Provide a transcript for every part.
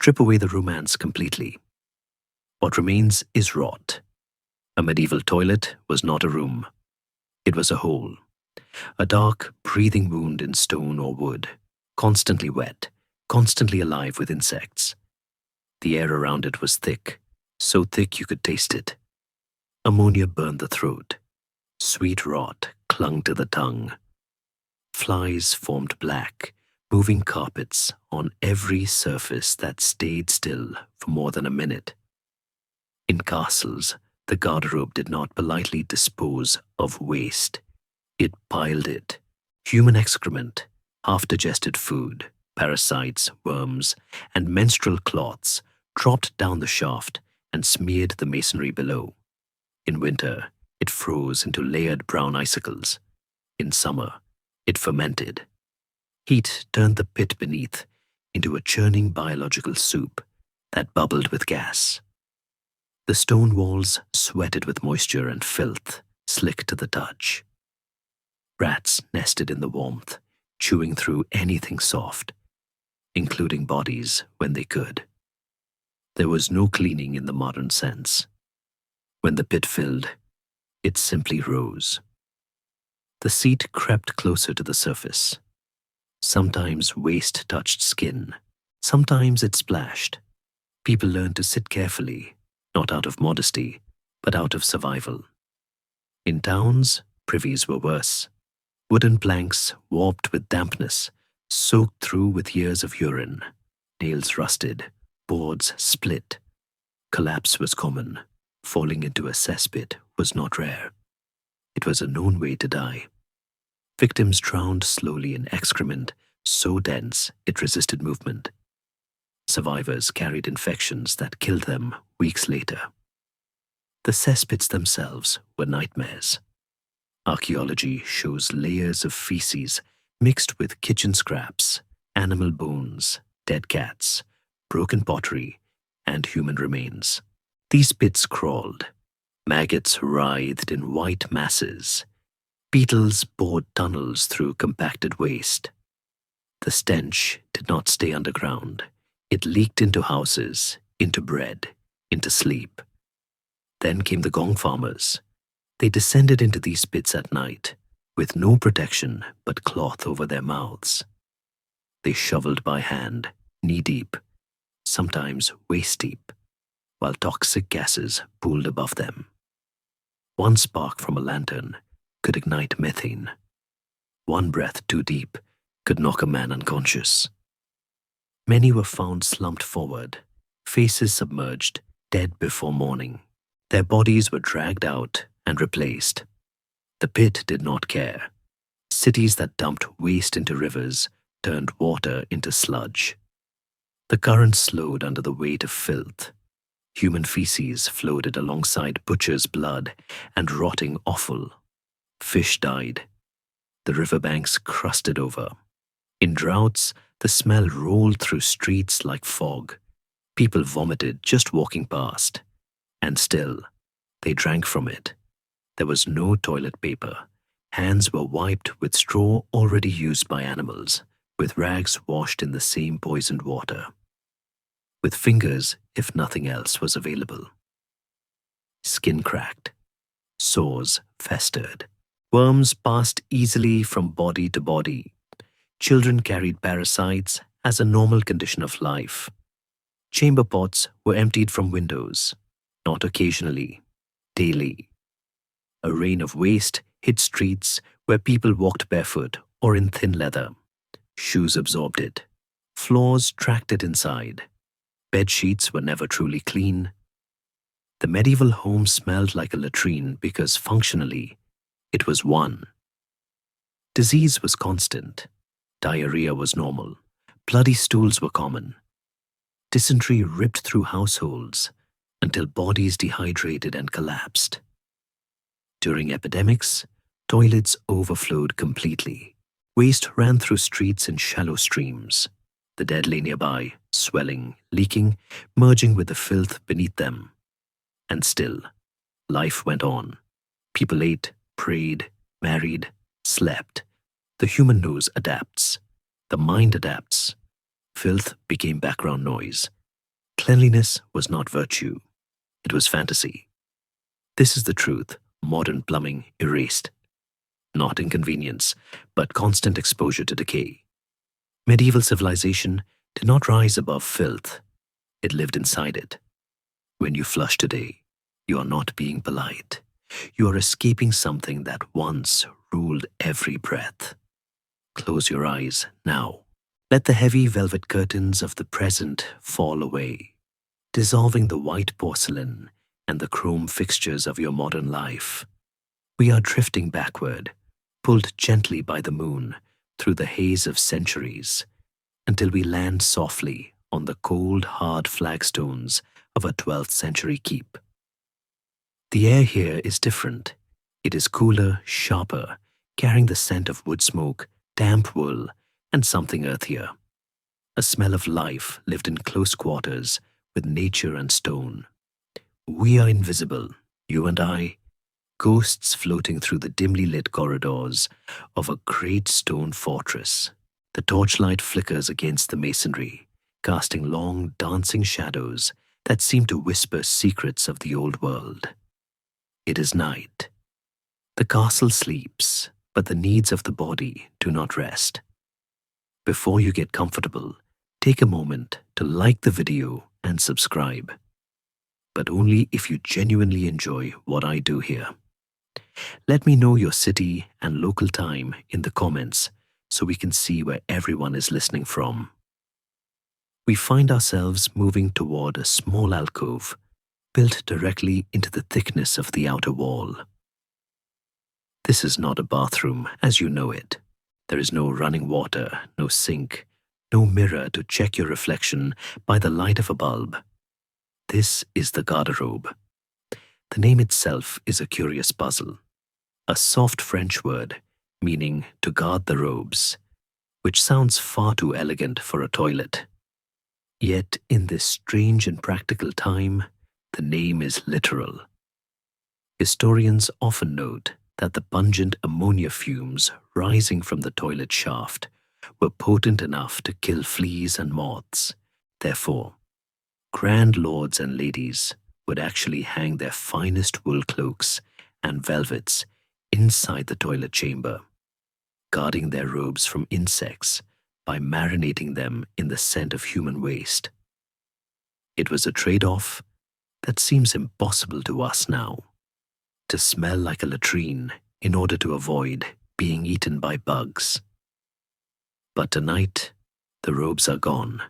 Strip away the romance completely. What remains is rot. A medieval toilet was not a room. It was a hole. A dark, breathing wound in stone or wood, constantly wet, constantly alive with insects. The air around it was thick, so thick you could taste it. Ammonia burned the throat. Sweet rot clung to the tongue. Flies formed black, moving carpets on every surface that stayed still for more than a minute. In castles, the garderobe did not politely dispose of waste. It piled it. Human excrement, half-digested food, parasites, worms, and menstrual cloths dropped down the shaft and smeared the masonry below. In winter, it froze into layered brown icicles. In summer, it fermented. Heat turned the pit beneath into a churning biological soup that bubbled with gas. The stone walls sweated with moisture and filth, slick to the touch. Rats nested in the warmth, chewing through anything soft, including bodies when they could. There was no cleaning in the modern sense. When the pit filled, it simply rose. The seat crept closer to the surface. Sometimes waste touched skin. Sometimes it splashed. People learned to sit carefully, not out of modesty, but out of survival. In towns, privies were worse. Wooden planks, warped with dampness, soaked through with years of urine. Nails rusted, boards split. Collapse was common. Falling into a cesspit was not rare. It was a known way to die. Victims drowned slowly in excrement so dense it resisted movement. Survivors carried infections that killed them weeks later. The cesspits themselves were nightmares. Archaeology shows layers of feces mixed with kitchen scraps, animal bones, dead cats, broken pottery, and human remains. These pits crawled. Maggots writhed in white masses. Beetles bored tunnels through compacted waste. The stench did not stay underground. It leaked into houses, into bread, into sleep. Then came the gong farmers. They descended into these pits at night, with no protection but cloth over their mouths. They shoveled by hand, knee-deep, sometimes waist-deep, while toxic gases pooled above them. One spark from a lantern could ignite methane. One breath too deep could knock a man unconscious. Many were found slumped forward, faces submerged, dead before morning. Their bodies were dragged out and replaced. The pit did not care. Cities that dumped waste into rivers turned water into sludge. The current slowed under the weight of filth. Human feces floated alongside butcher's blood and rotting offal. Fish died. The riverbanks crusted over. In droughts, the smell rolled through streets like fog. People vomited just walking past. And still, they drank from it. There was no toilet paper. Hands were wiped with straw already used by animals, with rags washed in the same poisoned water. With fingers, if nothing else was available. Skin cracked. Sores festered. Worms passed easily from body to body. Children carried parasites as a normal condition of life. Chamber pots were emptied from windows, not occasionally, daily. A rain of waste hit streets where people walked barefoot or in thin leather. Shoes absorbed it. Floors tracked it inside. Bed sheets were never truly clean. The medieval home smelled like a latrine because functionally, it was one. Disease was constant. Diarrhea was normal. Bloody stools were common. Dysentery ripped through households until bodies dehydrated and collapsed. During epidemics, toilets overflowed completely. Waste ran through streets in shallow streams. The dead lay nearby, swelling, leaking, merging with the filth beneath them. And still, life went on. People ate, prayed, married, slept. The human nose adapts. The mind adapts. Filth became background noise. Cleanliness was not virtue, it was fantasy. This is the truth modern plumbing erased. Not inconvenience, but constant exposure to decay. Medieval civilization did not rise above filth, it lived inside it. When you flush today, you are not being polite. You are escaping something that once ruled every breath. Close your eyes now. Let the heavy velvet curtains of the present fall away, dissolving the white porcelain and the chrome fixtures of your modern life. We are drifting backward, pulled gently by the moon through the haze of centuries, until we land softly on the cold, hard flagstones of a 12th century keep. The air here is different. It is cooler, sharper, carrying the scent of wood smoke, damp wool, and something earthier. A smell of life lived in close quarters with nature and stone. We are invisible, you and I, ghosts floating through the dimly lit corridors of a great stone fortress. The torchlight flickers against the masonry, casting long, dancing shadows that seem to whisper secrets of the old world. It is night. The castle sleeps, but the needs of the body do not rest. Before you get comfortable, take a moment to like the video and subscribe. But only if you genuinely enjoy what I do here. Let me know your city and local time in the comments so we can see where everyone is listening from. We find ourselves moving toward a small alcove built directly into the thickness of the outer wall. This is not a bathroom as you know it. There is no running water, no sink, no mirror to check your reflection by the light of a bulb. This is the garderobe. The name itself is a curious puzzle. A soft French word meaning to guard the robes, which sounds far too elegant for a toilet. Yet in this strange and practical time, the name is literal. Historians often note that the pungent ammonia fumes rising from the toilet shaft were potent enough to kill fleas and moths. Therefore, grand lords and ladies would actually hang their finest wool cloaks and velvets inside the toilet chamber, guarding their robes from insects by marinating them in the scent of human waste. It was a trade-off that seems impossible to us now, to smell like a latrine in order to avoid being eaten by bugs. But tonight, the robes are gone.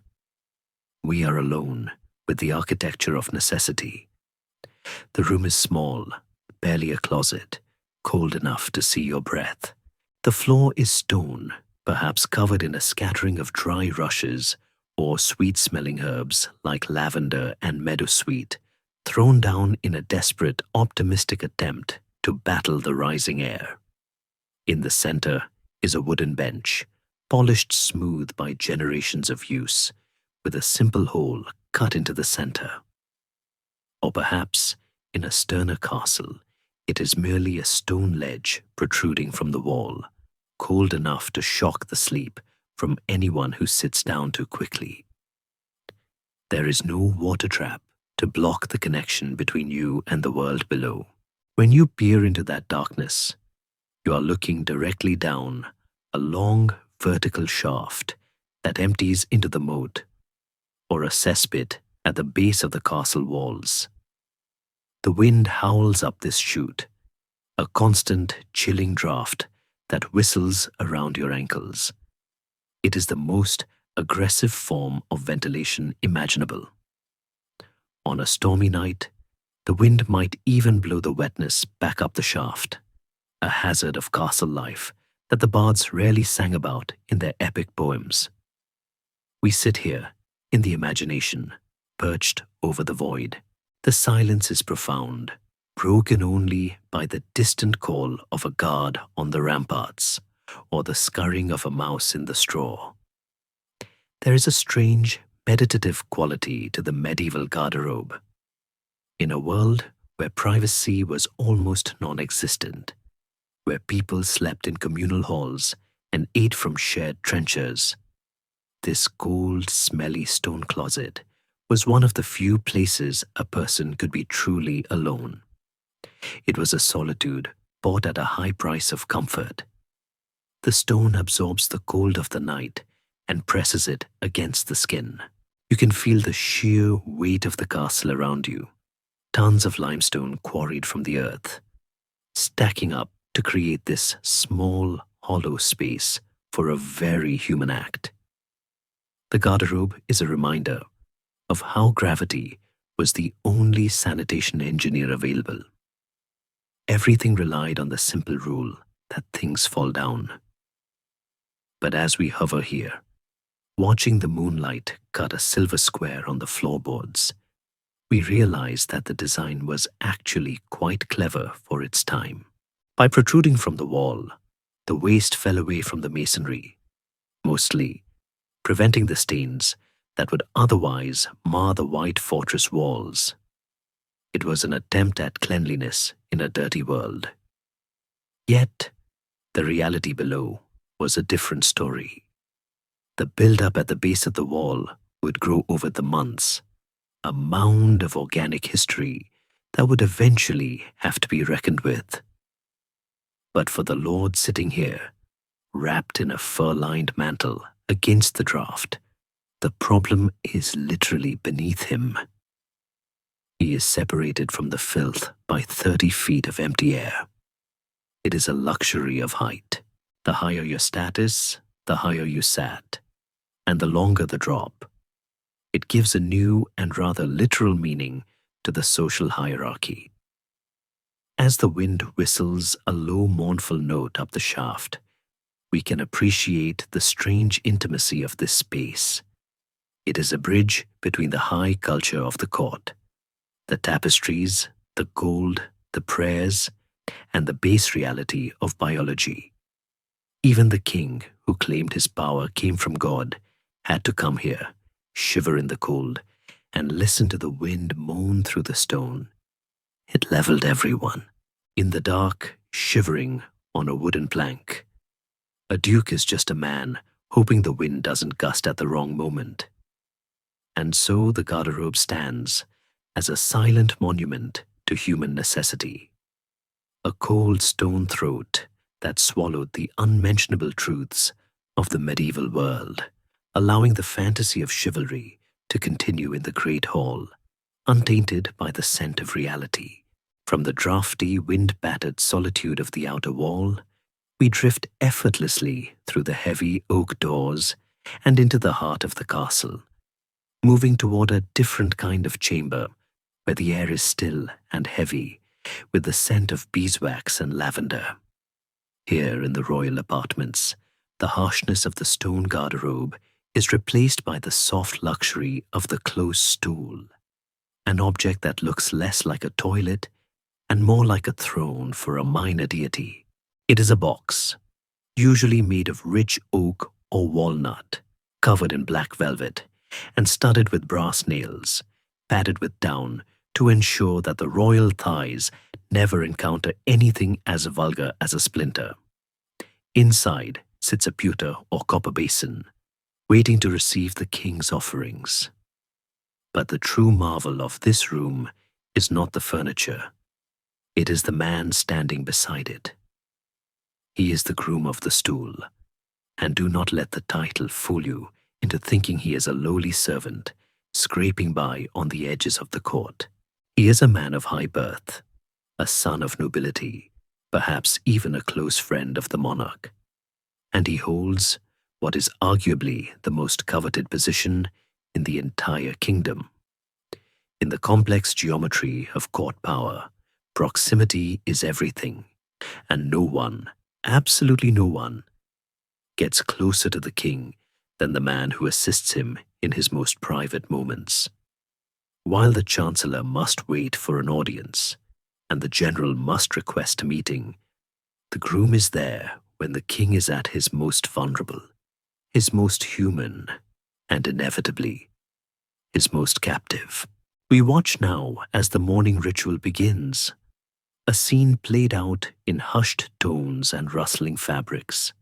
We are alone with the architecture of necessity. The room is small, barely a closet, cold enough to see your breath. The floor is stone, perhaps covered in a scattering of dry rushes or sweet-smelling herbs like lavender and meadowsweet, thrown down in a desperate, optimistic attempt to battle the rising air. In the center is a wooden bench, polished smooth by generations of use, with a simple hole cut into the center. Or perhaps, in a sterner castle, it is merely a stone ledge protruding from the wall, cold enough to shock the sleep from anyone who sits down too quickly. There is no water trap to block the connection between you and the world below. When you peer into that darkness, you are looking directly down a long vertical shaft that empties into the moat, or a cesspit at the base of the castle walls. The wind howls up this chute, a constant chilling draft that whistles around your ankles. It is the most aggressive form of ventilation imaginable. On a stormy night, the wind might even blow the wetness back up the shaft, a hazard of castle life that the bards rarely sang about in their epic poems. We sit here, in the imagination, perched over the void. The silence is profound, broken only by the distant call of a guard on the ramparts, or the scurrying of a mouse in the straw. There is a strange, meditative quality to the medieval garderobe. In a world where privacy was almost non-existent, where people slept in communal halls and ate from shared trenchers, this cold, smelly stone closet was one of the few places a person could be truly alone. It was a solitude bought at a high price of comfort. The stone absorbs the cold of the night and presses it against the skin. You can feel the sheer weight of the castle around you. Tons of limestone quarried from the earth, stacking up to create this small, hollow space for a very human act. The garderobe is a reminder of how gravity was the only sanitation engineer available. Everything relied on the simple rule that things fall down. But as we hover here, watching the moonlight cut a silver square on the floorboards, we realize that the design was actually quite clever for its time. By protruding from the wall, the waste fell away from the masonry, mostly preventing the stains that would otherwise mar the white fortress walls. It was an attempt at cleanliness in a dirty world. Yet, the reality below was a different story. The build-up at the base of the wall would grow over the months, a mound of organic history that would eventually have to be reckoned with. But for the Lord sitting here, wrapped in a fur-lined mantle against the draught, the problem is literally beneath him. He is separated from the filth by 30 feet of empty air. It is a luxury of height. The higher your status, the higher you sat, and the longer the drop. It gives a new and rather literal meaning to the social hierarchy. As the wind whistles a low mournful note up the shaft, we can appreciate the strange intimacy of this space. It is a bridge between the high culture of the court, the tapestries, the gold, the prayers, and the base reality of biology. Even the king, who claimed his power came from God, had to come here, shiver in the cold, and listen to the wind moan through the stone. It leveled everyone. In the dark, shivering on a wooden plank. A duke is just a man, hoping the wind doesn't gust at the wrong moment. And so the garderobe stands as a silent monument to human necessity. A cold stone throat that swallowed the unmentionable truths of the medieval world, allowing the fantasy of chivalry to continue in the great hall, untainted by the scent of reality. From the draughty, wind-battered solitude of the outer wall, we drift effortlessly through the heavy oak doors and into the heart of the castle, moving toward a different kind of chamber where the air is still and heavy with the scent of beeswax and lavender. Here in the royal apartments, the harshness of the stone garderobe is replaced by the soft luxury of the close stool, an object that looks less like a toilet and more like a throne for a minor deity. It is a box, usually made of rich oak or walnut, covered in black velvet, and studded with brass nails, padded with down to ensure that the royal thighs never encounter anything as vulgar as a splinter. Inside sits a pewter or copper basin, waiting to receive the king's offerings. But the true marvel of this room is not the furniture. It is the man standing beside it. He is the groom of the stool, and do not let the title fool you into thinking he is a lowly servant scraping by on the edges of the court. He is a man of high birth, a son of nobility, perhaps even a close friend of the monarch, and he holds what is arguably the most coveted position in the entire kingdom. In the complex geometry of court power, proximity is everything, and no one, absolutely no one, gets closer to the king than the man who assists him in his most private moments. While the chancellor must wait for an audience, and the general must request a meeting, the groom is there when the king is at his most vulnerable, his most human, and inevitably, his most captive. We watch now as the morning ritual begins, a scene played out in hushed tones and rustling fabrics.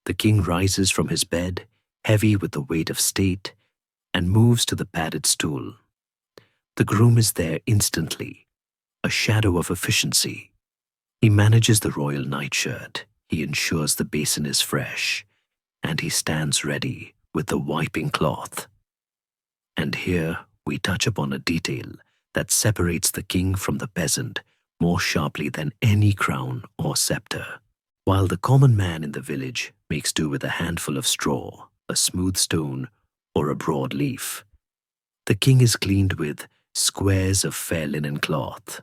The king rises from his bed, heavy with the weight of state, and moves to the padded stool. The groom is there instantly, a shadow of efficiency. He manages the royal nightshirt, he ensures the basin is fresh, and he stands ready with the wiping cloth. And here we touch upon a detail that separates the king from the peasant more sharply than any crown or scepter. While the common man in the village makes do with a handful of straw, a smooth stone, or a broad leaf, the king is cleaned with squares of fair linen cloth,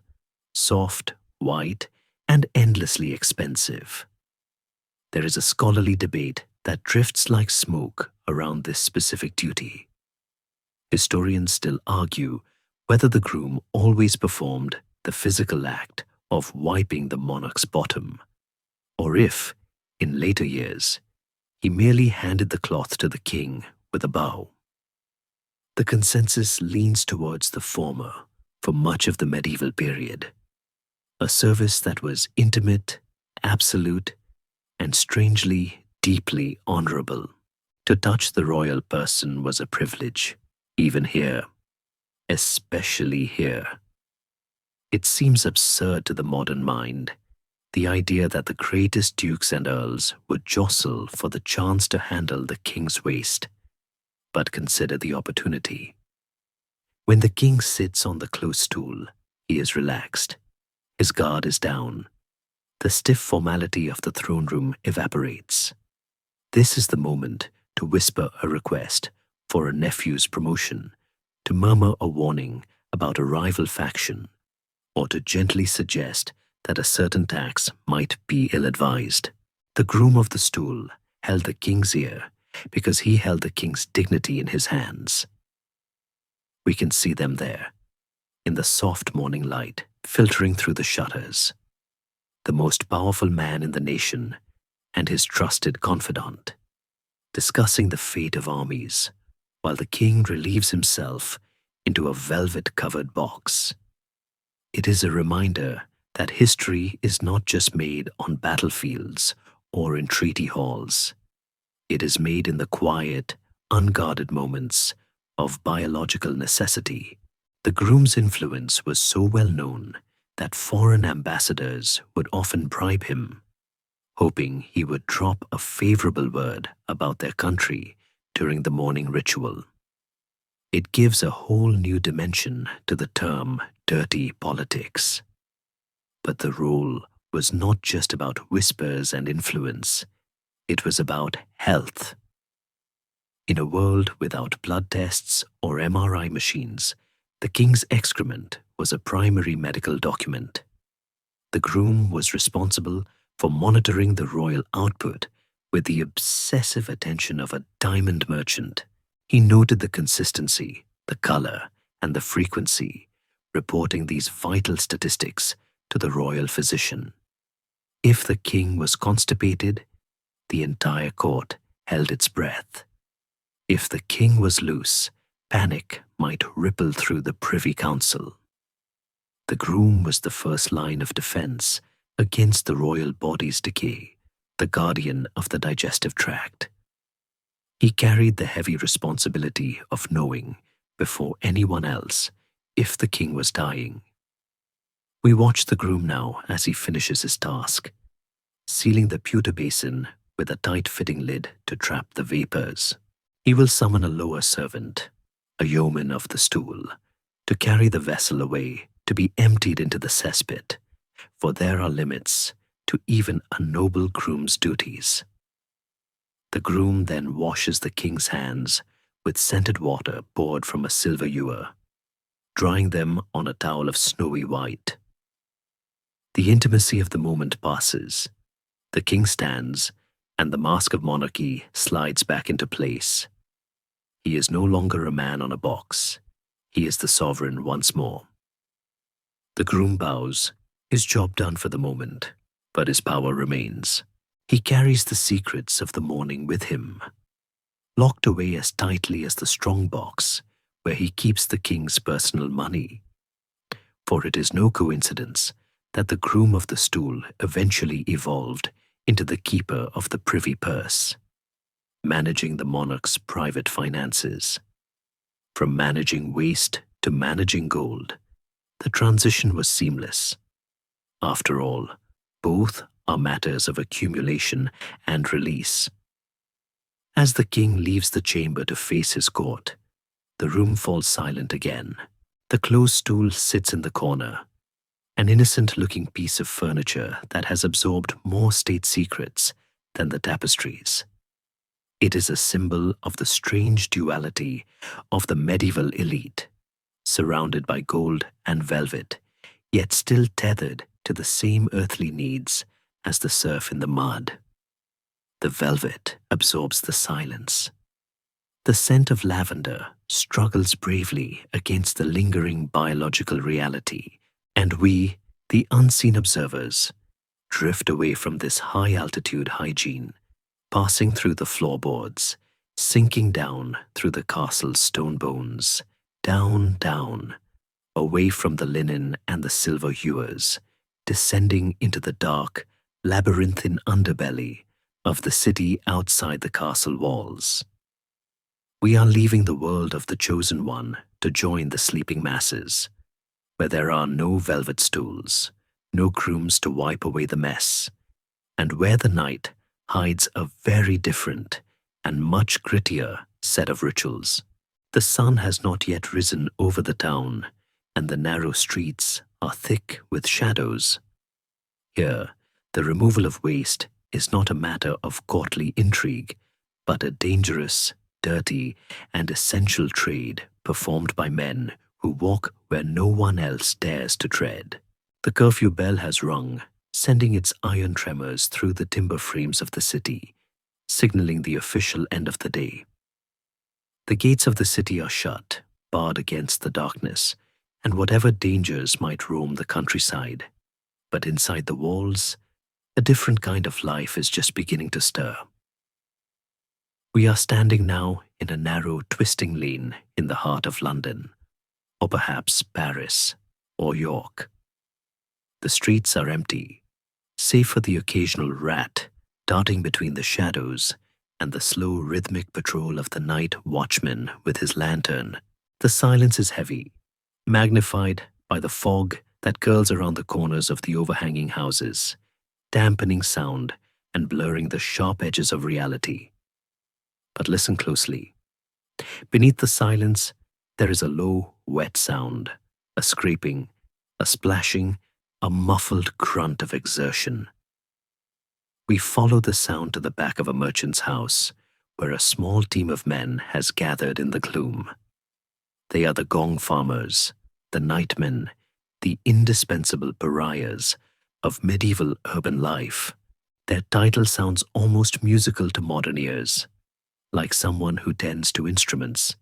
soft, white, and endlessly expensive. There is a scholarly debate that drifts like smoke around this specific duty. Historians still argue whether the groom always performed the physical act of wiping the monarch's bottom, or if, in later years, he merely handed the cloth to the king with a bow. The consensus leans towards the former for much of the medieval period, a service that was intimate, absolute, and strangely, deeply honorable. To touch the royal person was a privilege, even here, especially here. It seems absurd to the modern mind, the idea that the greatest dukes and earls would jostle for the chance to handle the king's waist. But consider the opportunity. When the king sits on the close stool, he is relaxed. His guard is down. The stiff formality of the throne room evaporates. This is the moment to whisper a request for a nephew's promotion, to murmur a warning about a rival faction, or to gently suggest that a certain tax might be ill-advised. The groom of the stool held the king's ear because he held the king's dignity in his hands. We can see them there, in the soft morning light filtering through the shutters. The most powerful man in the nation and his trusted confidant, discussing the fate of armies, while the king relieves himself into a velvet-covered box. It is a reminder that history is not just made on battlefields or in treaty halls. It is made in the quiet, unguarded moments of biological necessity. The groom's influence was so well known that foreign ambassadors would often bribe him, hoping he would drop a favorable word about their country during the morning ritual. It gives a whole new dimension to the term dirty politics. But the role was not just about whispers and influence. It was about health. In a world without blood tests or MRI machines, the king's excrement was a primary medical document. The groom was responsible for monitoring the royal output with the obsessive attention of a diamond merchant. He noted the consistency, the color, and the frequency, reporting these vital statistics to the royal physician. If the king was constipated, the entire court held its breath. If the king was loose, panic might ripple through the Privy Council. The groom was the first line of defense against the royal body's decay, the guardian of the digestive tract. He carried the heavy responsibility of knowing, before anyone else, if the king was dying. We watch the groom now as he finishes his task, sealing the pewter basin with a tight-fitting lid to trap the vapors. He will summon a lower servant, a yeoman of the stool, to carry the vessel away to be emptied into the cesspit, for there are limits to even a noble groom's duties. The groom then washes the king's hands with scented water poured from a silver ewer, drying them on a towel of snowy white. The intimacy of the moment passes. The king stands, and the mask of monarchy slides back into place. He is no longer a man on a box. He is the sovereign once more. The groom bows, his job done for the moment, but his power remains. He carries the secrets of the morning with him, locked away as tightly as the strong box where he keeps the king's personal money. For it is no coincidence that the groom of the stool eventually evolved into the keeper of the privy purse, managing the monarch's private finances. From managing waste to managing gold, the transition was seamless. After all, both are matters of accumulation and release. As the king leaves the chamber to face his court, the room falls silent again. The closed stool sits in the corner, an innocent-looking piece of furniture that has absorbed more state secrets than the tapestries. It is a symbol of the strange duality of the medieval elite, surrounded by gold and velvet, yet still tethered to the same earthly needs as the serf in the mud. The velvet absorbs the silence. The scent of lavender struggles bravely against the lingering biological reality, and we, the unseen observers, drift away from this high-altitude hygiene, passing through the floorboards, sinking down through the castle's stone bones, down, down, away from the linen and the silver hewers, descending into the dark, labyrinthine underbelly of the city outside the castle walls. We are leaving the world of the chosen one to join the sleeping masses, where there are no velvet stools, no grooms to wipe away the mess, and where the night hides a very different and much grittier set of rituals. The sun has not yet risen over the town, and the narrow streets are thick with shadows. Here, the removal of waste is not a matter of courtly intrigue, but a dangerous, dirty, and essential trade performed by men who walk where no one else dares to tread. The curfew bell has rung, sending its iron tremors through the timber frames of the city, signaling the official end of the day. The gates of the city are shut, barred against the darkness, and whatever dangers might roam the countryside. But inside the walls, a different kind of life is just beginning to stir. We are standing now in a narrow, twisting lane in the heart of London, or perhaps Paris or York. The streets are empty, save for the occasional rat darting between the shadows and the slow, rhythmic patrol of the night watchman with his lantern. The silence is heavy, magnified by the fog that curls around the corners of the overhanging houses, dampening sound and blurring the sharp edges of reality. But listen closely. Beneath the silence, there is a low, wet sound, a scraping, a splashing, a muffled grunt of exertion. We follow the sound to the back of a merchant's house, where a small team of men has gathered in the gloom. They are the gong farmers, the nightmen, the indispensable pariahs of medieval urban life. Their title sounds almost musical to modern ears, like someone who tends to instruments.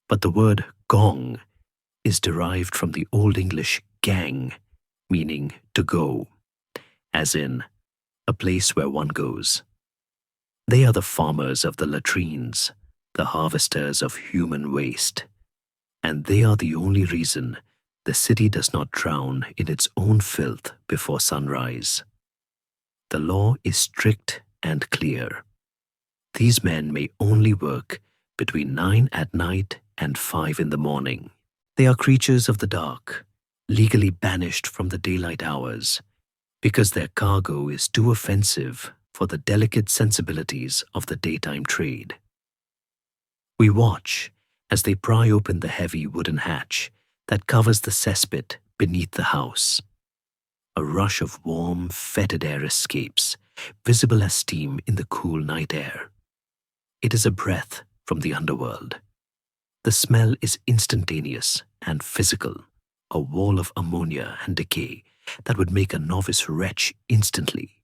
But the word gong is derived from the Old English gang, meaning to go, as in a place where one goes. They are the farmers of the latrines, the harvesters of human waste, and they are the only reason the city does not drown in its own filth before sunrise. The law is strict and clear. These men may only work between 9 at night and 5 in the morning. They are creatures of the dark, legally banished from the daylight hours, because their cargo is too offensive for the delicate sensibilities of the daytime trade. We watch as they pry open the heavy wooden hatch that covers the cesspit beneath the house. A rush of warm, fetid air escapes, visible as steam in the cool night air. It is a breath from the underworld. The smell is instantaneous and physical, a wall of ammonia and decay that would make a novice retch instantly.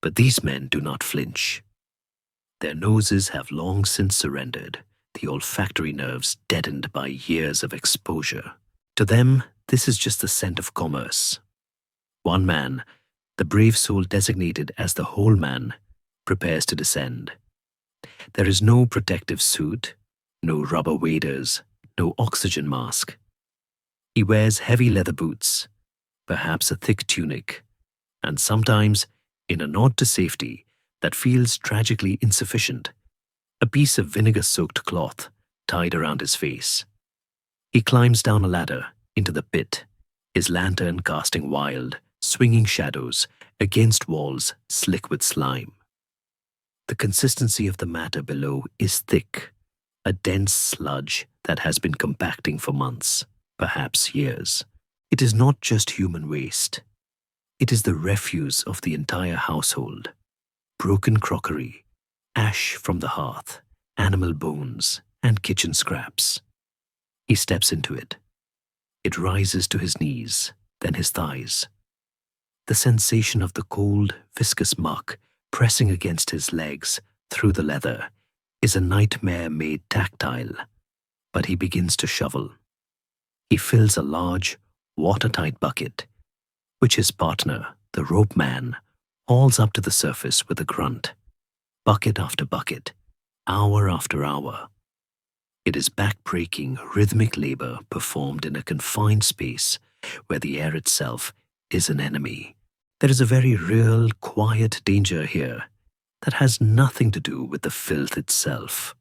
But these men do not flinch. Their noses have long since surrendered, the olfactory nerves deadened by years of exposure. To them, this is just the scent of commerce. One man, the brave soul designated as the whole man, prepares to descend. There is no protective suit, no rubber waders, no oxygen mask. He wears heavy leather boots, perhaps a thick tunic, and sometimes, in a nod to safety that feels tragically insufficient, a piece of vinegar-soaked cloth tied around his face. He climbs down a ladder into the pit, his lantern casting wild, swinging shadows against walls slick with slime. The consistency of the matter below is thick, a dense sludge that has been compacting for months, perhaps years. It is not just human waste. It is the refuse of the entire household. Broken crockery, ash from the hearth, animal bones, and kitchen scraps. He steps into it. It rises to his knees, then his thighs. The sensation of the cold, viscous muck pressing against his legs through the leather is a nightmare made tactile, but he begins to shovel. He fills a large, watertight bucket, which his partner, the rope man, hauls up to the surface with a grunt. Bucket after bucket, hour after hour. It is back-breaking, rhythmic labor performed in a confined space where the air itself is an enemy. There is a very real, quiet danger here that has nothing to do with the filth itself.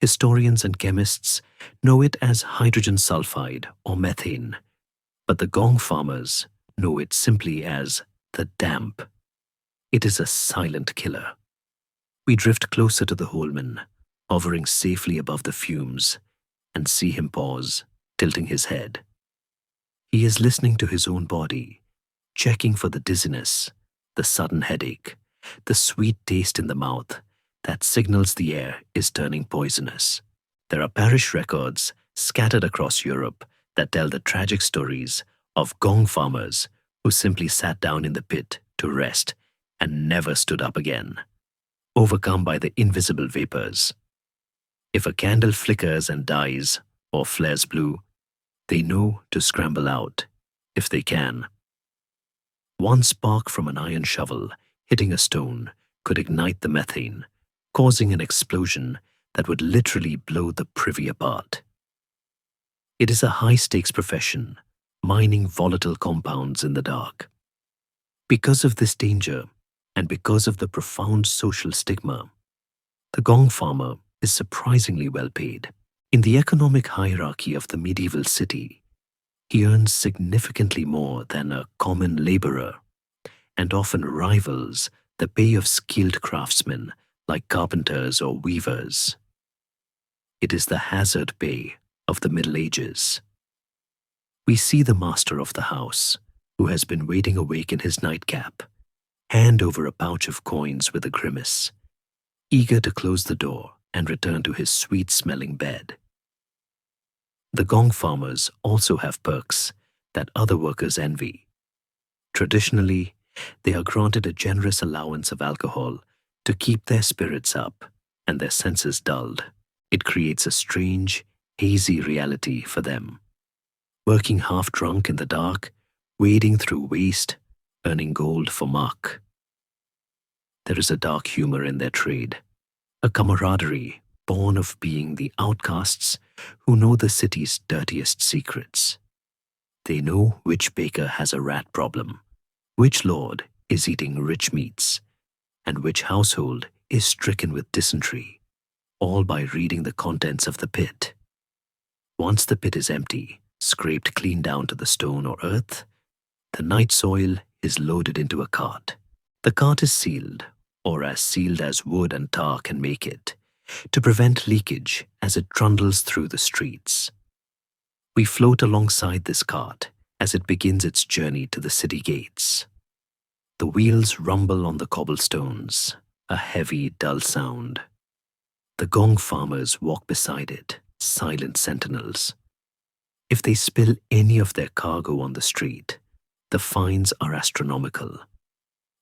Historians and chemists know it as hydrogen sulfide or methane, but the gong farmers know it simply as the damp. It is a silent killer. We drift closer to the Holman, hovering safely above the fumes, and see him pause, tilting his head. He is listening to his own body, checking for the dizziness, the sudden headache, the sweet taste in the mouth that signals the air is turning poisonous. There are parish records scattered across Europe that tell the tragic stories of gong farmers who simply sat down in the pit to rest and never stood up again, overcome by the invisible vapors. If a candle flickers and dies or flares blue, they know to scramble out, if they can. One spark from an iron shovel hitting a stone could ignite the methane, causing an explosion that would literally blow the privy apart. It is a high-stakes profession, mining volatile compounds in the dark. Because of this danger, and because of the profound social stigma, the gong farmer is surprisingly well paid. In the economic hierarchy of the medieval city, he earns significantly more than a common laborer, and often rivals the pay of skilled craftsmen like carpenters or weavers. It is the hazard pay of the Middle Ages. We see the master of the house, who has been waiting awake in his nightcap, hand over a pouch of coins with a grimace, eager to close the door and return to his sweet-smelling bed. The gong farmers also have perks that other workers envy. Traditionally, they are granted a generous allowance of alcohol to keep their spirits up and their senses dulled. It creates a strange, hazy reality for them. Working half-drunk in the dark, wading through waste, earning gold for muck. There is a dark humor in their trade, a camaraderie born of being the outcasts who know the city's dirtiest secrets. They know which baker has a rat problem, which lord is eating rich meats, and which household is stricken with dysentery, all by reading the contents of the pit. Once the pit is empty, scraped clean down to the stone or earth, the night soil is loaded into a cart. The cart is sealed, or as sealed as wood and tar can make it, to prevent leakage as it trundles through the streets. We float alongside this cart as it begins its journey to the city gates. The wheels rumble on the cobblestones, a heavy, dull sound. The gong farmers walk beside it, silent sentinels. If they spill any of their cargo on the street, the fines are astronomical.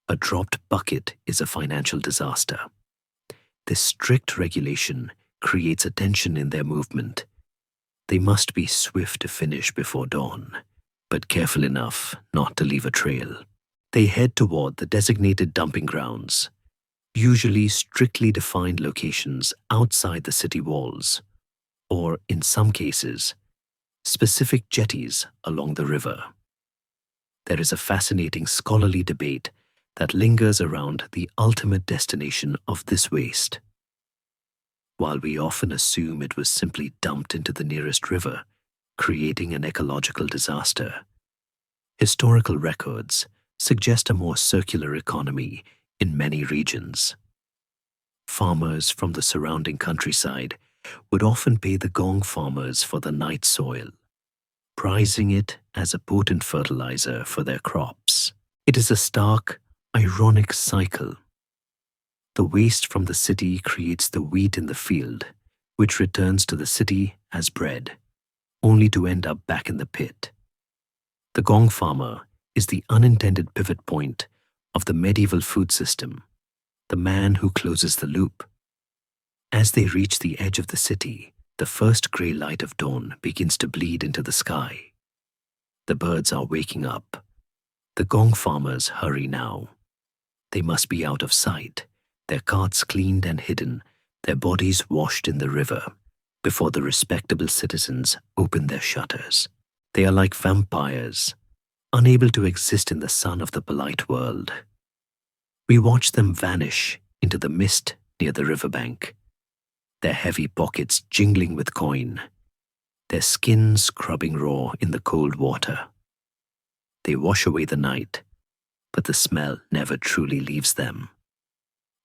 A dropped bucket is a financial disaster. This strict regulation creates a tension in their movement. They must be swift to finish before dawn, but careful enough not to leave a trail. They head toward the designated dumping grounds, usually strictly defined locations outside the city walls, or in some cases, specific jetties along the river. There is a fascinating scholarly debate that lingers around the ultimate destination of this waste. While we often assume it was simply dumped into the nearest river creating an ecological disaster. Historical records suggest a more circular economy in many regions. Farmers from the surrounding countryside would often pay the gong farmers for the night soil, prizing it as a potent fertilizer for their crops. It is a stark, ironic cycle. The waste from the city creates the wheat in the field, which returns to the city as bread, only to end up back in the pit. The gong farmer is the unintended pivot point of the medieval food system, the man who closes the loop. As they reach the edge of the city, the first grey light of dawn begins to bleed into the sky. The birds are waking up. The gong farmers hurry now. They must be out of sight, their carts cleaned and hidden, their bodies washed in the river, before the respectable citizens open their shutters. They are like vampires, unable to exist in the sun of the polite world. We watch them vanish into the mist near the riverbank, their heavy pockets jingling with coin, their skin scrubbing raw in the cold water. They wash away the night, but the smell never truly leaves them.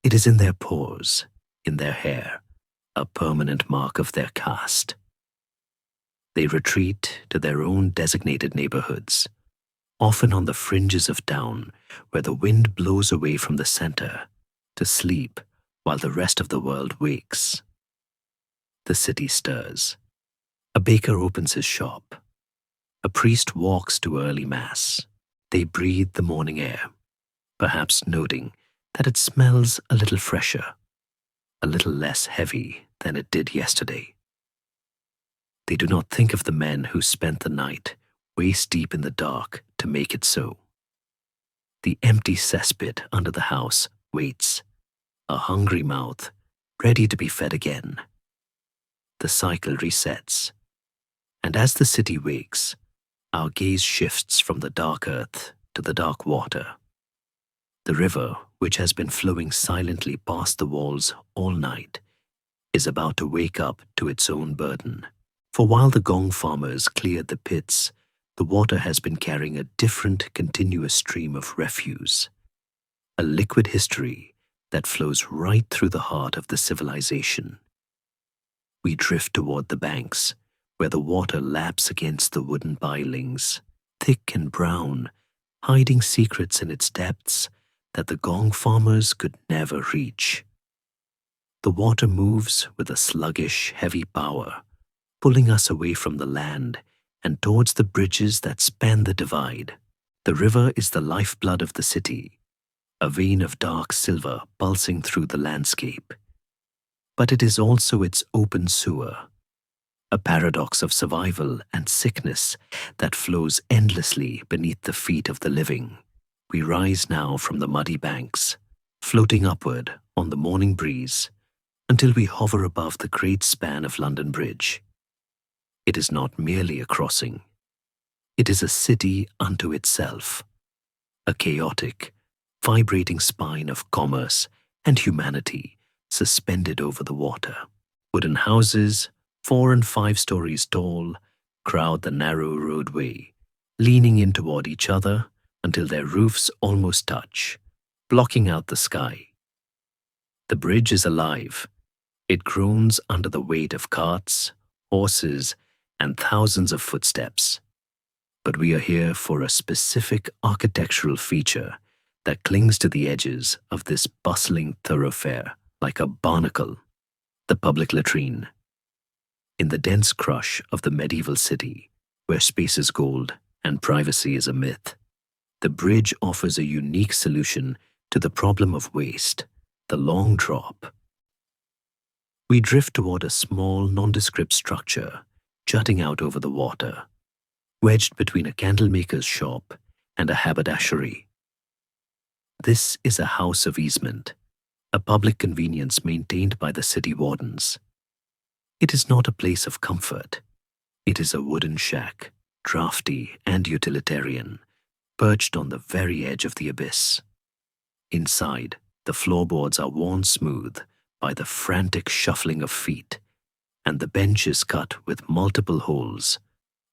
It is in their pores, in their hair, a permanent mark of their caste. They retreat to their own designated neighborhoods, often on the fringes of town where the wind blows away from the center, to sleep while the rest of the world wakes. The city stirs. A baker opens his shop. A priest walks to early mass. They breathe the morning air, perhaps noting that it smells a little fresher, a little less heavy than it did yesterday. They do not think of the men who spent the night waist deep in the dark to make it so. The empty cesspit under the house waits, a hungry mouth ready to be fed again. The cycle resets, and as the city wakes, our gaze shifts from the dark earth to the dark water. The river, which has been flowing silently past the walls all night, is about to wake up to its own burden. For while the gong farmers cleared the pits, the water has been carrying a different continuous stream of refuse, a liquid history that flows right through the heart of the civilization. We drift toward the banks, where the water laps against the wooden pilings, thick and brown, hiding secrets in its depths that the gong farmers could never reach. The water moves with a sluggish, heavy power, pulling us away from the land and towards the bridges that span the divide. The river is the lifeblood of the city, a vein of dark silver pulsing through the landscape. But it is also its open sewer, a paradox of survival and sickness that flows endlessly beneath the feet of the living. We rise now from the muddy banks, floating upward on the morning breeze, until we hover above the great span of London Bridge. It is not merely a crossing. It is a city unto itself, a chaotic, vibrating spine of commerce and humanity suspended over the water. Wooden houses, 4 and 5 stories tall, crowd the narrow roadway, leaning in toward each other until their roofs almost touch, blocking out the sky. The bridge is alive. It groans under the weight of carts, horses, and thousands of footsteps. But we are here for a specific architectural feature that clings to the edges of this bustling thoroughfare like a barnacle, the public latrine. In the dense crush of the medieval city, where space is gold and privacy is a myth, the bridge offers a unique solution to the problem of waste, the long drop. We drift toward a small, nondescript structure jutting out over the water, wedged between a candlemaker's shop and a haberdashery. This is a house of easement, a public convenience maintained by the city wardens. It is not a place of comfort. It is a wooden shack, drafty and utilitarian, perched on the very edge of the abyss. Inside, the floorboards are worn smooth by the frantic shuffling of feet, and the bench is cut with multiple holes,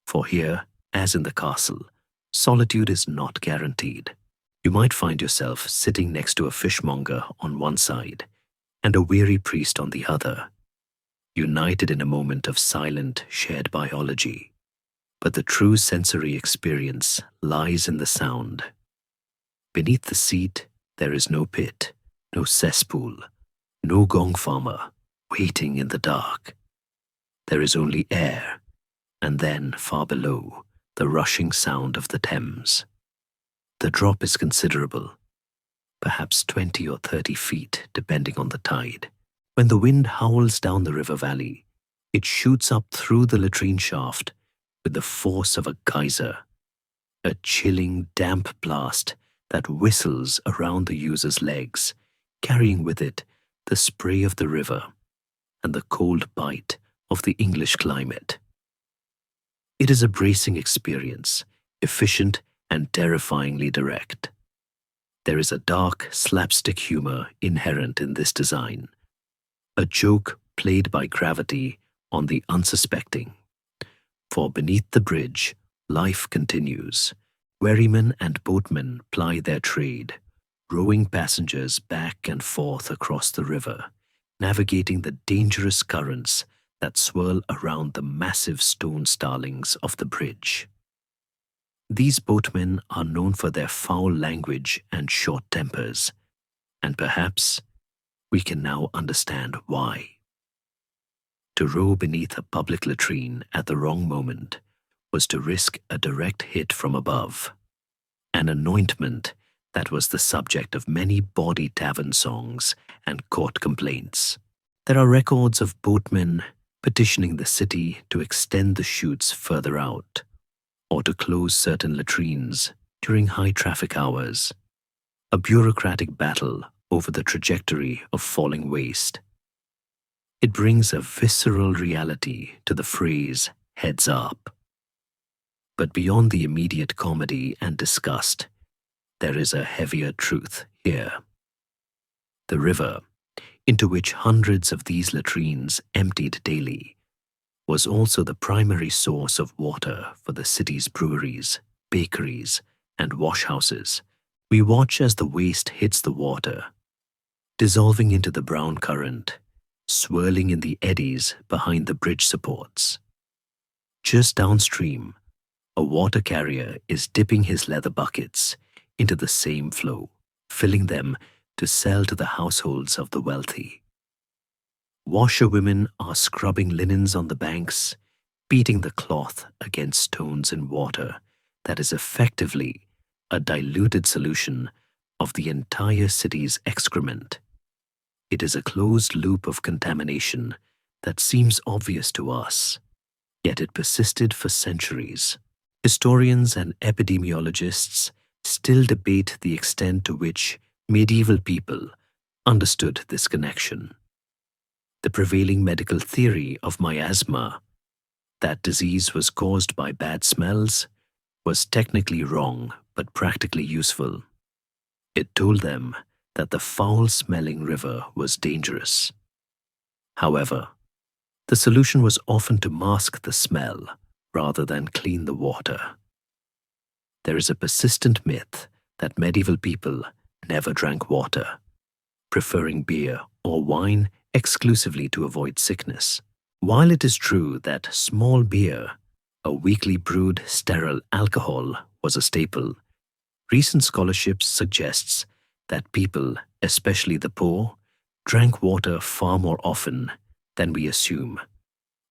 For here, as in the castle, solitude is not guaranteed. You might find yourself sitting next to a fishmonger on one side and a weary priest on the other, united in a moment of silent, shared biology. But the true sensory experience lies in the sound. Beneath the seat, there is no pit, no cesspool, no gong farmer waiting in the dark. There is only air, and then, far below, the rushing sound of the Thames. The drop is considerable, perhaps 20 or 30 feet, depending on the tide. When the wind howls down the river valley, it shoots up through the latrine shaft with the force of a geyser, a chilling, damp blast that whistles around the user's legs, carrying with it the spray of the river and the cold bite of the English climate. It is a bracing experience, efficient and terrifyingly direct. There is a dark, slapstick humor inherent in this design, a joke played by gravity on the unsuspecting. For beneath the bridge, life continues. Wherrymen and boatmen ply their trade, rowing passengers back and forth across the river, navigating the dangerous currents that swirl around the massive stone starlings of the bridge. These boatmen are known for their foul language and short tempers, and perhaps we can now understand why. To row beneath a public latrine at the wrong moment was to risk a direct hit from above, an anointment that was the subject of many bawdy tavern songs and court complaints. There are records of boatmen petitioning the city to extend the chutes further out, or to close certain latrines during high traffic hours, a bureaucratic battle over the trajectory of falling waste. It brings a visceral reality to the phrase, "heads up." But beyond the immediate comedy and disgust, there is a heavier truth here. The river, into which hundreds of these latrines emptied daily, was also the primary source of water for the city's breweries, bakeries, and washhouses. We watch as the waste hits the water, dissolving into the brown current, swirling in the eddies behind the bridge supports. Just downstream, a water carrier is dipping his leather buckets into the same flow, filling them to sell to the households of the wealthy. Washerwomen are scrubbing linens on the banks, beating the cloth against stones and water that is effectively a diluted solution of the entire city's excrement. It is a closed loop of contamination that seems obvious to us, yet it persisted for centuries. Historians and epidemiologists still debate the extent to which medieval people understood this connection. The prevailing medical theory of miasma, that disease was caused by bad smells, was technically wrong but practically useful. It told them that the foul-smelling river was dangerous. However, the solution was often to mask the smell rather than clean the water. There is a persistent myth that medieval people never drank water, preferring beer or wine exclusively to avoid sickness. While it is true that small beer, a weakly brewed sterile alcohol, was a staple, recent scholarship suggests that people, especially the poor, drank water far more often than we assume.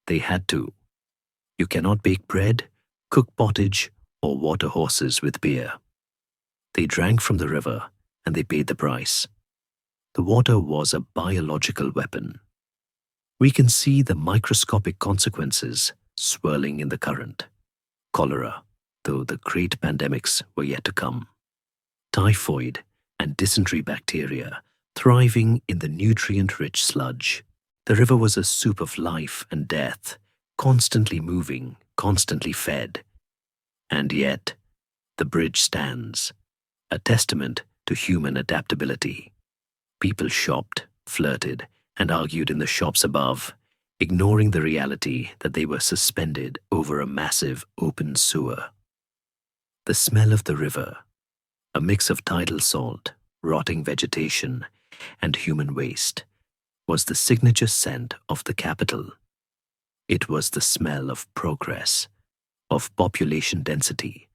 They had to. You cannot bake bread, cook pottage, or water horses with beer. They drank from the river, and they paid the price. The water was a biological weapon. We can see the microscopic consequences swirling in the current. Cholera, though the great pandemics were yet to come. Typhoid and dysentery bacteria thriving in the nutrient-rich sludge. The river was a soup of life and death, constantly moving, constantly fed. And yet, the bridge stands, a testament to human adaptability. People shopped, flirted, and argued in the shops above, ignoring the reality that they were suspended over a massive open sewer. The smell of the river, a mix of tidal salt, rotting vegetation, and human waste, was the signature scent of the capital. It was the smell of progress, of population density,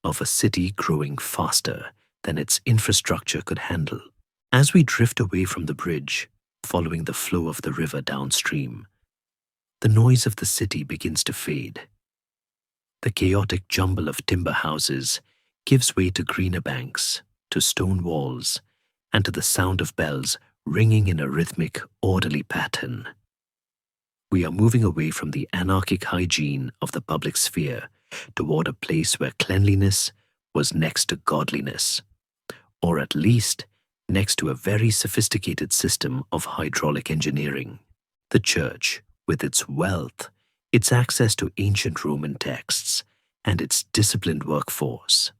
of a city growing faster than its infrastructure could handle. As we drift away from the bridge, following the flow of the river downstream, the noise of the city begins to fade. The chaotic jumble of timber houses gives way to greener banks, to stone walls, and to the sound of bells ringing in a rhythmic, orderly pattern. We are moving away from the anarchic hygiene of the public sphere toward a place where cleanliness was next to godliness, or at least next to a very sophisticated system of hydraulic engineering. The church, with its wealth, its access to ancient Roman texts, and its disciplined workforce,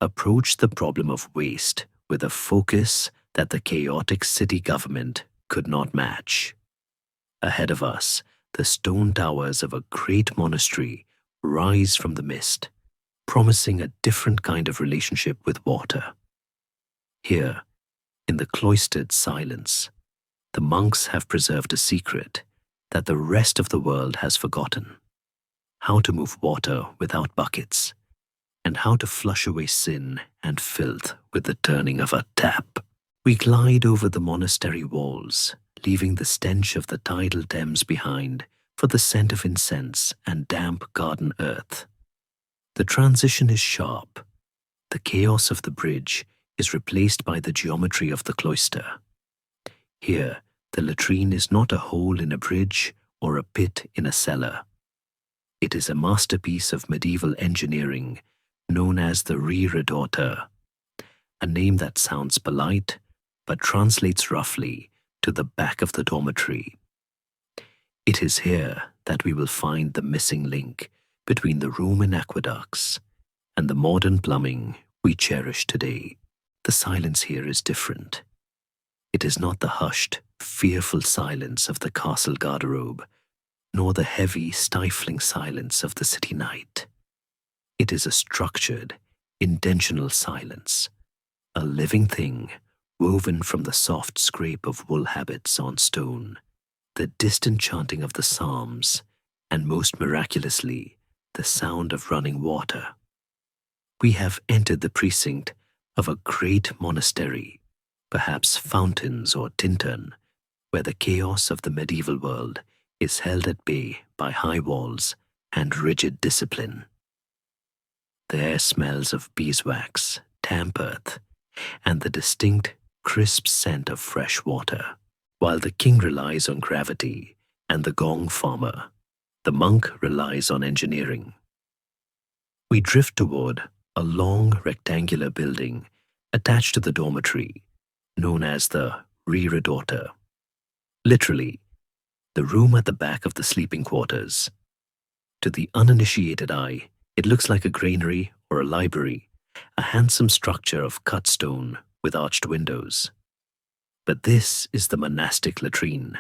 approached the problem of waste with a focus that the chaotic city government could not match. Ahead of us, the stone towers of a great monastery rise from the mist, promising a different kind of relationship with water. Here, in the cloistered silence, the monks have preserved a secret that the rest of the world has forgotten: how to move water without buckets, and how to flush away sin and filth with the turning of a tap. We glide over the monastery walls, leaving the stench of the tidal Thames behind for the scent of incense and damp garden earth. The transition is sharp. The chaos of the bridge is replaced by the geometry of the cloister. Here, the latrine is not a hole in a bridge or a pit in a cellar. It is a masterpiece of medieval engineering known as the reredoter, a name that sounds polite but translates roughly to the back of the dormitory. It is here that we will find the missing link between the Roman aqueducts and the modern plumbing we cherish today. The silence here is different. It is not the hushed, fearful silence of the castle garderobe, nor the heavy, stifling silence of the city night. It is a structured, intentional silence, a living thing woven from the soft scrape of wool habits on stone, the distant chanting of the psalms, and most miraculously, the sound of running water. We have entered the precinct of a great monastery, perhaps fountains or tintern, where the chaos of the medieval world is held at bay by high walls and rigid discipline. The air smells of beeswax, damp earth, and the distinct, crisp scent of fresh water. While the king relies on gravity and the gong farmer, the monk relies on engineering. We drift toward a long rectangular building attached to the dormitory, known as the reredoter. Literally, the room at the back of the sleeping quarters. To the uninitiated eye, it looks like a granary or a library, a handsome structure of cut stone with arched windows. But this is the monastic latrine,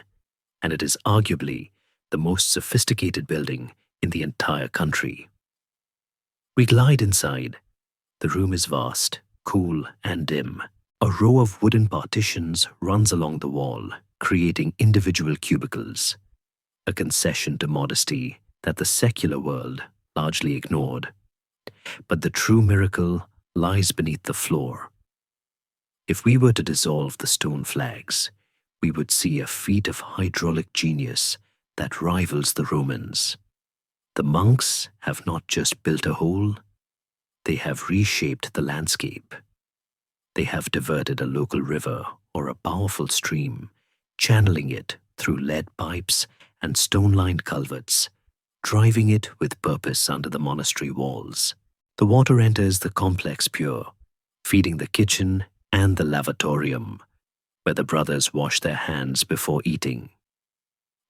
and it is arguably the most sophisticated building in the entire country. We glide inside. The room is vast, cool, and dim. A row of wooden partitions runs along the wall, creating individual cubicles, a concession to modesty that the secular world largely ignored. But the true miracle lies beneath the floor. If we were to dissolve the stone flags, we would see a feat of hydraulic genius that rivals the Romans. The monks have not just built a hole, they have reshaped the landscape. They have diverted a local river or a powerful stream, channeling it through lead pipes and stone-lined culverts, driving it with purpose under the monastery walls. The water enters the complex pure, feeding the kitchen and the lavatorium, where the brothers wash their hands before eating.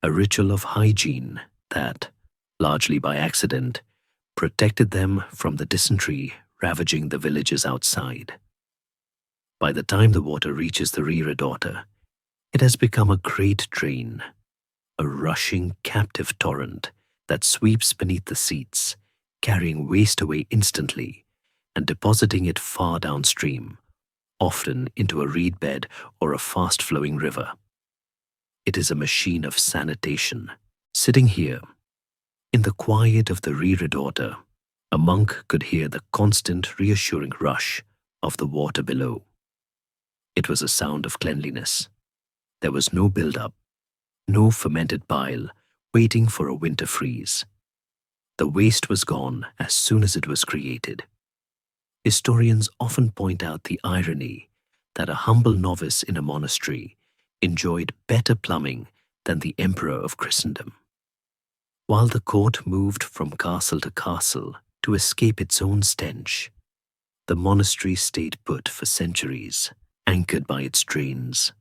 A ritual of hygiene that, largely by accident, protected them from the dysentery ravaging the villages outside. By the time the water reaches the reredoter, it has become a great drain, a rushing, captive torrent that sweeps beneath the seats, carrying waste away instantly and depositing it far downstream, often into a reed bed or a fast-flowing river. It is a machine of sanitation. Sitting here, in the quiet of the reredoter, a monk could hear the constant, reassuring rush of the water below. It was a sound of cleanliness. There was no build-up, no fermented bile waiting for a winter freeze. The waste was gone as soon as it was created. Historians often point out the irony that a humble novice in a monastery enjoyed better plumbing than the emperor of Christendom. While the court moved from castle to castle to escape its own stench, the monastery stayed put for centuries, anchored by its drains.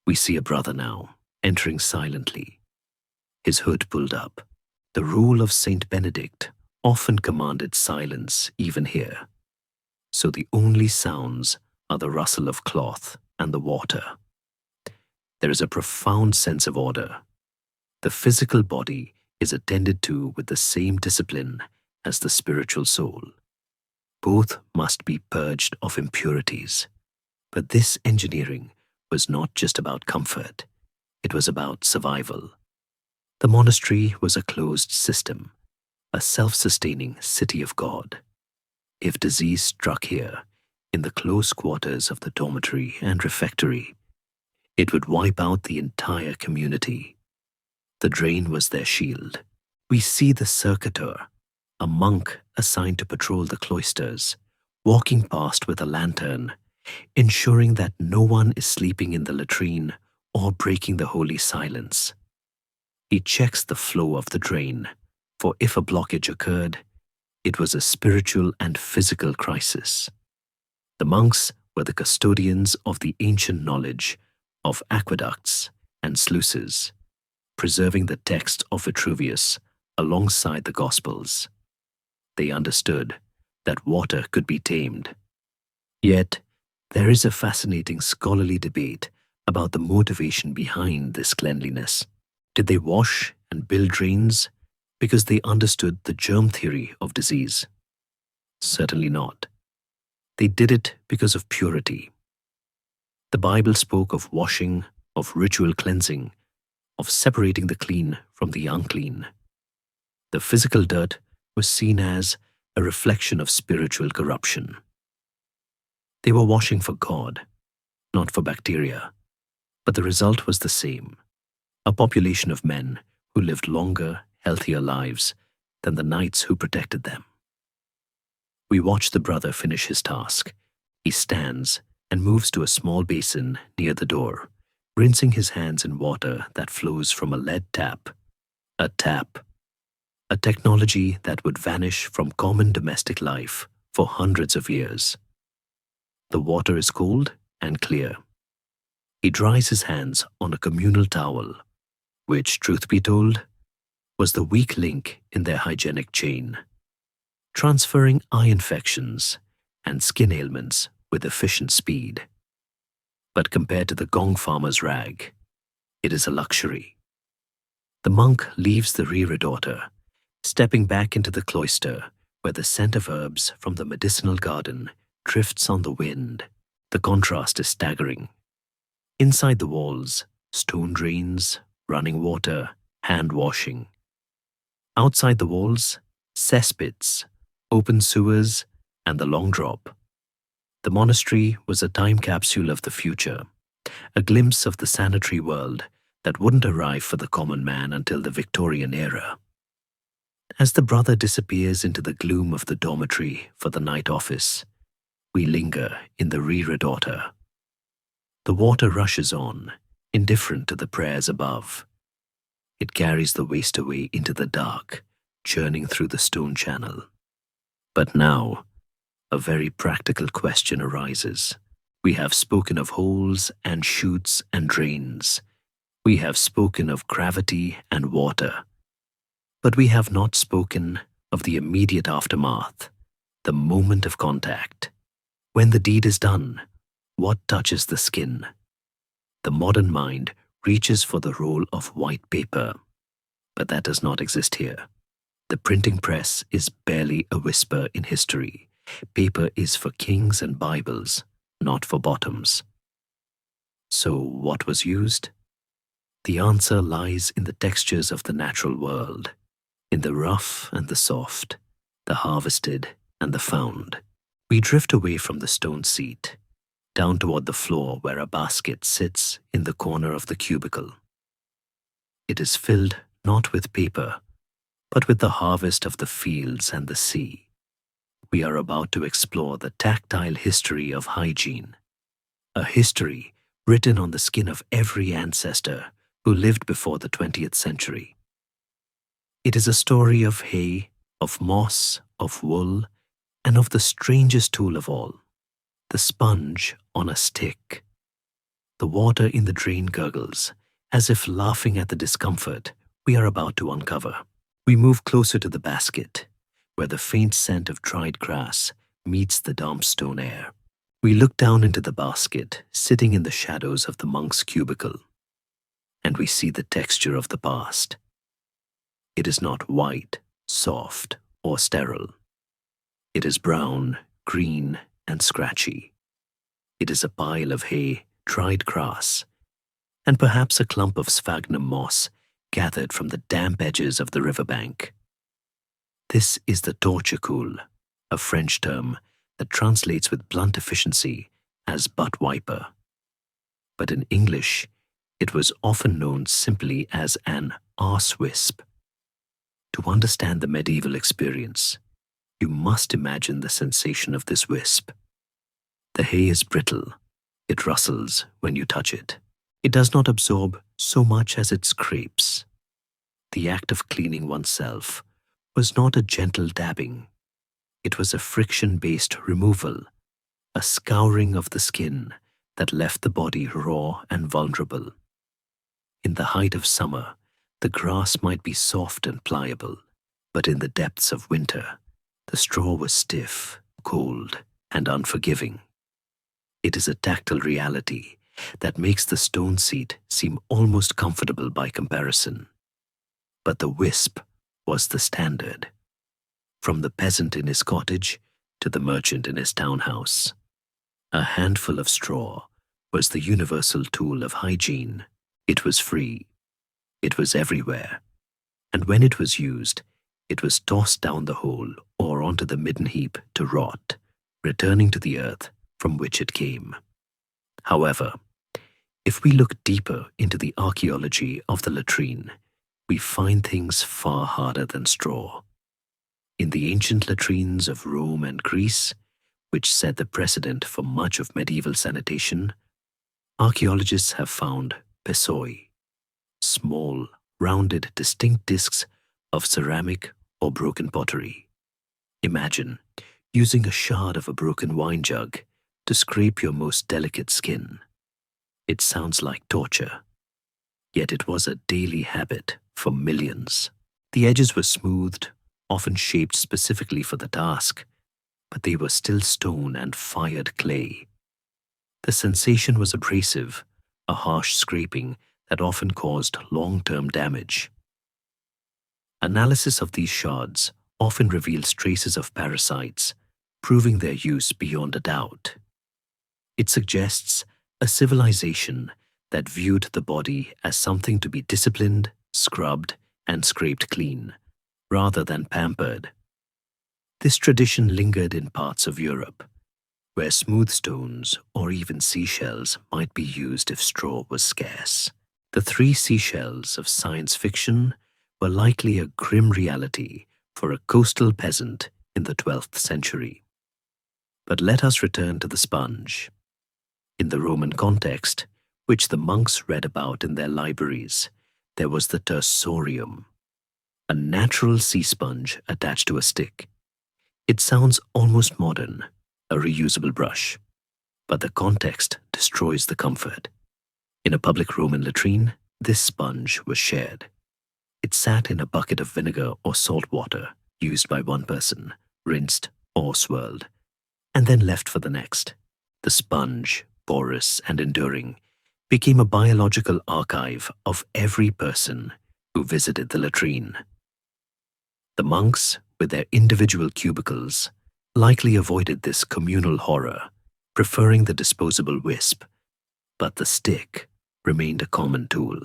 We see a brother now, entering silently, his hood pulled up. The rule of Saint Benedict often commanded silence even here, so the only sounds are the rustle of cloth and the water. There is a profound sense of order. The physical body is attended to with the same discipline as the spiritual soul. Both must be purged of impurities. But this engineering was not just about comfort, it was about survival. The monastery was a closed system, a self-sustaining city of God. If disease struck here, in the close quarters of the dormitory and refectory, it would wipe out the entire community. The drain was their shield. We see the circuitor, a monk assigned to patrol the cloisters, walking past with a lantern, ensuring that no one is sleeping in the latrine or breaking the holy silence. He checks the flow of the drain, for if a blockage occurred, it was a spiritual and physical crisis. The monks were the custodians of the ancient knowledge of aqueducts and sluices, preserving the text of Vitruvius alongside the Gospels. They understood that water could be tamed. Yet, there is a fascinating scholarly debate about the motivation behind this cleanliness. Did they wash and build drains because they understood the germ theory of disease? Certainly not. They did it because of purity. The Bible spoke of washing, of ritual cleansing, of separating the clean from the unclean. The physical dirt was seen as a reflection of spiritual corruption. They were washing for God, not for bacteria, but the result was the same: a population of men who lived longer, healthier lives than the knights who protected them. We watch the brother finish his task. He stands and moves to a small basin near the door, rinsing his hands in water that flows from a lead tap. A tap. A technology that would vanish from common domestic life for hundreds of years. The water is cold and clear. He dries his hands on a communal towel, which, truth be told, was the weak link in their hygienic chain, transferring eye infections and skin ailments with efficient speed. But compared to the gong farmer's rag, it is a luxury. The monk leaves the reredoter, stepping back into the cloister where the scent of herbs from the medicinal garden drifts on the wind. The contrast is staggering. Inside the walls, stone drains, running water, hand washing. Outside the walls, cesspits, open sewers, and the long drop. The monastery was a time capsule of the future, a glimpse of the sanitary world that wouldn't arrive for the common man until the Victorian era. As the brother disappears into the gloom of the dormitory for the night office, we linger in the reredoter. The water rushes on, indifferent to the prayers above. It carries the waste away into the dark, churning through the stone channel. But now, a very practical question arises. We have spoken of holes and chutes and drains. We have spoken of gravity and water. But we have not spoken of the immediate aftermath, the moment of contact. When the deed is done, what touches the skin? The modern mind reaches for the roll of white paper, but that does not exist here. The printing press is barely a whisper in history. Paper is for kings and Bibles, not for bottoms. So what was used? The answer lies in the textures of the natural world, in the rough and the soft, the harvested and the found. We drift away from the stone seat, down toward the floor where a basket sits in the corner of the cubicle. It is filled not with paper, but with the harvest of the fields and the sea. We are about to explore the tactile history of hygiene, a history written on the skin of every ancestor who lived before the 20th century. It is a story of hay, of moss, of wool, and of the strangest tool of all, the sponge on a stick. The water in the drain gurgles, as if laughing at the discomfort we are about to uncover. We move closer to the basket, where the faint scent of dried grass meets the damp stone air. We look down into the basket, sitting in the shadows of the monk's cubicle, and we see the texture of the past. It is not white, soft, or sterile. It is brown, green, and scratchy. It is a pile of hay, dried grass, and perhaps a clump of sphagnum moss gathered from the damp edges of the riverbank. This is the torture cool, a French term that translates with blunt efficiency as butt wiper. But in English, it was often known simply as an arse wisp. To understand the medieval experience, you must imagine the sensation of this wisp. The hay is brittle. It rustles when you touch it. It does not absorb so much as it scrapes. The act of cleaning oneself was not a gentle dabbing. It was a friction-based removal, a scouring of the skin that left the body raw and vulnerable. In the height of summer, the grass might be soft and pliable, but in the depths of winter, the straw was stiff, cold, and unforgiving. It is a tactile reality that makes the stone seat seem almost comfortable by comparison. But the wisp was the standard, from the peasant in his cottage to the merchant in his townhouse. A handful of straw was the universal tool of hygiene. It was free. It was everywhere. And when it was used, it was tossed down the hole or onto the midden heap to rot, returning to the earth from which it came. However, if we look deeper into the archaeology of the latrine, we find things far harder than straw. In the ancient latrines of Rome and Greece, which set the precedent for much of medieval sanitation, archaeologists have found pessoi, small, rounded, distinct discs of ceramic or broken pottery. Imagine using a shard of a broken wine jug to scrape your most delicate skin. It sounds like torture, yet it was a daily habit for millions. The edges were smoothed, often shaped specifically for the task, but they were still stone and fired clay. The sensation was abrasive, a harsh scraping that often caused long-term damage. Analysis of these shards often reveals traces of parasites, proving their use beyond a doubt. It suggests a civilization that viewed the body as something to be disciplined, scrubbed, and scraped clean, rather than pampered. This tradition lingered in parts of Europe, where smooth stones or even seashells might be used if straw was scarce. The three seashells of science fiction were likely a grim reality for a coastal peasant in the 12th century. But let us return to the sponge. In the Roman context, which the monks read about in their libraries, there was the tersorium, a natural sea sponge attached to a stick. It sounds almost modern, a reusable brush, but the context destroys the comfort. In a public Roman latrine, this sponge was shared. It sat in a bucket of vinegar or salt water, used by one person, rinsed or swirled, and then left for the next. The sponge, porous and enduring, became a biological archive of every person who visited the latrine. The monks, with their individual cubicles, likely avoided this communal horror, preferring the disposable wisp, but the stick remained a common tool.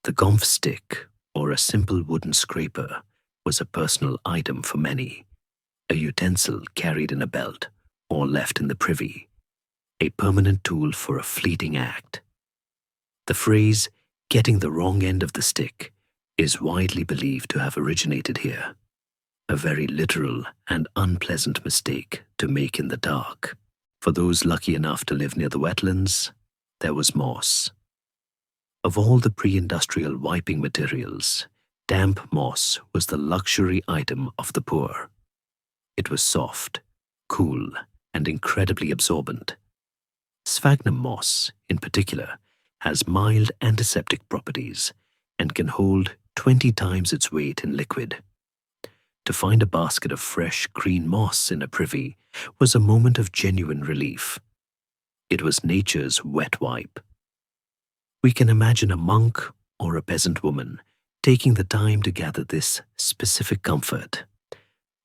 The gomf stick, or a simple wooden scraper, was a personal item for many, a utensil carried in a belt or left in the privy, a permanent tool for a fleeting act. The phrase, "getting the wrong end of the stick," is widely believed to have originated here, a very literal and unpleasant mistake to make in the dark. For those lucky enough to live near the wetlands, there was moss. Of all the pre-industrial wiping materials, damp moss was the luxury item of the poor. It was soft, cool, and incredibly absorbent. Sphagnum moss, in particular, has mild antiseptic properties and can hold 20 times its weight in liquid. To find a basket of fresh, green moss in a privy was a moment of genuine relief. It was nature's wet wipe. We can imagine a monk or a peasant woman taking the time to gather this specific comfort,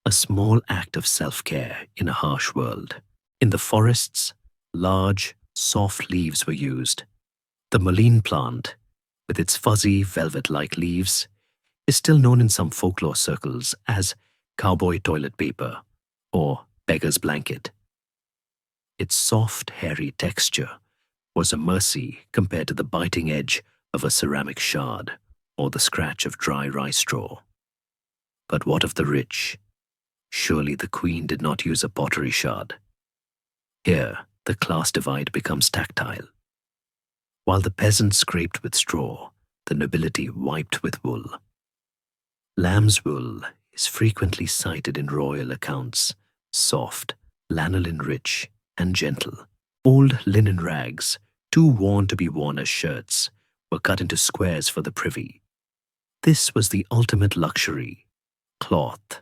a small act of self-care in a harsh world. In the forests, large, soft leaves were used. The mullein plant, with its fuzzy, velvet-like leaves, is still known in some folklore circles as cowboy toilet paper or beggar's blanket. Its soft, hairy texture was a mercy compared to the biting edge of a ceramic shard or the scratch of dry rice straw. But what of the rich? Surely the queen did not use a pottery shard. Here, the class divide becomes tactile. While the peasant scraped with straw, the nobility wiped with wool. Lamb's wool is frequently cited in royal accounts, soft, lanolin-rich, and gentle. Old linen rags, too worn to be worn as shirts, were cut into squares for the privy. This was the ultimate luxury: cloth.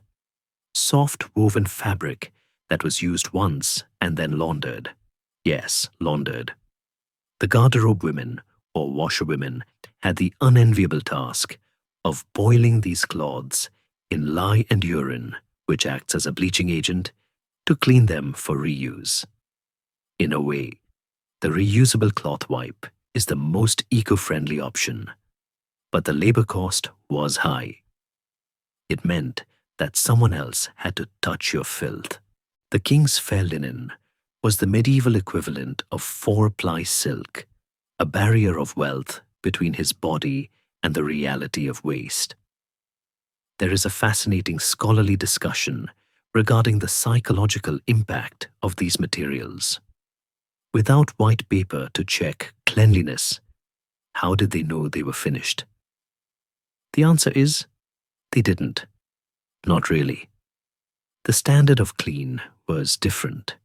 Soft woven fabric that was used once and then laundered. Yes, laundered. The garderobe women, or washerwomen, had the unenviable task of boiling these cloths in lye and urine, which acts as a bleaching agent, to clean them for reuse. In a way, the reusable cloth wipe is the most eco-friendly option, but the labor cost was high. It meant that someone else had to touch your filth. The king's fair linen was the medieval equivalent of 4-ply silk, a barrier of wealth between his body and the reality of waste. There is a fascinating scholarly discussion regarding the psychological impact of these materials. Without white paper to check cleanliness, how did they know they were finished? The answer is, they didn't. Not really. The standard of clean was different.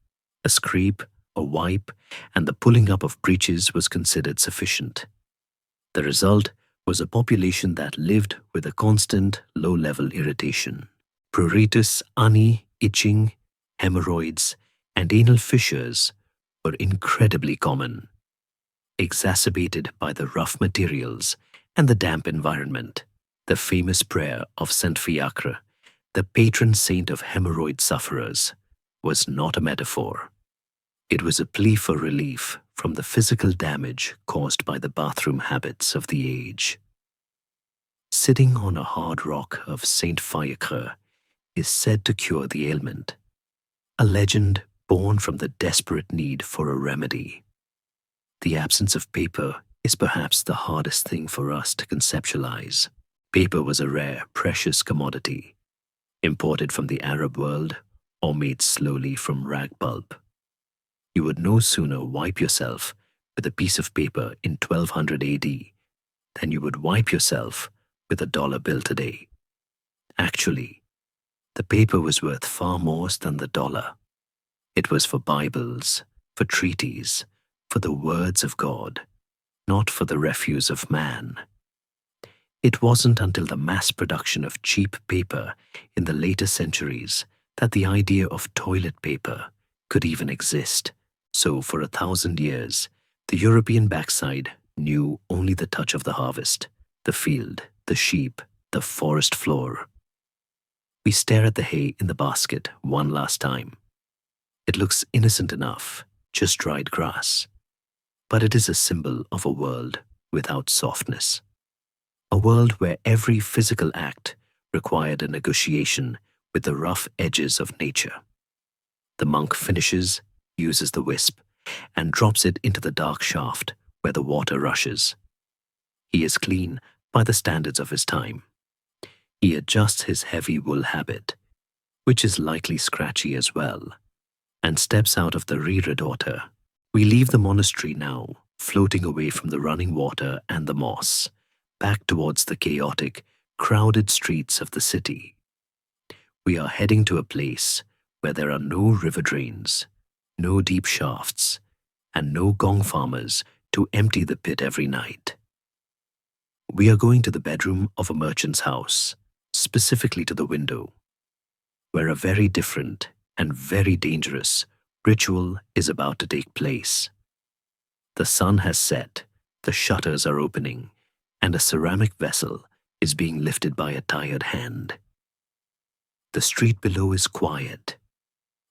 A scrape, a wipe, and the pulling up of breaches was considered sufficient. The result was a population that lived with a constant low-level irritation. Pruritus, ani, itching, hemorrhoids, and anal fissures were incredibly common, exacerbated by the rough materials and the damp environment. The famous prayer of Saint Fiacre, the patron saint of hemorrhoid sufferers, was not a metaphor. It was a plea for relief from the physical damage caused by the bathroom habits of the age. Sitting on a hard rock of Saint Fiacre is said to cure the ailment, a legend born from the desperate need for a remedy. The absence of paper is perhaps the hardest thing for us to conceptualize. Paper was a rare, precious commodity, imported from the Arab world or made slowly from rag pulp. You would no sooner wipe yourself with a piece of paper in 1200 AD than you would wipe yourself with a dollar bill today. Actually, the paper was worth far more than the dollar. It was for Bibles, for treaties, for the words of God, not for the refuse of man. It wasn't until the mass production of cheap paper in the later centuries that the idea of toilet paper could even exist. So for 1,000 years, The European backside knew only the touch of the harvest, the field, the sheep, the forest floor. We stare at the hay in the basket one last time. It looks innocent enough, just dried grass. But it is a symbol of a world without softness. A world where every physical act required a negotiation with the rough edges of nature. The monk finishes, uses the wisp, and drops it into the dark shaft where the water rushes. He is clean by the standards of his time. He adjusts his heavy wool habit, which is likely scratchy as well, and steps out of the reredoter. We leave the monastery now, floating away from the running water and the moss, back towards the chaotic, crowded streets of the city. We are heading to a place where there are no river drains, no deep shafts, and no gong farmers to empty the pit every night. We are going to the bedroom of a merchant's house, specifically to the window, where a very different and very dangerous ritual is about to take place. The sun has set, the shutters are opening, and a ceramic vessel is being lifted by a tired hand. The street below is quiet,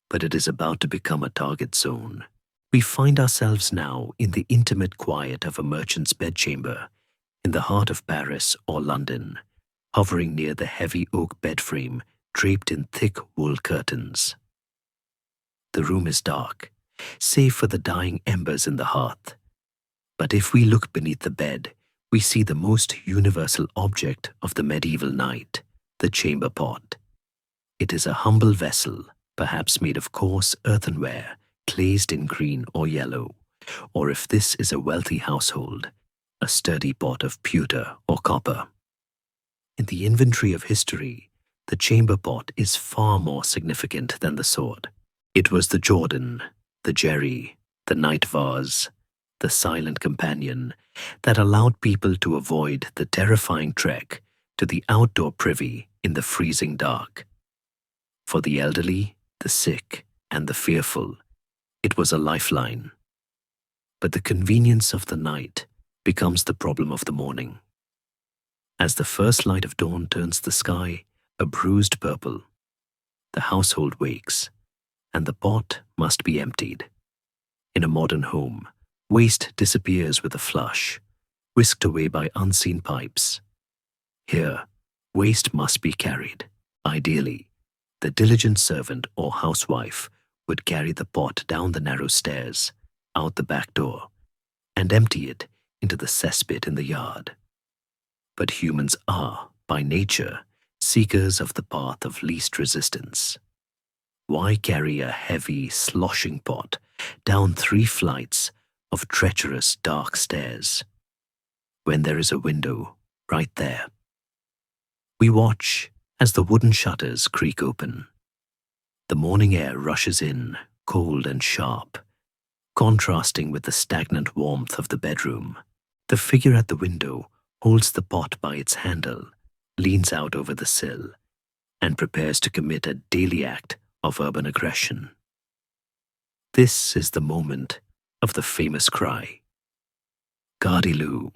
but it is about to become a target zone. We find ourselves now in the intimate quiet of a merchant's bedchamber in the heart of Paris or London, hovering near the heavy oak bed frame draped in thick wool curtains. The room is dark, save for the dying embers in the hearth. But if we look beneath the bed, we see the most universal object of the medieval night, the chamber pot. It is a humble vessel, perhaps made of coarse earthenware, glazed in green or yellow, or if this is a wealthy household, a sturdy pot of pewter or copper. In the inventory of history, the chamber pot is far more significant than the sword. It was the Jordan, the jerry, the night vase, the silent companion that allowed people to avoid the terrifying trek to the outdoor privy in the freezing dark. For the elderly, the sick, and the fearful, it was a lifeline. But the convenience of the night becomes the problem of the morning. As the first light of dawn turns the sky a bruised purple, the household wakes, and the pot must be emptied. In a modern home, waste disappears with a flush, whisked away by unseen pipes. Here, waste must be carried. Ideally, the diligent servant or housewife would carry the pot down the narrow stairs, out the back door, and empty it into the cesspit in the yard. But humans are, by nature, seekers of the path of least resistance. Why carry a heavy, sloshing pot down 3 flights of treacherous, dark stairs when there is a window right there? We watch as the wooden shutters creak open. The morning air rushes in, cold and sharp, contrasting with the stagnant warmth of the bedroom. The figure at the window holds the pot by its handle, leans out over the sill, and prepares to commit a daily act of urban aggression. This is the moment of the famous cry, Gardilou.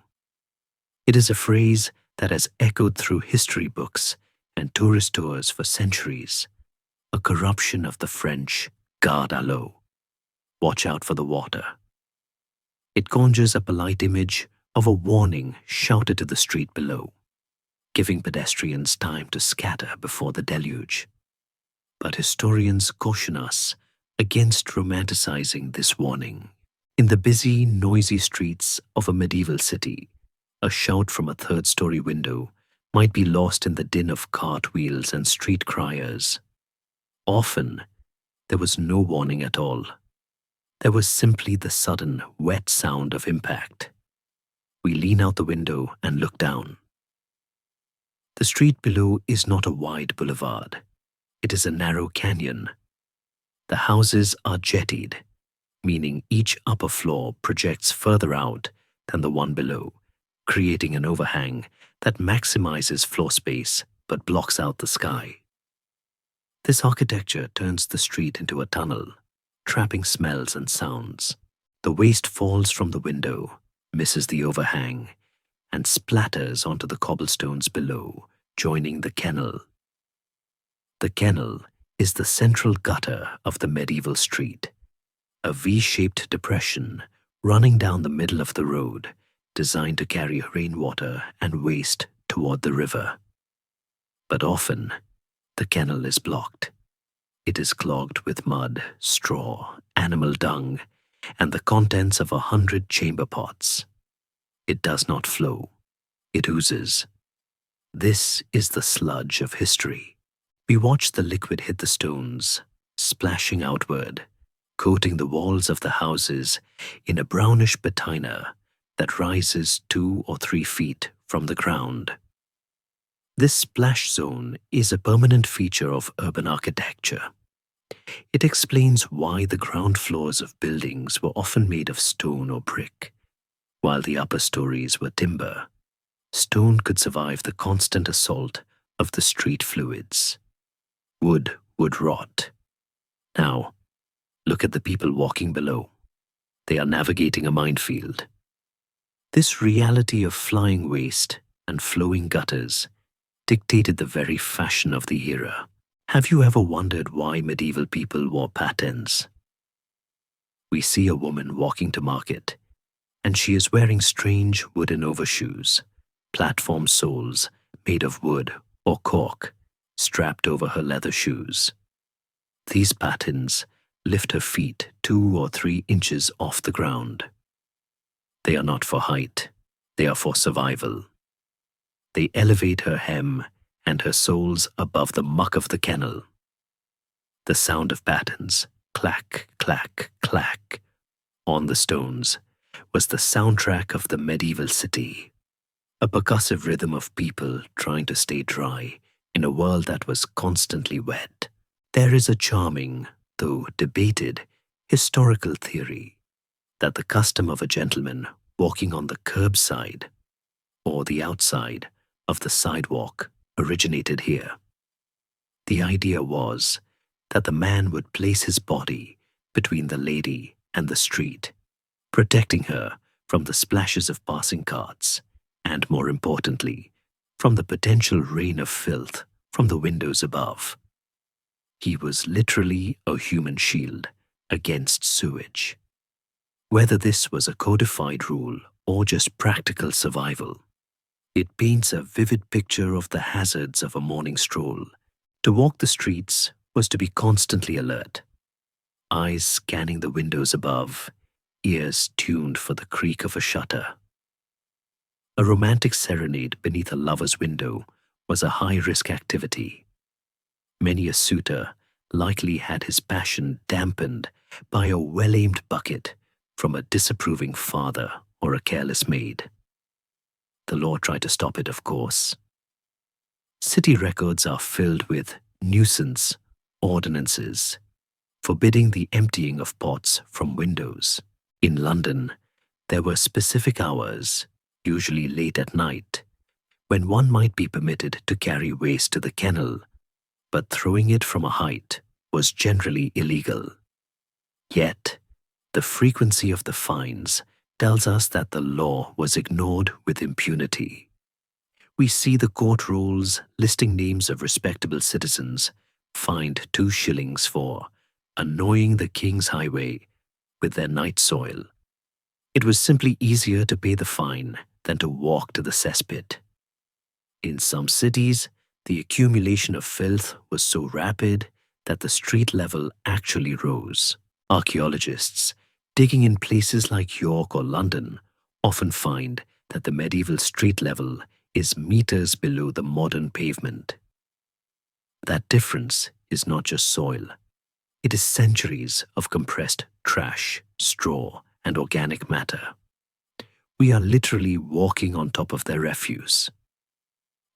It is a phrase that has echoed through history books and tourist tours for centuries, a corruption of the French garde à l'eau, watch out for the water. It conjures a polite image of a warning shouted to the street below, giving pedestrians time to scatter before the deluge. But historians caution us against romanticizing this warning. In the busy, noisy streets of a medieval city, a shout from a third-story window might be lost in the din of cartwheels and street criers. Often, there was no warning at all. There was simply the sudden, wet sound of impact. We lean out the window and look down. The street below is not a wide boulevard. It is a narrow canyon. The houses are jettied, meaning each upper floor projects further out than the one below, creating an overhang that maximizes floor space but blocks out the sky. This architecture turns the street into a tunnel, trapping smells and sounds. The waste falls from the window, misses the overhang, and splatters onto the cobblestones below, joining the kennel. The kennel is the central gutter of the medieval street, a V-shaped depression running down the middle of the road, designed to carry rainwater and waste toward the river. But often, the kennel is blocked. It is clogged with mud, straw, animal dung, and the contents of 100 chamber pots. It does not flow. It oozes. This is the sludge of history. We watch the liquid hit the stones, splashing outward, coating the walls of the houses in a brownish patina that rises 2 or 3 feet from the ground. This splash zone is a permanent feature of urban architecture. It explains why the ground floors of buildings were often made of stone or brick, while the upper stories were timber. Stone could survive the constant assault of the street fluids. Wood would rot. Now, look at the people walking below. They are navigating a minefield. This reality of flying waste and flowing gutters dictated the very fashion of the era. Have you ever wondered why medieval people wore patens? We see a woman walking to market, and she is wearing strange wooden overshoes, platform soles made of wood or cork, strapped over her leather shoes. These patens lift her feet 2 or 3 inches off the ground. They are not for height, they are for survival. They elevate her hem and her soles above the muck of the kennel. The sound of patens, clack, clack, clack, on the stones was the soundtrack of the medieval city, a percussive rhythm of people trying to stay dry in a world that was constantly wet. There is a charming, though debated, historical theory that the custom of a gentleman walking on the curbside or the outside of the sidewalk originated here. The idea was that the man would place his body between the lady and the street, protecting her from the splashes of passing carts and, more importantly, from the potential rain of filth from the windows above. He was literally a human shield against sewage. Whether this was a codified rule or just practical survival, it paints a vivid picture of the hazards of a morning stroll. To walk the streets was to be constantly alert, eyes scanning the windows above, ears tuned for the creak of a shutter. A romantic serenade beneath a lover's window was a high-risk activity. Many a suitor likely had his passion dampened by a well-aimed bucket from a disapproving father or a careless maid. The law tried to stop it, of course. City records are filled with nuisance ordinances forbidding the emptying of pots from windows. In London, there were specific hours, usually late at night, when one might be permitted to carry waste to the kennel, but throwing it from a height was generally illegal. Yet, the frequency of the fines tells us that the law was ignored with impunity. We see the court rolls listing names of respectable citizens fined 2 shillings for annoying the king's highway with their night soil. It was simply easier to pay the fine than to walk to the cesspit. In some cities, the accumulation of filth was so rapid that the street level actually rose. Archaeologists digging in places like York or London often find that the medieval street level is meters below the modern pavement. That difference is not just soil. It is centuries of compressed trash, straw, and organic matter. We are literally walking on top of their refuse.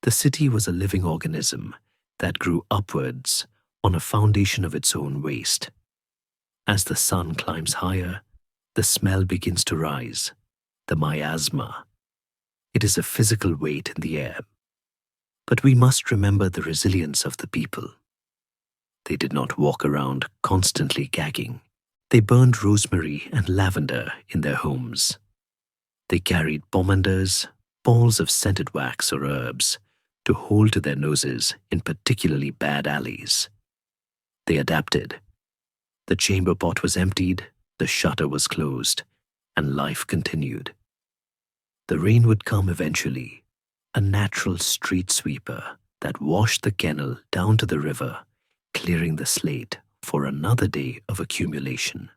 The city was a living organism that grew upwards on a foundation of its own waste. As the sun climbs higher, the smell begins to rise, the miasma. It is a physical weight in the air. But we must remember the resilience of the people. They did not walk around constantly gagging. They burned rosemary and lavender in their homes. They carried pomanders, balls of scented wax or herbs, to hold to their noses in particularly bad alleys. They adapted. The chamber pot was emptied, the shutter was closed, and life continued. The rain would come eventually, a natural street sweeper that washed the kennel down to the river, clearing the slate for another day of accumulation.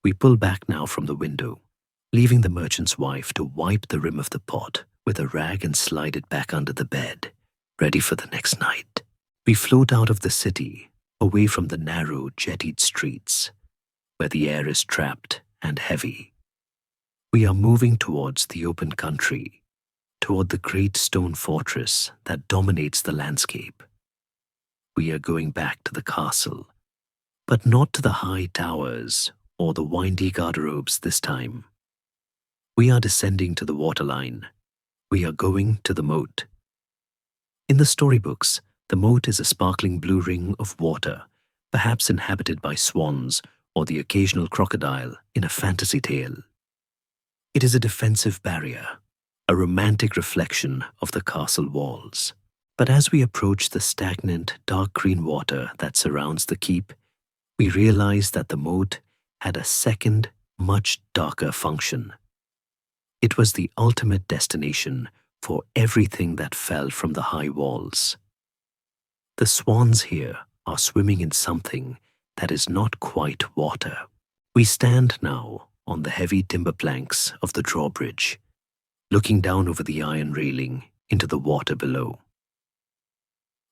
We pull back now from the window, leaving the merchant's wife to wipe the rim of the pot with a rag and slide it back under the bed, ready for the next night. We float out of the city, away from the narrow, jettied streets, where the air is trapped and heavy. We are moving towards the open country, toward the great stone fortress that dominates the landscape. We are going back to the castle, but not to the high towers or the windy garderobes this time. We are descending to the waterline. We are going to the moat. In the storybooks, the moat is a sparkling blue ring of water, perhaps inhabited by swans or the occasional crocodile in a fantasy tale. It is a defensive barrier, a romantic reflection of the castle walls. But as we approach the stagnant, dark green water that surrounds the keep, we realize that the moat had a second, much darker function. It was the ultimate destination for everything that fell from the high walls. The swans here are swimming in something that is not quite water. We stand now on the heavy timber planks of the drawbridge, looking down over the iron railing into the water below.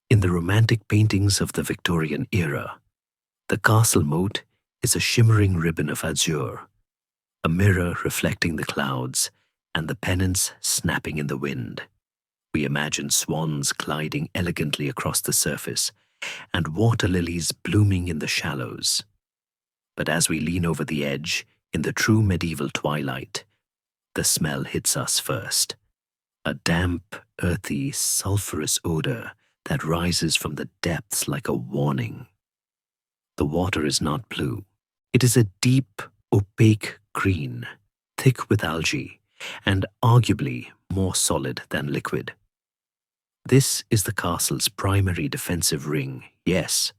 In the romantic paintings of the Victorian era, the castle moat is a shimmering ribbon of azure, a mirror reflecting the clouds and the pennants snapping in the wind. We imagine swans gliding elegantly across the surface and water lilies blooming in the shallows. But as we lean over the edge in the true medieval twilight, the smell hits us first. A damp, earthy, sulphurous odor that rises from the depths like a warning. The water is not blue. It is a deep, opaque green, thick with algae, and arguably more solid than liquid. This is the castle's primary defensive ring, yes,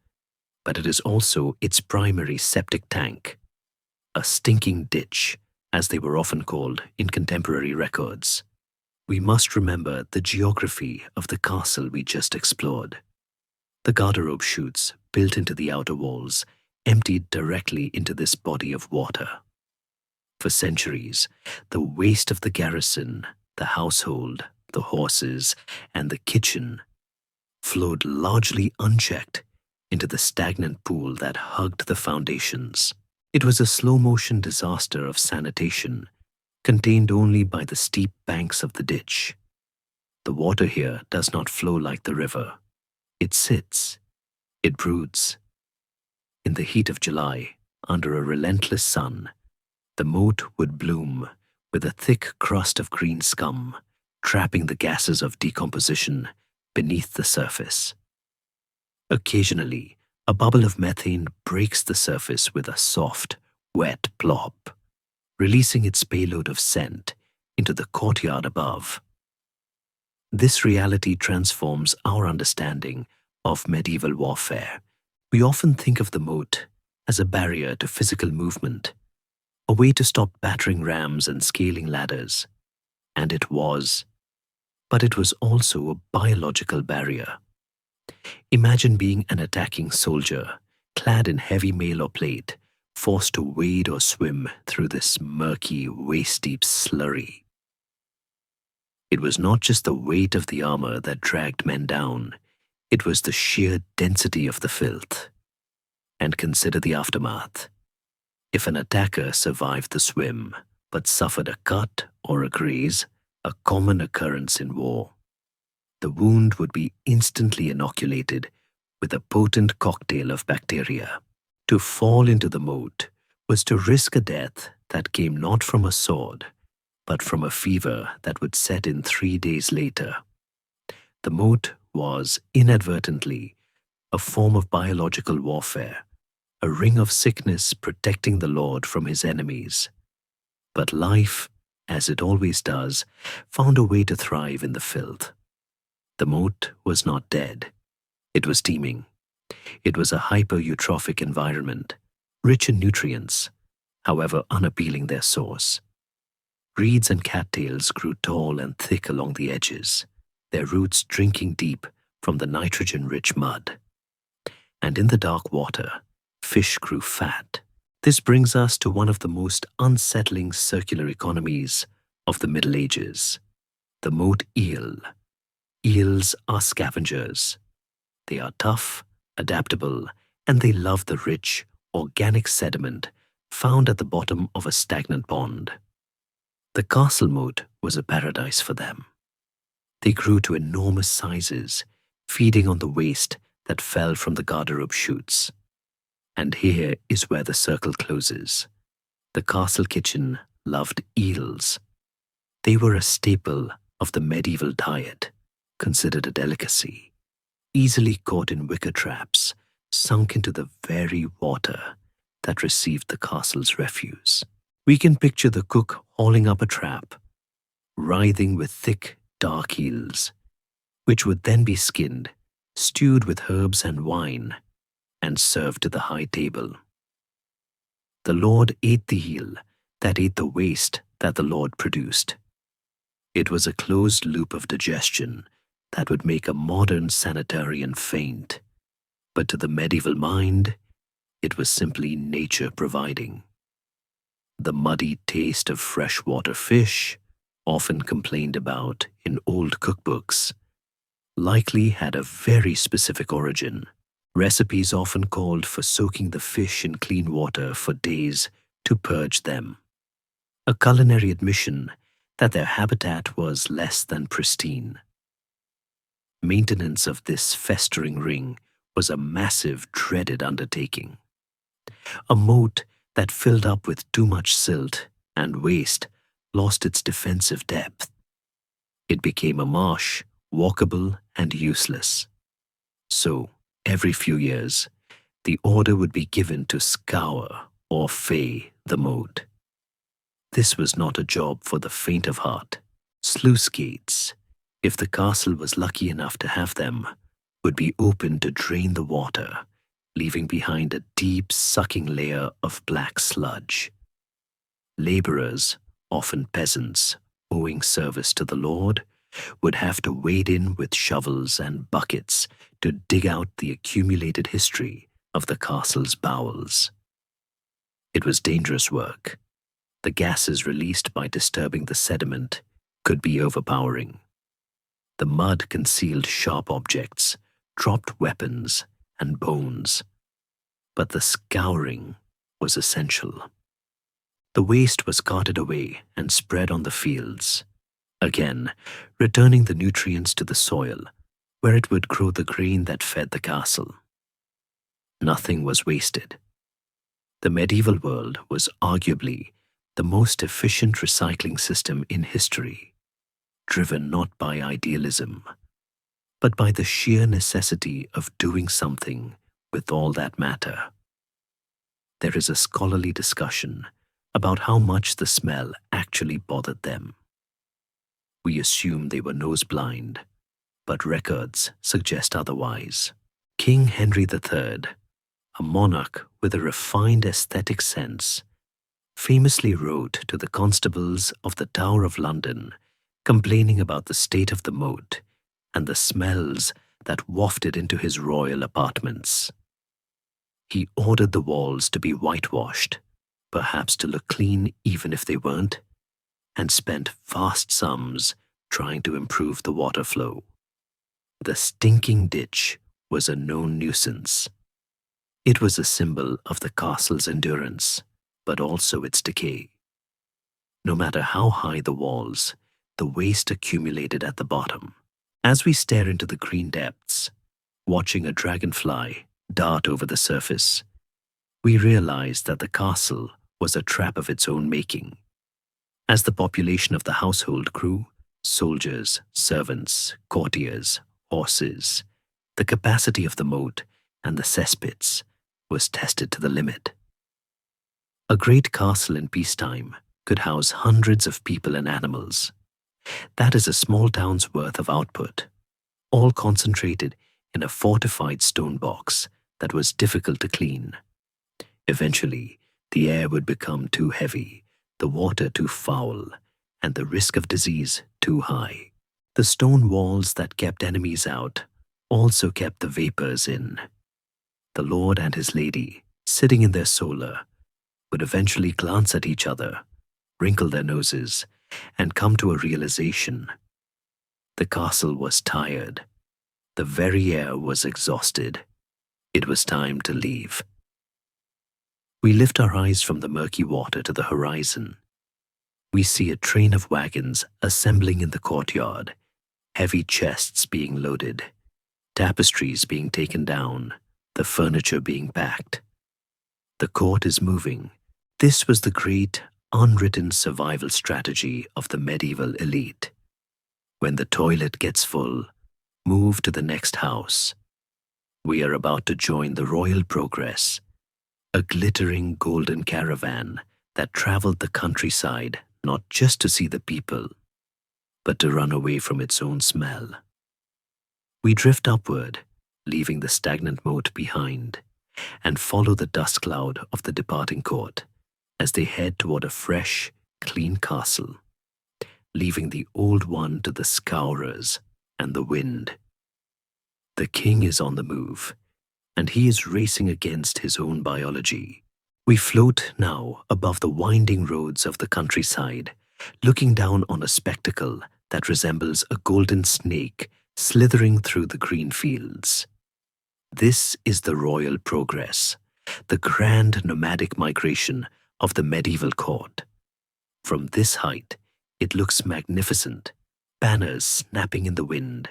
but it is also its primary septic tank, a stinking ditch, as they were often called in contemporary records. We must remember the geography of the castle we just explored. The garderobe chutes built into the outer walls emptied directly into this body of water. For centuries, the waste of the garrison, the household, the horses, and the kitchen flowed largely unchecked into the stagnant pool that hugged the foundations. It was a slow-motion disaster of sanitation, contained only by the steep banks of the ditch. The water here does not flow like the river. It sits. It broods. In the heat of July, under a relentless sun, the moat would bloom with a thick crust of green scum, trapping the gases of decomposition beneath the surface. Occasionally, a bubble of methane breaks the surface with a soft, wet plop, releasing its payload of scent into the courtyard above. This reality transforms our understanding of medieval warfare. We often think of the moat as a barrier to physical movement, a way to stop battering rams and scaling ladders. And it was. But it was also a biological barrier. Imagine being an attacking soldier, clad in heavy mail or plate, forced to wade or swim through this murky, waist-deep slurry. It was not just the weight of the armor that dragged men down, it was the sheer density of the filth. And consider the aftermath. If an attacker survived the swim, but suffered a cut or a graze, a common occurrence in war, the wound would be instantly inoculated with a potent cocktail of bacteria. To fall into the moat was to risk a death that came not from a sword, but from a fever that would set in 3 days later. The moat was, inadvertently, a form of biological warfare, a ring of sickness protecting the lord from his enemies. But life, as it always does, found a way to thrive in the filth. The moat was not dead. It was teeming. It was a hyper-eutrophic environment, rich in nutrients, however unappealing their source. Reeds and cattails grew tall and thick along the edges, their roots drinking deep from the nitrogen-rich mud. And in the dark water, fish grew fat. This brings us to one of the most unsettling circular economies of the Middle Ages, the moat eel. Eels are scavengers. They are tough, adaptable, and they love the rich, organic sediment found at the bottom of a stagnant pond. The castle moat was a paradise for them. They grew to enormous sizes, feeding on the waste that fell from the garderobe shoots. And here is where the circle closes. The castle kitchen loved eels. They were a staple of the medieval diet, considered a delicacy, easily caught in wicker traps, sunk into the very water that received the castle's refuse. We can picture the cook hauling up a trap, writhing with thick, dark eels, which would then be skinned, stewed with herbs and wine, and served to the high table. The Lord ate the eel that ate the waste that the Lord produced. It was a closed loop of digestion that would make a modern sanitarian faint, but to the medieval mind, it was simply nature providing. The muddy taste of freshwater fish, often complained about in old cookbooks, likely had a very specific origin. Recipes often called for soaking the fish in clean water for days to purge them. A culinary admission that their habitat was less than pristine. Maintenance of this festering ring was a massive, dreaded undertaking. A moat that filled up with too much silt and waste lost its defensive depth. It became a marsh, walkable and useless. So, every few years, the order would be given to scour or fay the moat. This was not a job for the faint of heart. Sluice gates, if the castle was lucky enough to have them, would be opened to drain the water, leaving behind a deep, sucking layer of black sludge. Laborers, often peasants, owing service to the lord, would have to wade in with shovels and buckets to dig out the accumulated history of the castle's bowels. It was dangerous work. The gases released by disturbing the sediment could be overpowering. The mud concealed sharp objects, dropped weapons, and bones. But the scouring was essential. The waste was carted away and spread on the fields, again returning the nutrients to the soil, where it would grow the grain that fed the castle. Nothing was wasted. The medieval world was arguably the most efficient recycling system in history, driven not by idealism, but by the sheer necessity of doing something with all that matter. There is a scholarly discussion about how much the smell actually bothered them. We assume they were nose-blind, but records suggest otherwise. King Henry III, a monarch with a refined aesthetic sense, famously wrote to the constables of the Tower of London, complaining about the state of the moat and the smells that wafted into his royal apartments. He ordered the walls to be whitewashed, perhaps to look clean even if they weren't, and spent vast sums trying to improve the water flow. The stinking ditch was a known nuisance. It was a symbol of the castle's endurance, but also its decay. No matter how high the walls, the waste accumulated at the bottom. As we stare into the green depths, watching a dragonfly dart over the surface, we realize that the castle was a trap of its own making. As the population of the household grew, soldiers, servants, courtiers, horses, the capacity of the moat and the cesspits was tested to the limit. A great castle in peacetime could house hundreds of people and animals. That is a small town's worth of output, all concentrated in a fortified stone box that was difficult to clean. Eventually, the air would become too heavy, the water too foul, and the risk of disease too high. The stone walls that kept enemies out also kept the vapors in. The lord and his lady, sitting in their solar, would eventually glance at each other, wrinkle their noses, and come to a realization. The castle was tired. The very air was exhausted. It was time to leave. We lift our eyes from the murky water to the horizon. We see a train of wagons assembling in the courtyard, heavy chests being loaded, tapestries being taken down, the furniture being packed. The court is moving. This was the great, unwritten survival strategy of the medieval elite. When the toilet gets full, move to the next house. We are about to join the royal progress, a glittering golden caravan that traveled the countryside not just to see the people, but to run away from its own smell. We drift upward, leaving the stagnant moat behind, and follow the dust cloud of the departing court as they head toward a fresh, clean castle, leaving the old one to the scourers and the wind. The king is on the move, and he is racing against his own biology. We float now above the winding roads of the countryside, looking down on a spectacle that resembles a golden snake slithering through the green fields. This is the royal progress, the grand nomadic migration of the medieval court. From this height, it looks magnificent, banners snapping in the wind,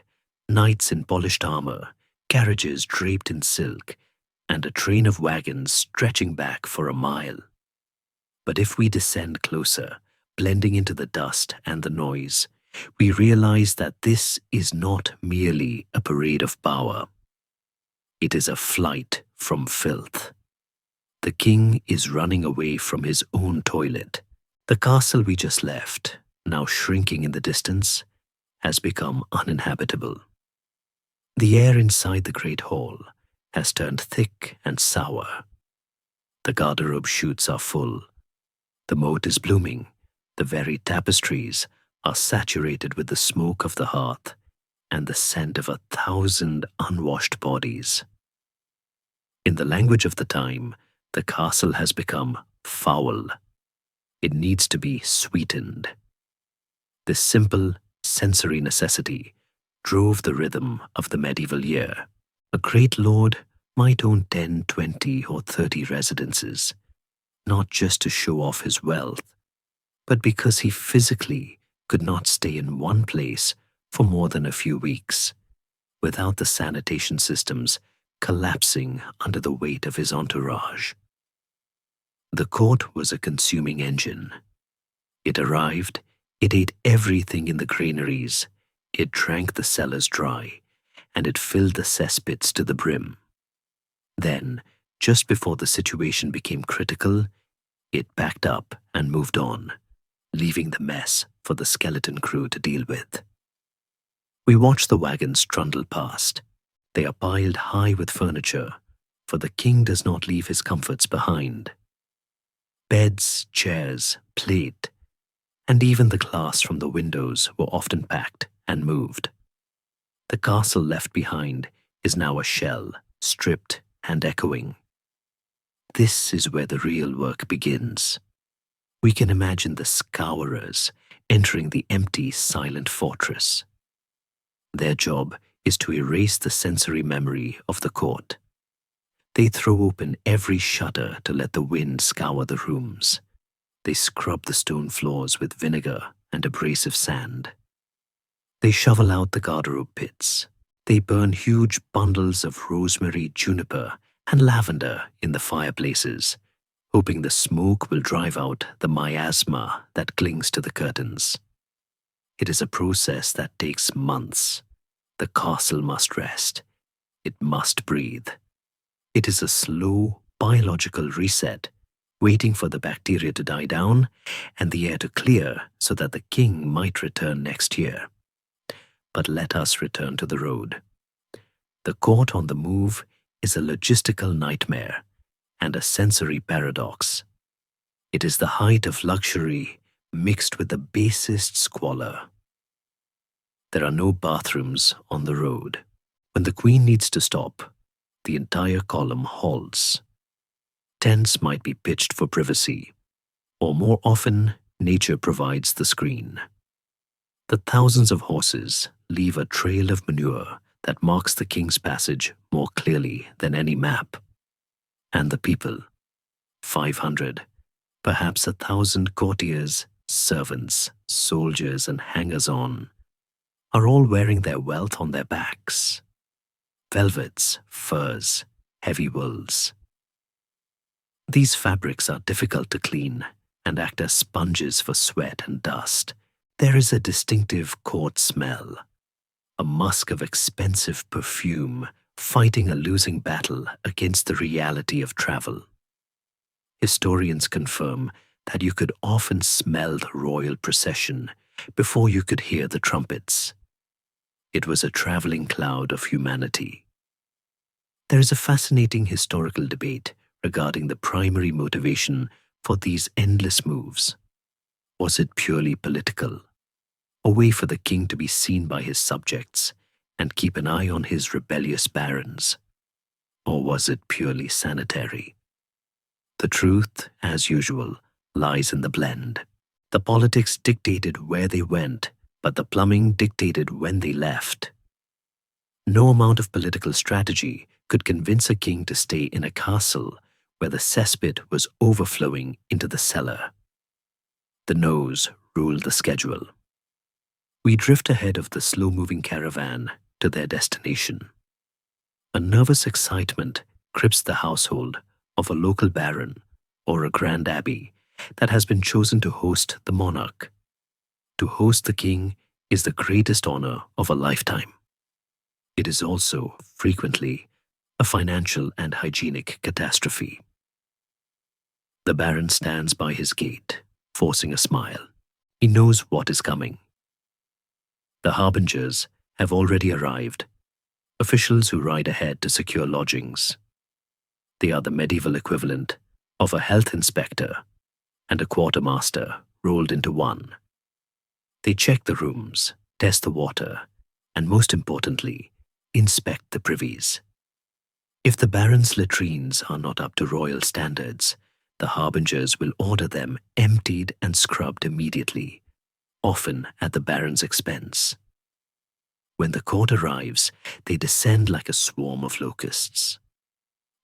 knights in polished armor, carriages draped in silk, and a train of wagons stretching back for a mile. But if we descend closer, blending into the dust and the noise, we realize that this is not merely a parade of power. It is a flight from filth. The king is running away from his own toilet. The castle we just left, now shrinking in the distance, has become uninhabitable. The air inside the great hall has turned thick and sour. The garderobe chutes are full. The moat is blooming. The very tapestries are saturated with the smoke of the hearth and the scent of 1,000 unwashed bodies. In the language of the time, the castle has become foul. It needs to be sweetened. This simple sensory necessity drove the rhythm of the medieval year. A great lord might own 10, 20, or 30 residences, not just to show off his wealth, but because he physically could not stay in one place for more than a few weeks, without the sanitation systems collapsing under the weight of his entourage. The court was a consuming engine. It arrived, it ate everything in the granaries, it drank the cellars dry, and it filled the cesspits to the brim. Then, just before the situation became critical, it backed up and moved on, leaving the mess for the skeleton crew to deal with. We watch the wagons trundle past. They are piled high with furniture, for the king does not leave his comforts behind. Beds, chairs, plate, and even the glass from the windows were often packed and moved. The castle left behind is now a shell, stripped and echoing. This is where the real work begins. We can imagine the scourers entering the empty, silent fortress. Their job is to erase the sensory memory of the court. They throw open every shutter to let the wind scour the rooms. They scrub the stone floors with vinegar and abrasive sand. They shovel out the garderobe pits. They burn huge bundles of rosemary, juniper, and lavender in the fireplaces, hoping the smoke will drive out the miasma that clings to the curtains. It is a process that takes months. The castle must rest. It must breathe. It is a slow, biological reset, waiting for the bacteria to die down and the air to clear so that the king might return next year. But let us return to the road. The court on the move is a logistical nightmare and a sensory paradox. It is the height of luxury mixed with the basest squalor. There are no bathrooms on the road. When the queen needs to stop, the entire column halts. Tents might be pitched for privacy, or more often, nature provides the screen. The thousands of horses leave a trail of manure that marks the king's passage more clearly than any map. And the people, 500, perhaps 1,000 courtiers, servants, soldiers, and hangers-on, are all wearing their wealth on their backs. Velvets, furs, heavy wools. These fabrics are difficult to clean and act as sponges for sweat and dust. There is a distinctive court smell, a musk of expensive perfume fighting a losing battle against the reality of travel. Historians confirm that you could often smell the royal procession before you could hear the trumpets. It was a traveling cloud of humanity. There is a fascinating historical debate regarding the primary motivation for these endless moves. Was it purely political? A way for the king to be seen by his subjects and keep an eye on his rebellious barons? Or was it purely sanitary? The truth, as usual, lies in the blend. The politics dictated where they went, but the plumbing dictated when they left. No amount of political strategy could convince a king to stay in a castle where the cesspit was overflowing into the cellar. The nose ruled the schedule. We drift ahead of the slow-moving caravan to their destination. A nervous excitement grips the household of a local baron or a grand abbey that has been chosen to host the monarch. To host the king is the greatest honor of a lifetime. It is also, frequently, a financial and hygienic catastrophe. The baron stands by his gate, forcing a smile. He knows what is coming. The harbingers have already arrived, officials who ride ahead to secure lodgings. They are the medieval equivalent of a health inspector and a quartermaster rolled into one. They check the rooms, test the water, and most importantly, inspect the privies. If the baron's latrines are not up to royal standards, the harbingers will order them emptied and scrubbed immediately, often at the baron's expense. When the court arrives, they descend like a swarm of locusts.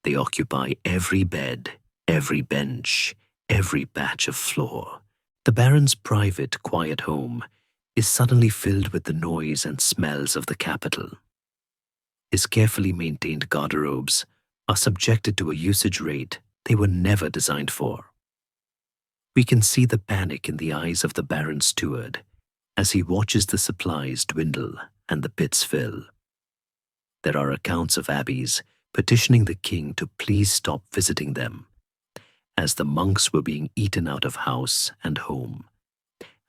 They occupy every bed, every bench, every patch of floor. The baron's private, quiet home is suddenly filled with the noise and smells of the capital. His carefully maintained garderobes are subjected to a usage rate they were never designed for. We can see the panic in the eyes of the baron's steward as he watches the supplies dwindle and the pits fill. There are accounts of abbeys petitioning the king to please stop visiting them, as the monks were being eaten out of house and home,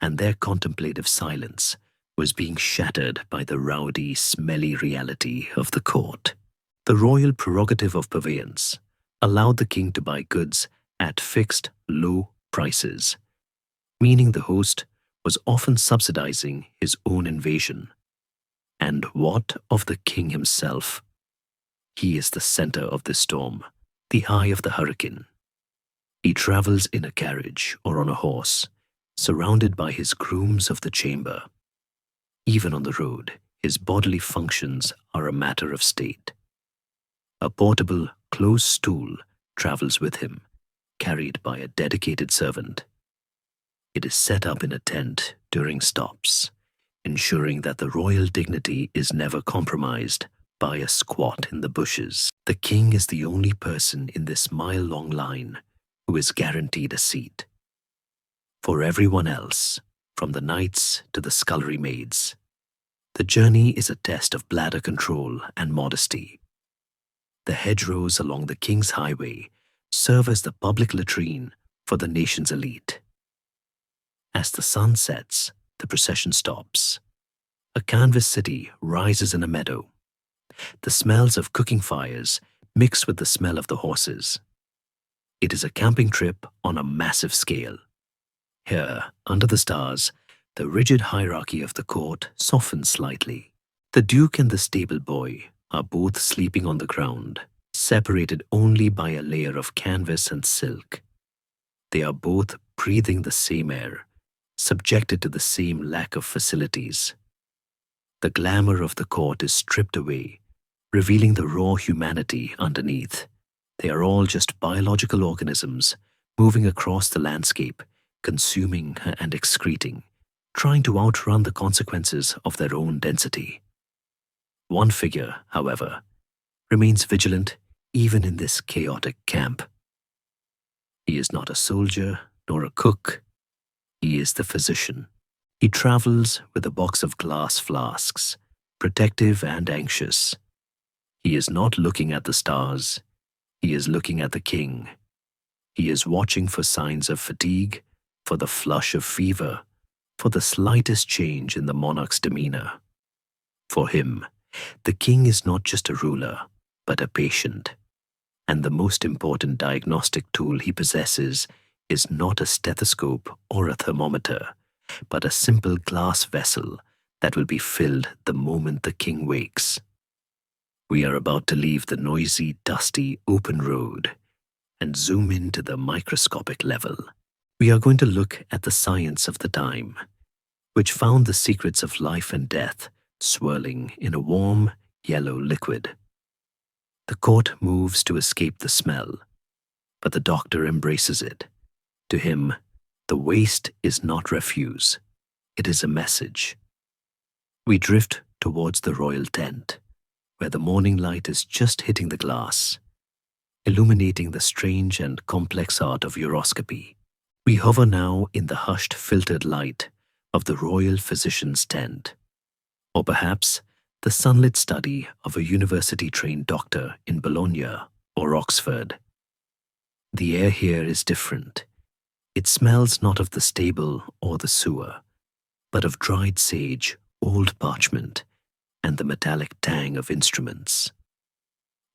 and their contemplative silence was being shattered by the rowdy, smelly reality of the court. The royal prerogative of purveyance allowed the king to buy goods at fixed, low prices, meaning the host was often subsidizing his own invasion. And what of the king himself? He is the center of the storm, the eye of the hurricane. He travels in a carriage or on a horse, surrounded by his grooms of the chamber. Even on the road, his bodily functions are a matter of state. A portable, closed stool travels with him, carried by a dedicated servant. It is set up in a tent during stops, ensuring that the royal dignity is never compromised by a squat in the bushes. The king is the only person in this mile-long line who is guaranteed a seat. For everyone else, from the knights to the scullery maids, the journey is a test of bladder control and modesty. The hedgerows along the king's highway serve as the public latrine for the nation's elite. As the sun sets, the procession stops. A canvas city rises in a meadow. The smells of cooking fires mix with the smell of the horses. It is a camping trip on a massive scale. Here, under the stars, the rigid hierarchy of the court softens slightly. The duke and the stable boy are both sleeping on the ground, separated only by a layer of canvas and silk. They are both breathing the same air, subjected to the same lack of facilities. The glamour of the court is stripped away, revealing the raw humanity underneath. They are all just biological organisms moving across the landscape, consuming and excreting, trying to outrun the consequences of their own density. One figure, however, remains vigilant even in this chaotic camp. He is not a soldier nor a cook. He is the physician. He travels with a box of glass flasks, protective and anxious. He is not looking at the stars. He is looking at the king. He is watching for signs of fatigue, for the flush of fever, for the slightest change in the monarch's demeanor. For him, the king is not just a ruler, but a patient. And the most important diagnostic tool he possesses is not a stethoscope or a thermometer, but a simple glass vessel that will be filled the moment the king wakes. We are about to leave the noisy, dusty, open road and zoom into the microscopic level. We are going to look at the science of the time, which found the secrets of life and death swirling in a warm, yellow liquid. The court moves to escape the smell, but the doctor embraces it. To him, the waste is not refuse. It is a message. We drift towards the royal tent, where the morning light is just hitting the glass, illuminating the strange and complex art of uroscopy. We hover now in the hushed, filtered light of the royal physician's tent, or perhaps the sunlit study of a university-trained doctor in Bologna or Oxford. The air here is different. It smells not of the stable or the sewer, but of dried sage, old parchment, and the metallic tang of instruments.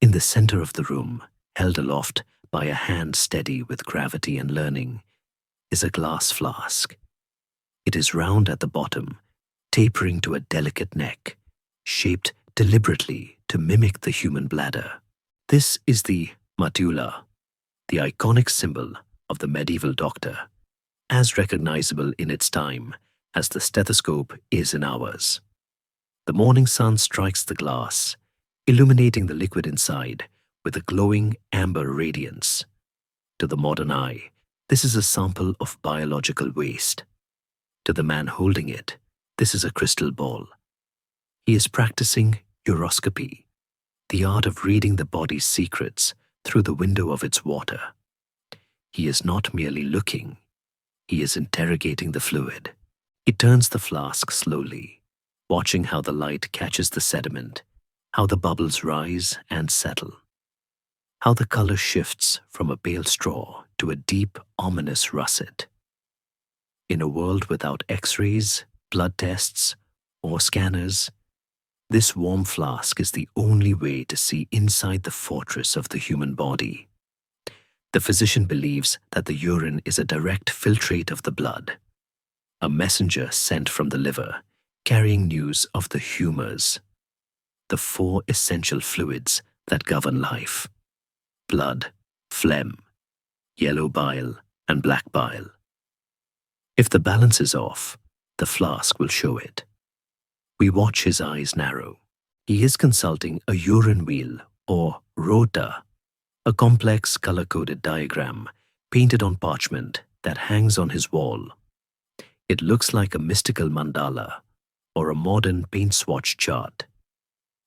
In the center of the room, held aloft by a hand steady with gravity and learning, is a glass flask. It is round at the bottom, tapering to a delicate neck, shaped deliberately to mimic the human bladder. This is the medulla, the iconic symbol of the medieval doctor, as recognizable in its time as the stethoscope is in ours. The morning sun strikes the glass, illuminating the liquid inside with a glowing amber radiance. To the modern eye, this is a sample of biological waste. To the man holding it, this is a crystal ball. He is practicing uroscopy, the art of reading the body's secrets through the window of its water. He is not merely looking, he is interrogating the fluid. He turns the flask slowly, watching how the light catches the sediment, how the bubbles rise and settle, how the color shifts from a pale straw to a deep, ominous russet. In a world without X-rays, blood tests, or scanners, this warm flask is the only way to see inside the fortress of the human body. The physician believes that the urine is a direct filtrate of the blood, a messenger sent from the liver, carrying news of the humors, the four essential fluids that govern life: blood, phlegm, yellow bile, and black bile. If the balance is off, the flask will show it. We watch his eyes narrow. He is consulting a urine wheel, or rota, a complex color-coded diagram painted on parchment that hangs on his wall. It looks like a mystical mandala or a modern paint swatch chart.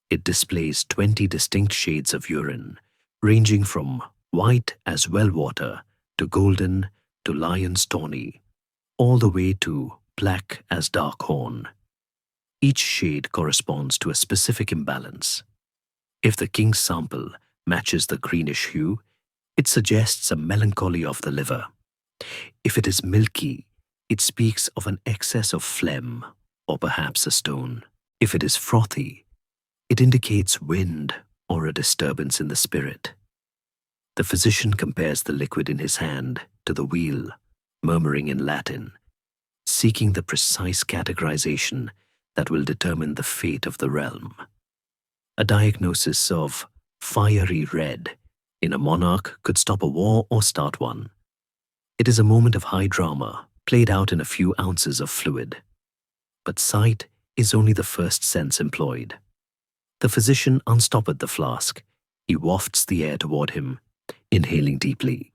It displays 20 distinct shades of urine, ranging from white as well water to golden to lion's tawny, all the way to black as dark horn. Each shade corresponds to a specific imbalance. If the king's sample matches the greenish hue, It suggests a melancholy of the liver. If it is milky, it speaks of an excess of phlegm or perhaps a stone. If it is frothy, it indicates wind or a disturbance in the spirit. The physician compares the liquid in his hand to the wheel, murmuring in Latin, seeking the precise categorization that will determine the fate of the realm. A diagnosis of fiery red in a monarch could stop a war or start one. It is a moment of high drama, played out in a few ounces of fluid. But sight is only the first sense employed. The physician unstopped the flask. He wafts the air toward him, inhaling deeply.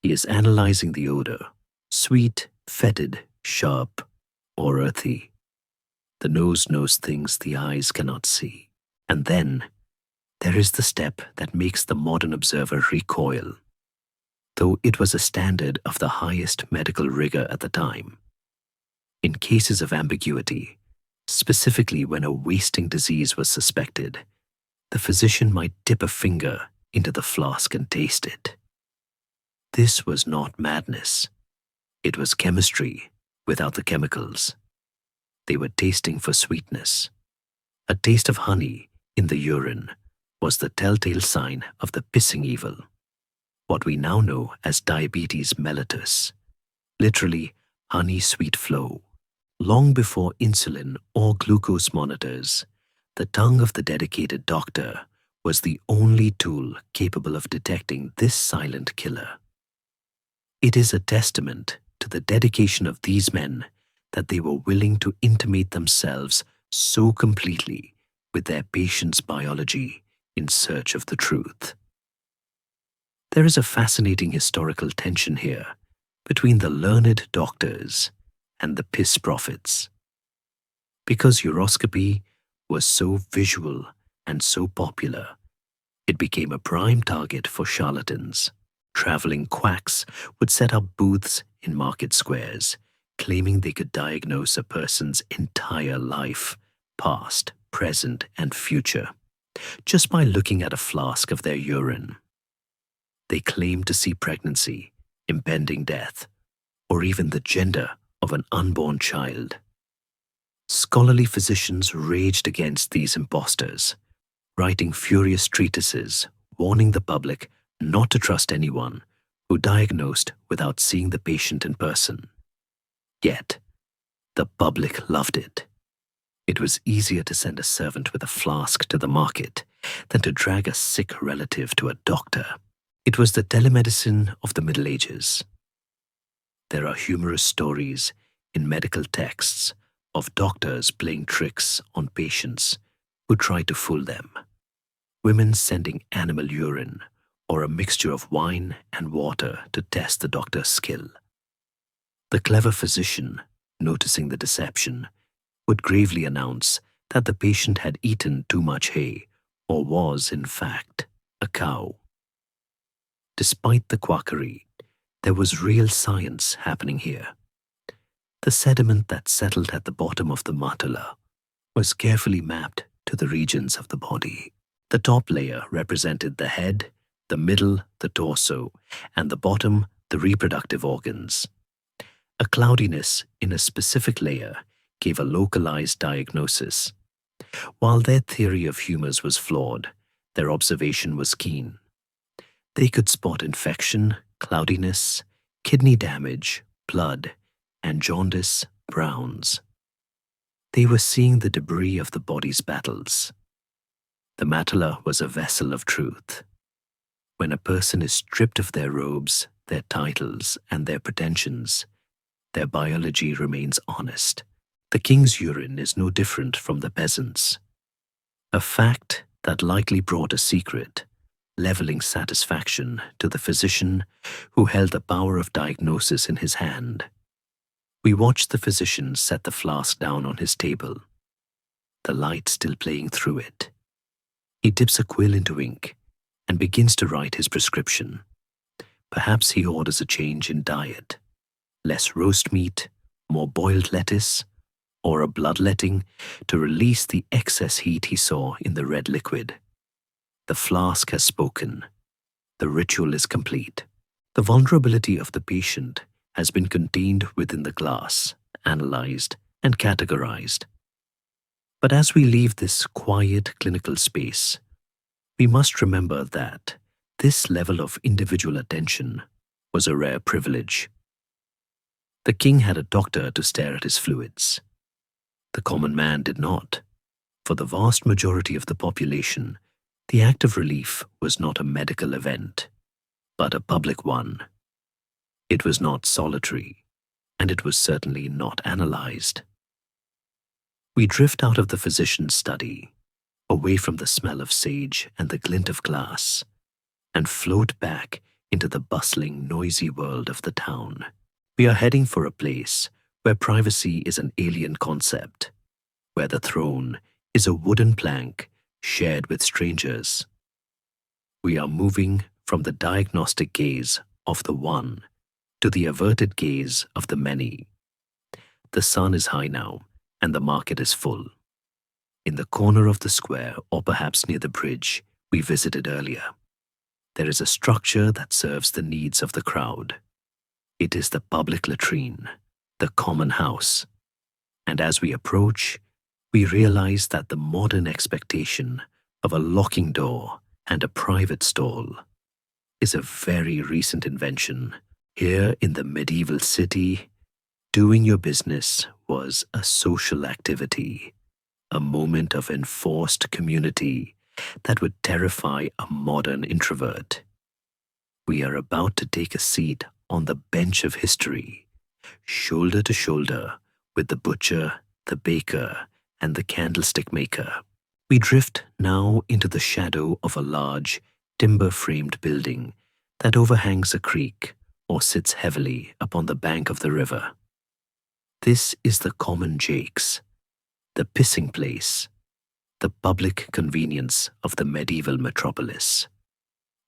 He is analyzing the odor, sweet, fetid, sharp, or earthy. The nose knows things the eyes cannot see. And then, there is the step that makes the modern observer recoil. Though it was a standard of the highest medical rigor at the time. In cases of ambiguity, specifically when a wasting disease was suspected, the physician might dip a finger into the flask and taste it. This was not madness. It was chemistry without the chemicals. They were tasting for sweetness. A taste of honey in the urine was the telltale sign of the pissing evil, what we now know as diabetes mellitus, literally honey sweet flow. Long before insulin or glucose monitors, the tongue of the dedicated doctor was the only tool capable of detecting this silent killer. It is a testament to the dedication of these men that they were willing to intimate themselves so completely with their patient's biology in search of the truth. There is a fascinating historical tension here between the learned doctors and the piss prophets. Because uroscopy was so visual and so popular, it became a prime target for charlatans. Traveling quacks would set up booths in market squares, claiming they could diagnose a person's entire life, past, present, and future, just by looking at a flask of their urine. They claimed to see pregnancy, impending death, or even the gender of an unborn child. Scholarly physicians raged against these impostors, writing furious treatises warning the public not to trust anyone who diagnosed without seeing the patient in person. Yet, the public loved it. It was easier to send a servant with a flask to the market than to drag a sick relative to a doctor. It was the telemedicine of the Middle Ages. There are humorous stories in medical texts of doctors playing tricks on patients who try to fool them. Women sending animal urine or a mixture of wine and water to test the doctor's skill. The clever physician, noticing the deception, would gravely announce that the patient had eaten too much hay or was, in fact, a cow. Despite the quackery, there was real science happening here. The sediment that settled at the bottom of the matula was carefully mapped to the regions of the body. The top layer represented the head, the middle, the torso, and the bottom, the reproductive organs. A cloudiness in a specific layer gave a localized diagnosis. While their theory of humors was flawed, their observation was keen. They could spot infection, cloudiness, kidney damage, blood, and jaundice browns. They were seeing the debris of the body's battles. The matula was a vessel of truth. When a person is stripped of their robes, their titles, and their pretensions, their biology remains honest. The king's urine is no different from the peasants. A fact that likely brought a secret, leveling satisfaction to the physician who held the power of diagnosis in his hand. We watched the physician set the flask down on his table, the light still playing through it. He dips a quill into ink and begins to write his prescription. Perhaps he orders a change in diet, less roast meat, more boiled lettuce, or a bloodletting to release the excess heat he saw in the red liquid. The flask has spoken. the ritual is complete. The vulnerability of the patient has been contained within the glass, analyzed, and categorized. But as we leave this quiet clinical space, we must remember that this level of individual attention was a rare privilege. The king had a doctor to stare at his fluids. The common man did not. For the vast majority of the population, the act of relief was not a medical event, but a public one. It was not solitary, and it was certainly not analyzed. We drift out of the physician's study, away from the smell of sage and the glint of glass, and float back into the bustling, noisy world of the town. We are heading for a place where privacy is an alien concept, where the throne is a wooden plank shared with strangers. We are moving from the diagnostic gaze of the one to the averted gaze of the many. The sun is high now, and the market is full. In the corner of the square, or perhaps near the bridge we visited earlier, there is a structure that serves the needs of the crowd. It is the public latrine, the common house. And as we approach, we realize that the modern expectation of a locking door and a private stall is a very recent invention. Here in the medieval city, doing your business was a social activity, a moment of enforced community that would terrify a modern introvert. We are about to take a seat on the bench of history, shoulder to shoulder with the butcher, the baker, and the candlestick maker. We drift now into the shadow of a large, timber-framed building that overhangs a creek or sits heavily upon the bank of the river. This is the common Jakes, the pissing place, the public convenience of the medieval metropolis.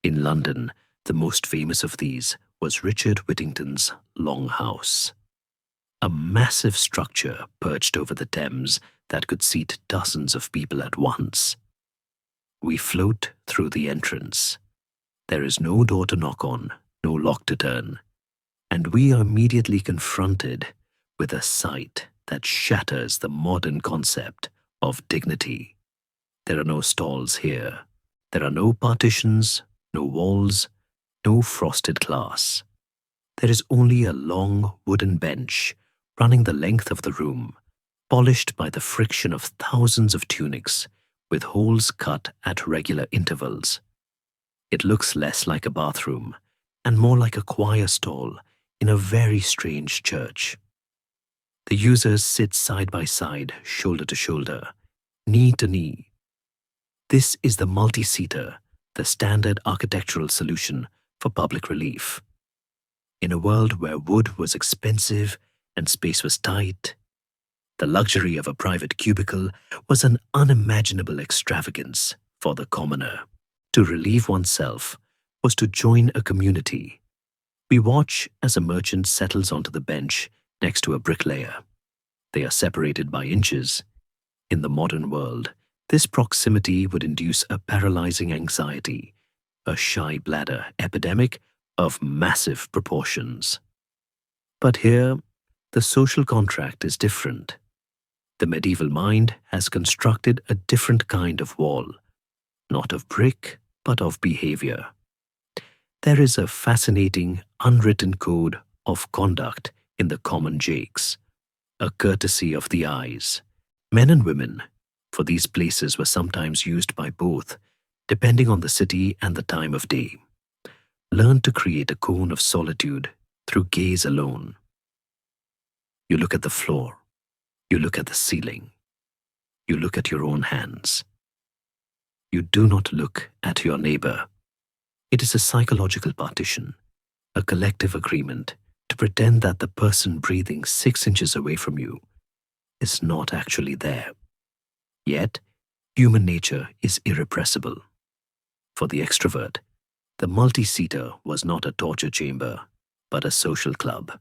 In London, the most famous of these was Richard Whittington's Long House, a massive structure perched over the Thames that could seat dozens of people at once. We float through the entrance. There is no door to knock on, no lock to turn, and we are immediately confronted with a sight that shatters the modern concept of dignity. There are no stalls here. There are no partitions, no walls, no frosted glass. There is only a long wooden bench running the length of the room, polished by the friction of thousands of tunics with holes cut at regular intervals. It looks less like a bathroom and more like a choir stall in a very strange church. The users sit side by side, shoulder to shoulder, knee to knee. This is the multi-seater, the standard architectural solution for public relief. In a world where wood was expensive and space was tight, the luxury of a private cubicle was an unimaginable extravagance for the commoner. To relieve oneself was to join a community. We watch as a merchant settles onto the bench next to a bricklayer. They are separated by inches. In the modern world, this proximity would induce a paralyzing anxiety, a shy bladder epidemic of massive proportions. But here, the social contract is different. The medieval mind has constructed a different kind of wall, not of brick, but of behavior. There is a fascinating, unwritten code of conduct in the common Jakes, a courtesy of the eyes. Men and women, for these places were sometimes used by both, depending on the city and the time of day, learned to create a cone of solitude through gaze alone. You look at the floor, you look at the ceiling, you look at your own hands. You do not look at your neighbor. It is a psychological partition, a collective agreement to pretend that the person breathing 6 inches away from you is not actually there. Yet, human nature is irrepressible. For the extrovert, the multi-seater was not a torture chamber, but a social club.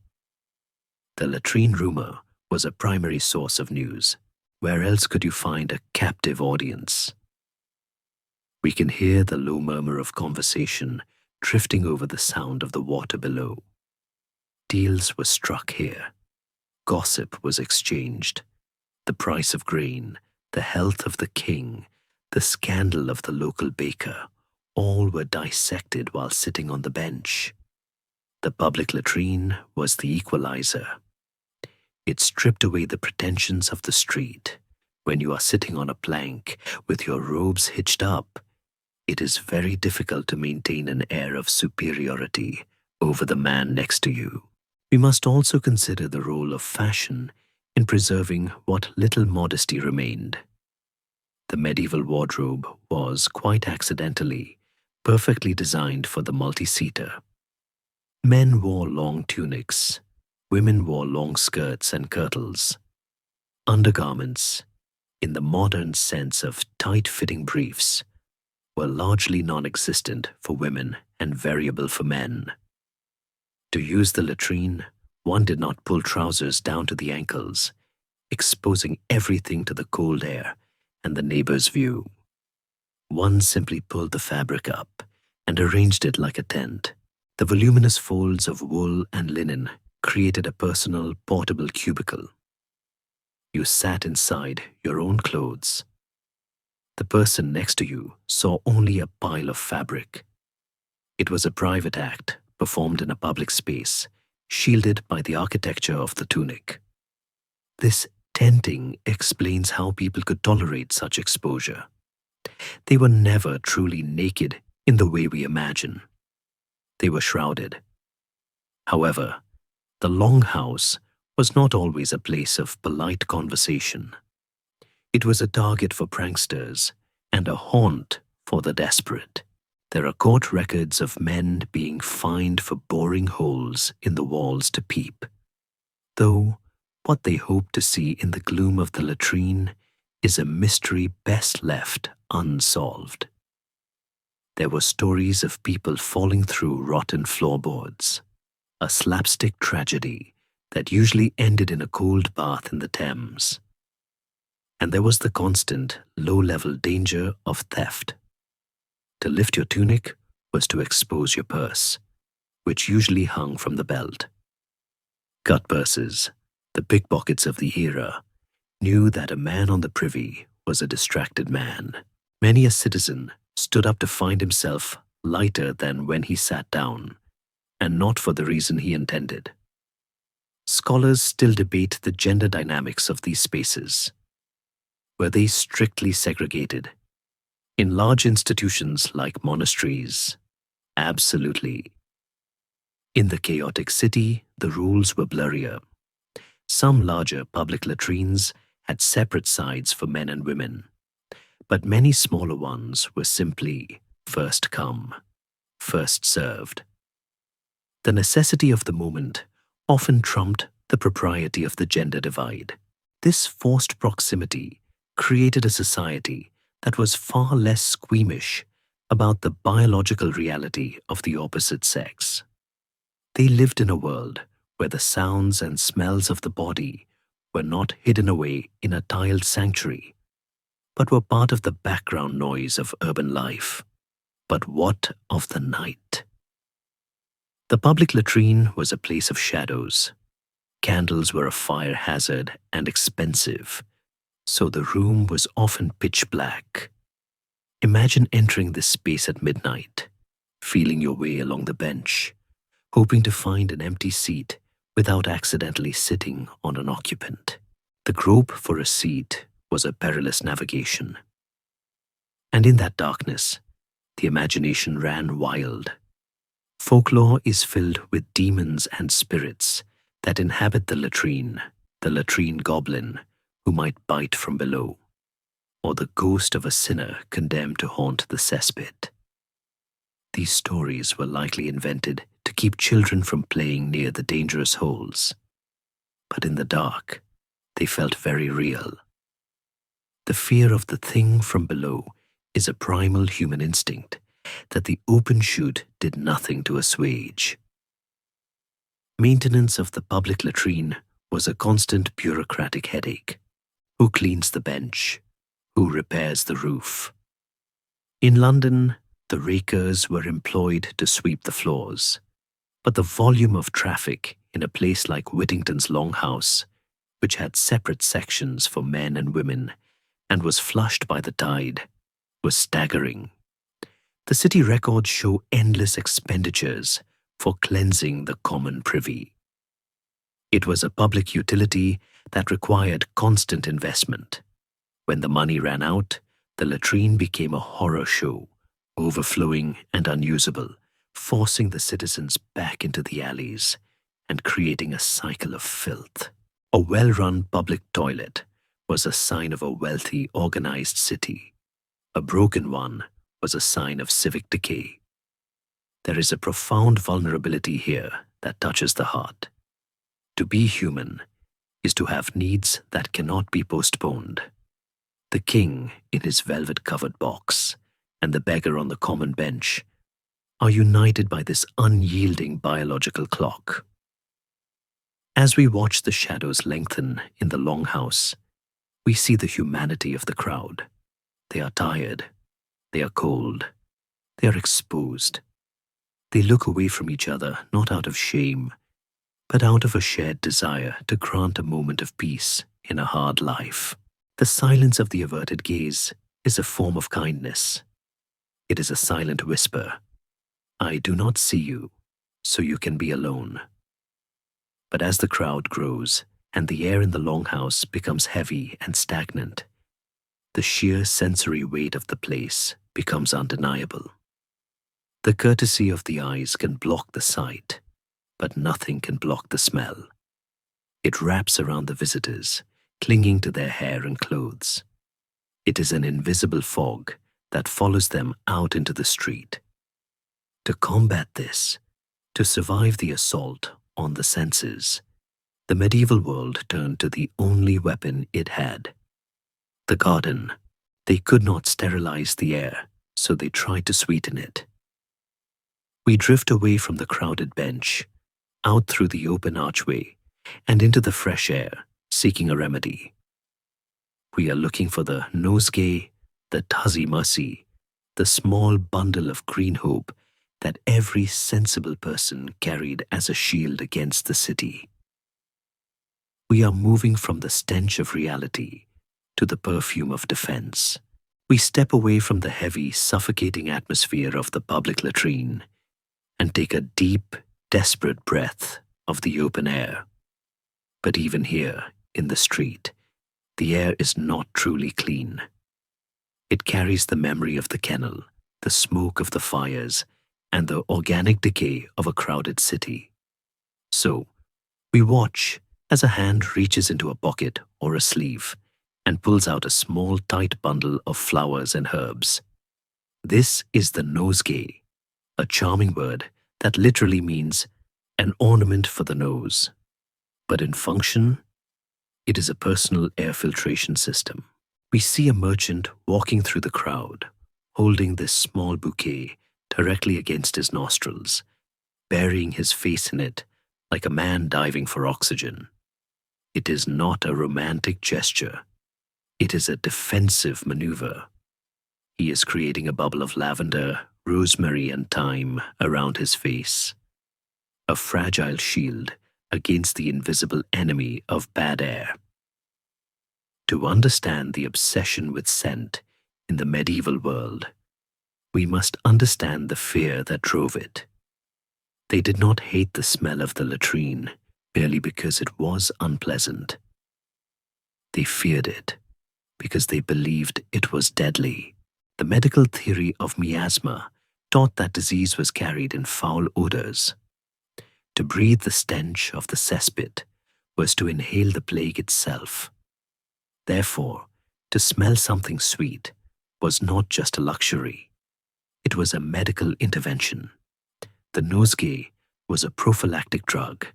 The latrine rumor was a primary source of news. Where else could you find a captive audience? We can hear the low murmur of conversation drifting over the sound of the water below. Deals were struck here. Gossip was exchanged. The price of grain, the health of the king, the scandal of the local baker, all were dissected while sitting on the bench. The public latrine was the equalizer. It stripped away the pretensions of the street. When you are sitting on a plank with your robes hitched up, it is very difficult to maintain an air of superiority over the man next to you. We must also consider the role of fashion in preserving what little modesty remained. The medieval wardrobe was, quite accidentally, perfectly designed for the multi-seater. Men wore long tunics, women wore long skirts and kirtles. Undergarments, in the modern sense of tight-fitting briefs, were largely non-existent for women and variable for men. To use the latrine, one did not pull trousers down to the ankles, exposing everything to the cold air and the neighbor's view. One simply pulled the fabric up and arranged it like a tent. The voluminous folds of wool and linen created a personal, portable cubicle. You sat inside your own clothes. The person next to you saw only a pile of fabric. It was a private act performed in a public space, shielded by the architecture of the tunic. This tenting explains how people could tolerate such exposure. They were never truly naked in the way we imagine. They were shrouded. However, the longhouse was not always a place of polite conversation. It was a target for pranksters and a haunt for the desperate. There are court records of men being fined for boring holes in the walls to peep, though what they hope to see in the gloom of the latrine is a mystery best left unsolved. There were stories of people falling through rotten floorboards, a slapstick tragedy that usually ended in a cold bath in the Thames. And there was the constant, low-level danger of theft. To lift your tunic was to expose your purse, which usually hung from the belt. Cut purses, the pickpockets of the era, knew that a man on the privy was a distracted man. Many a citizen stood up to find himself lighter than when he sat down, and not for the reason he intended. Scholars still debate the gender dynamics of these spaces. Were they strictly segregated? In large institutions like monasteries, absolutely. In the chaotic city, the rules were blurrier. Some larger public latrines had separate sides for men and women, but many smaller ones were simply first come, first served. The necessity of the moment often trumped the propriety of the gender divide. This forced proximity created a society that was far less squeamish about the biological reality of the opposite sex. They lived in a world where the sounds and smells of the body were not hidden away in a tiled sanctuary, but were part of the background noise of urban life. But what of the night? The public latrine was a place of shadows. Candles were a fire hazard and expensive, so the room was often pitch black. Imagine entering this space at midnight, feeling your way along the bench, hoping to find an empty seat without accidentally sitting on an occupant. The grope for a seat was a perilous navigation. And in that darkness, the imagination ran wild. Folklore is filled with demons and spirits that inhabit the latrine goblin who might bite from below, or the ghost of a sinner condemned to haunt the cesspit. These stories were likely invented to keep children from playing near the dangerous holes, but in the dark, they felt very real. The fear of the thing from below is a primal human instinct that the open chute did nothing to assuage. Maintenance of the public latrine was a constant bureaucratic headache. Who cleans the bench? Who repairs the roof? In London, The rakers were employed to sweep the floors, but the volume of traffic in a place like Whittington's Longhouse, which had separate sections for men and women and was flushed by the tide, was staggering. The city records show endless expenditures for cleansing the common privy. It was a public utility that required constant investment. When the money ran out, the latrine became a horror show, overflowing and unusable, forcing the citizens back into the alleys and creating a cycle of filth. A well-run public toilet was a sign of a wealthy, organized city. A broken one was a sign of civic decay. There is a profound vulnerability here that touches the heart. To be human is to have needs that cannot be postponed. The king in his velvet-covered box and the beggar on the common bench are united by this unyielding biological clock. As we watch the shadows lengthen in the longhouse, we see the humanity of the crowd. They are tired. They are cold. They are exposed. They look away from each other not out of shame, but out of a shared desire to grant a moment of peace in a hard life. The silence of the averted gaze is a form of kindness. It is a silent whisper. I do not see you, so you can be alone. But as the crowd grows and the air in the longhouse becomes heavy and stagnant, the sheer sensory weight of the place becomes undeniable. The courtesy of the eyes can block the sight, but nothing can block the smell. It wraps around the visitors, clinging to their hair and clothes. It is an invisible fog that follows them out into the street. To combat this, to survive the assault on the senses, the medieval world turned to the only weapon it had: the garden. They could not sterilize the air, so they tried to sweeten it. We drift away from the crowded bench, out through the open archway, and into the fresh air, seeking a remedy. We are looking for the nosegay, the tuzzy mercy, the small bundle of green hope that every sensible person carried as a shield against the city. We are moving from the stench of reality to the perfume of defense. We step away from the heavy, suffocating atmosphere of the public latrine and take a deep, desperate breath of the open air. But even here, in the street, the air is not truly clean. It carries the memory of the kennel, the smoke of the fires, and the organic decay of a crowded city. So, we watch as a hand reaches into a pocket or a sleeve and pulls out a small, tight bundle of flowers and herbs. This is the nosegay, a charming word that literally means an ornament for the nose. But in function, it is a personal air filtration system. We see a merchant walking through the crowd, holding this small bouquet directly against his nostrils, burying his face in it like a man diving for oxygen. It is not a romantic gesture. It is a defensive maneuver. He is creating a bubble of lavender, rosemary, and thyme around his face, a fragile shield against the invisible enemy of bad air. To understand the obsession with scent in the medieval world, we must understand the fear that drove it. They did not hate the smell of the latrine merely because it was unpleasant. They feared it because they believed it was deadly. The medical theory of miasma taught that disease was carried in foul odors. To breathe the stench of the cesspit was to inhale the plague itself. Therefore, to smell something sweet was not just a luxury. It was a medical intervention. The nosegay was a prophylactic drug,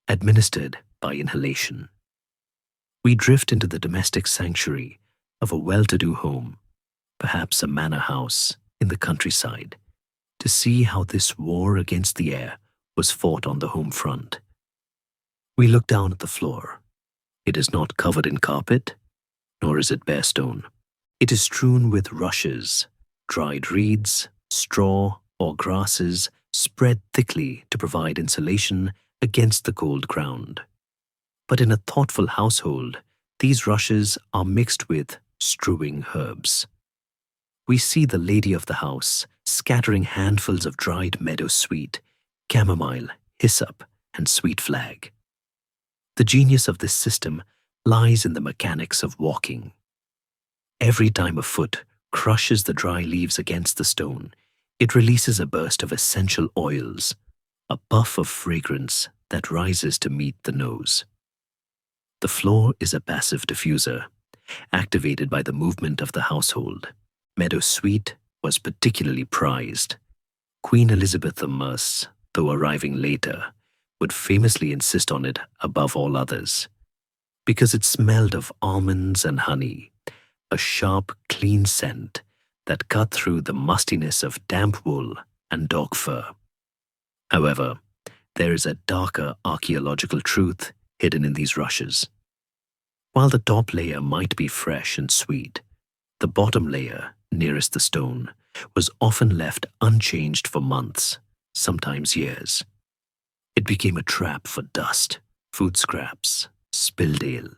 administered by inhalation. We drift into the domestic sanctuary of a well-to-do home, perhaps a manor house in the countryside, to see how this war against the air was fought on the home front. We look down at the floor. It is not covered in carpet, nor is it bare stone. It is strewn with rushes, dried reeds, straw, or grasses spread thickly to provide insulation against the cold ground. But in a thoughtful household, these rushes are mixed with strewing herbs. We see the lady of the house scattering handfuls of dried meadow sweet, chamomile, hyssop, and sweet flag. The genius of this system lies in the mechanics of walking. Every time a foot crushes the dry leaves against the stone, it releases a burst of essential oils, a puff of fragrance that rises to meet the nose. The floor is a passive diffuser, activated by the movement of the household. Meadow sweet was particularly prized. Queen Elizabeth I, though arriving later, would famously insist on it above all others, because it smelled of almonds and honey, a sharp, clean scent that cut through the mustiness of damp wool and dog fur. However, there is a darker archaeological truth hidden in these rushes. While the top layer might be fresh and sweet, the bottom layer, nearest the stone, was often left unchanged for months, sometimes years. It became a trap for dust, food scraps, spilled ale,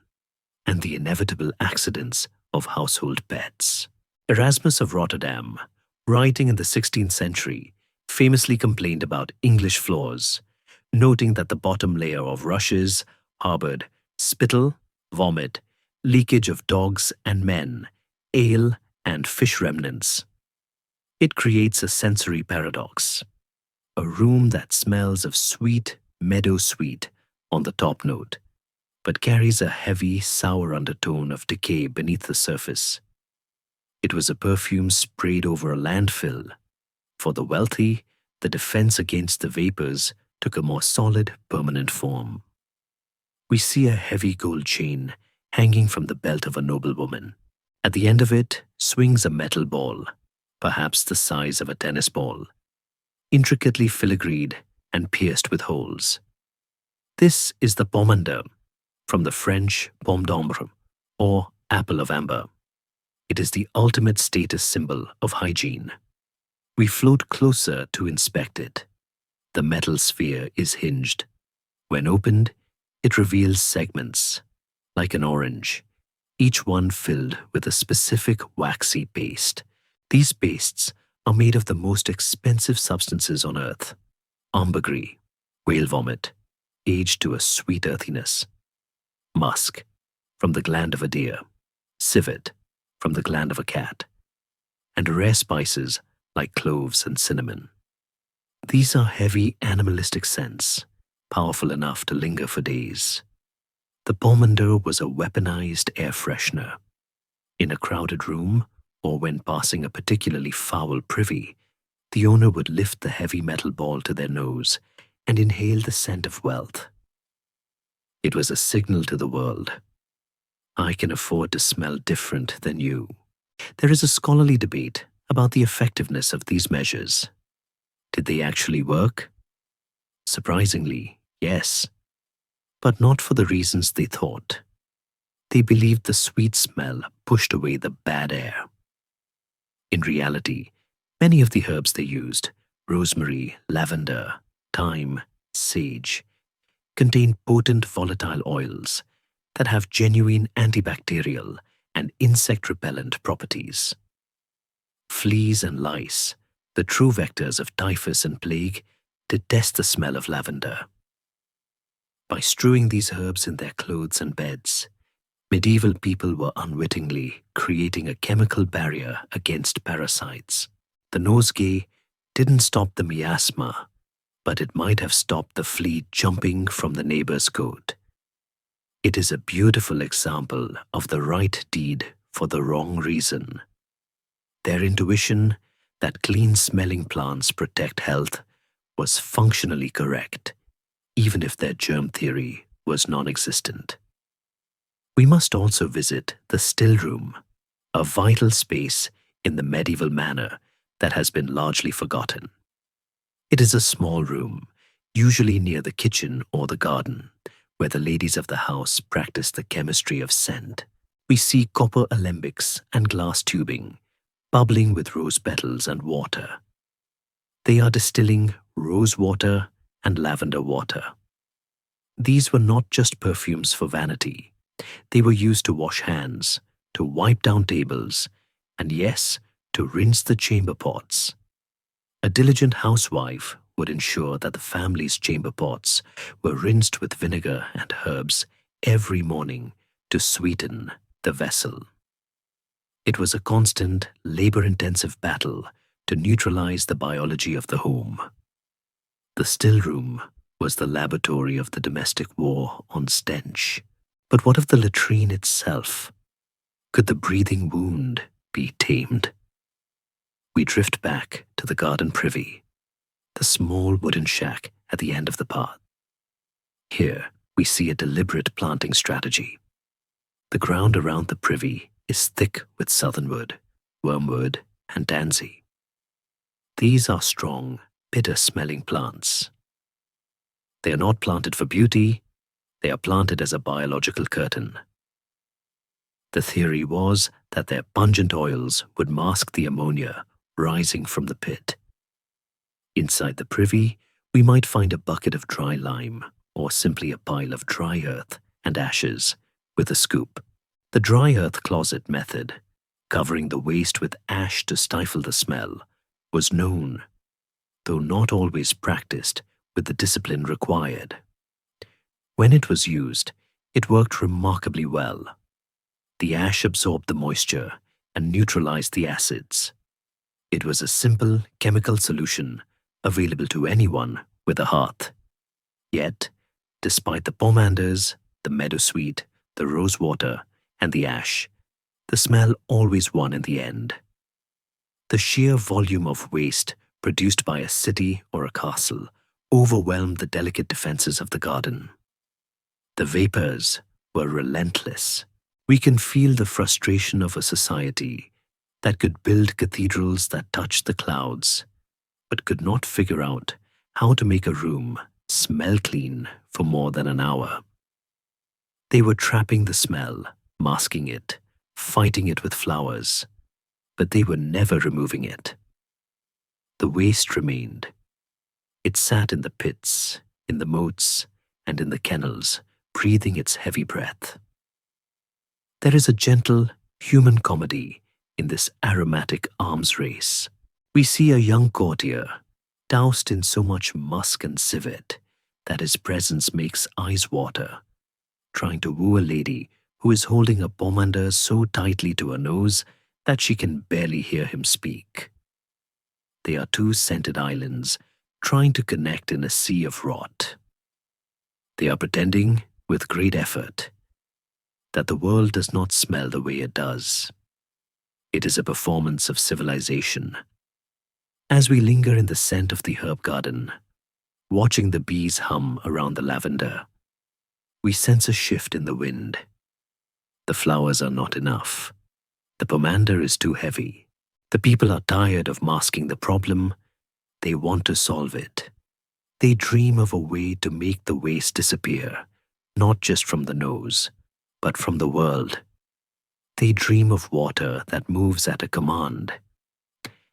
and the inevitable accidents of household pets. Erasmus of Rotterdam, writing in the 16th century, famously complained about English floors, noting that the bottom layer of rushes harbored spittle, vomit, leakage of dogs and men, ale, and fish remnants. It creates a sensory paradox. A room that smells of sweet meadow sweet on the top note, but carries a heavy, sour undertone of decay beneath the surface. It was a perfume sprayed over a landfill. For the wealthy, the defense against the vapors took a more solid, permanent form. We see a heavy gold chain hanging from the belt of a noblewoman. At the end of it swings a metal ball, perhaps the size of a tennis ball, intricately filigreed and pierced with holes. This is the pomander, from the French pomme d'ambre, or apple of amber. It is the ultimate status symbol of hygiene. We float closer to inspect it. The metal sphere is hinged. When opened, it reveals segments, like an orange, each one filled with a specific waxy paste. These pastes are made of the most expensive substances on earth: ambergris, whale vomit, aged to a sweet earthiness; musk, from the gland of a deer; civet, from the gland of a cat; and rare spices like cloves and cinnamon. These are heavy animalistic scents, powerful enough to linger for days. The pomander was a weaponized air freshener. In a crowded room, or when passing a particularly foul privy, the owner would lift the heavy metal ball to their nose and inhale the scent of wealth. It was a signal to the world: I can afford to smell different than you. There is a scholarly debate about the effectiveness of these measures. Did they actually work? Surprisingly, yes, but not for the reasons they thought. They believed the sweet smell pushed away the bad air. In reality, many of the herbs they used, rosemary, lavender, thyme, sage, contain potent volatile oils that have genuine antibacterial and insect repellent properties. Fleas and lice, the true vectors of typhus and plague, detest the smell of lavender. By strewing these herbs in their clothes and beds, medieval people were unwittingly creating a chemical barrier against parasites. The nosegay didn't stop the miasma, but it might have stopped the flea jumping from the neighbor's coat. It is a beautiful example of the right deed for the wrong reason. Their intuition that clean-smelling plants protect health was functionally correct, even if their germ theory was non-existent. We must also visit the still room, a vital space in the medieval manor that has been largely forgotten. It is a small room, usually near the kitchen or the garden, where the ladies of the house practice the chemistry of scent. We see copper alembics and glass tubing, bubbling with rose petals and water, They are distilling rose water and lavender water. These were not just perfumes for vanity. They were used to wash hands, to wipe down tables, and yes, to rinse the chamber pots. A diligent housewife would ensure that the family's chamber pots were rinsed with vinegar and herbs every morning to sweeten the vessel. It was a constant, labor-intensive battle to neutralize the biology of the home. The still room was the laboratory of the domestic war on stench. But what of the latrine itself? Could the breathing wound be tamed? We drift back to the garden privy, the small wooden shack at the end of the path. Here we see a deliberate planting strategy. The ground around the privy is thick with southernwood, wormwood, and tansy. These are strong, bitter-smelling plants. They are not planted for beauty, they are planted as a biological curtain. The theory was that their pungent oils would mask the ammonia rising from the pit. Inside the privy, we might find a bucket of dry lime or simply a pile of dry earth and ashes with a scoop. The dry earth closet method, covering the waste with ash to stifle the smell, was known, though not always practiced with the discipline required. When it was used, it worked remarkably well. The ash absorbed the moisture and neutralized the acids. It was a simple chemical solution available to anyone with a hearth. Yet, despite the pomanders, the meadowsweet, the rosewater, and the ash, the smell always won in the end. The sheer volume of waste produced by a city or a castle overwhelmed the delicate defenses of the garden. The vapors were relentless. We can feel the frustration of a society that could build cathedrals that touched the clouds, but could not figure out how to make a room smell clean for more than an hour. They were trapping the smell, masking it, fighting it with flowers, but they were never removing it. The waste remained. It sat in the pits, in the moats, and in the kennels, breathing its heavy breath. There is a gentle, human comedy in this aromatic arms race. We see a young courtier, doused in so much musk and civet that his presence makes eyes water, trying to woo a lady who is holding a pomander so tightly to her nose that she can barely hear him speak. They are two scented islands trying to connect in a sea of rot. They are pretending, with great effort, that the world does not smell the way it does. It is a performance of civilization. As we linger in the scent of the herb garden, watching the bees hum around the lavender, we sense a shift in the wind. The flowers are not enough. The pomander is too heavy. The people are tired of masking the problem. They want to solve it. They dream of a way to make the waste disappear, not just from the nose, but from the world. They dream of water that moves at a command.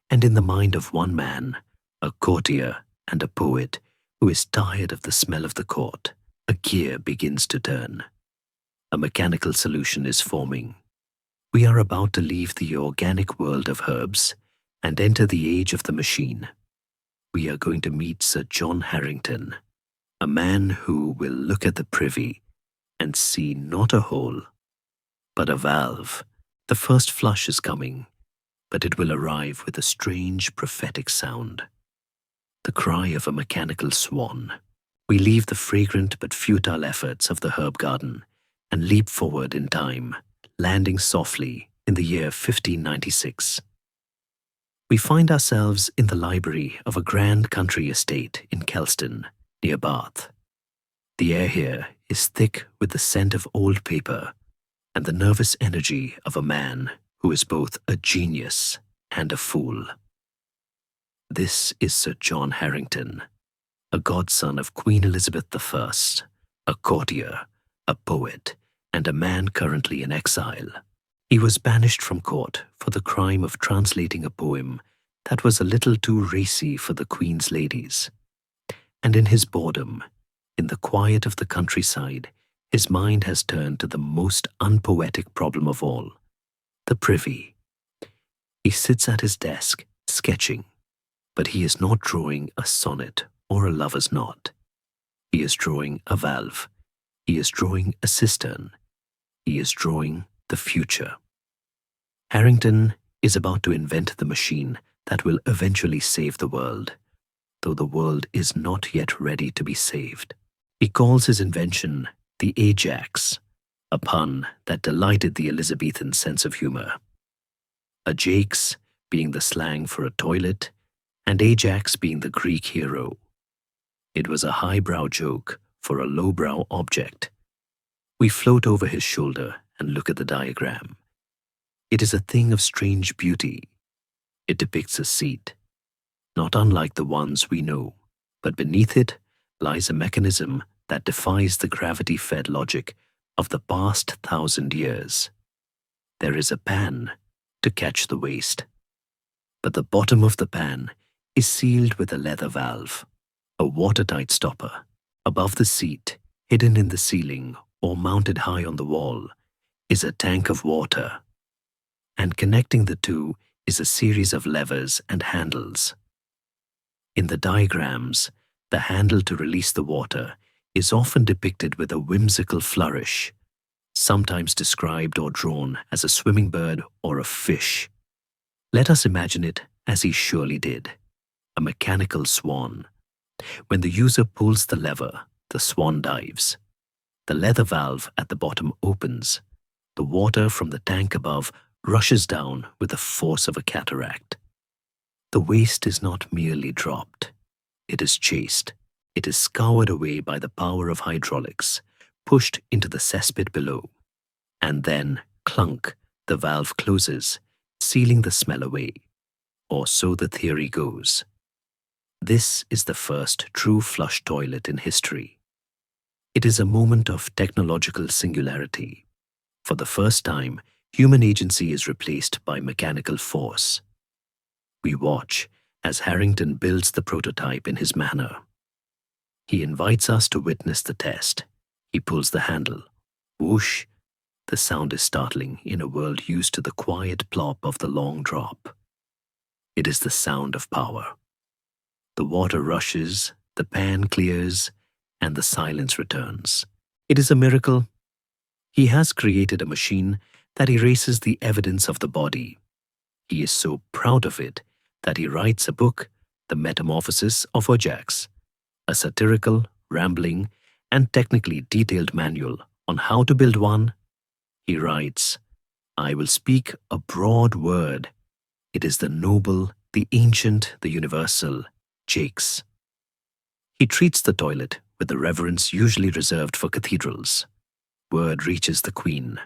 And in the mind of one man, a courtier and a poet who is tired of the smell of the court, a gear begins to turn. A mechanical solution is forming. We are about to leave the organic world of herbs and enter the age of the machine. We are going to meet Sir John Harrington, a man who will look at the privy and see not a hole, but a valve. The first flush is coming, but it will arrive with a strange prophetic sound. The cry of a mechanical swan. We leave the fragrant but futile efforts of the herb garden and leap forward in time, landing softly in the year 1596. We find ourselves in the library of a grand country estate in Kelston, near Bath. The air here is thick with the scent of old paper and the nervous energy of a man who is both a genius and a fool. This is Sir John Harrington, a godson of Queen Elizabeth I, a courtier, a poet, and a man currently in exile. He was banished from court for the crime of translating a poem that was a little too racy for the Queen's ladies. And in his boredom, in the quiet of the countryside, his mind has turned to the most unpoetic problem of all, the privy. He sits at his desk, sketching, but he is not drawing a sonnet or a lover's knot. He is drawing a valve. He is drawing a cistern. He is drawing the future. Harrington is about to invent the machine that will eventually save the world, though the world is not yet ready to be saved. He calls his invention the Ajax, a pun that delighted the Elizabethan sense of humor. Ajax being the slang for a toilet, and Ajax being the Greek hero. It was a highbrow joke for a lowbrow object. We float over his shoulder and look at the diagram. It is a thing of strange beauty. It depicts a seat, not unlike the ones we know, but beneath it lies a mechanism that defies the gravity-fed logic of the past 1,000 years. There is a pan to catch the waste, but the bottom of the pan is sealed with a leather valve, a watertight stopper. Above the seat, hidden in the ceiling or mounted high on the wall, is a tank of water, and connecting the two is a series of levers and handles. In the diagrams, the handle to release the water is often depicted with a whimsical flourish, sometimes described or drawn as a swimming bird or a fish. Let us imagine it as he surely did, a mechanical swan. When the user pulls the lever, the swan dives. The leather valve at the bottom opens. The water from the tank above rushes down with the force of a cataract. The waste is not merely dropped. It is chased. It is scoured away by the power of hydraulics, pushed into the cesspit below. And then, clunk, the valve closes, sealing the smell away. Or so the theory goes. This is the first true flush toilet in history. It is a moment of technological singularity. For the first time, human agency is replaced by mechanical force. We watch as Harrington builds the prototype in his manner. He invites us to witness the test. He pulls the handle. Whoosh! The sound is startling in a world used to the quiet plop of the long drop. It is the sound of power. The water rushes, the pan clears, and the silence returns. It is a miracle. He has created a machine that erases the evidence of the body. He is so proud of it that he writes a book, The Metamorphosis of Ajax, a satirical, rambling, and technically detailed manual on how to build one. He writes, "I will speak a broad word. It is the noble, the ancient, the universal, Jakes." He treats the toilet with the reverence usually reserved for cathedrals. Word reaches the Queen.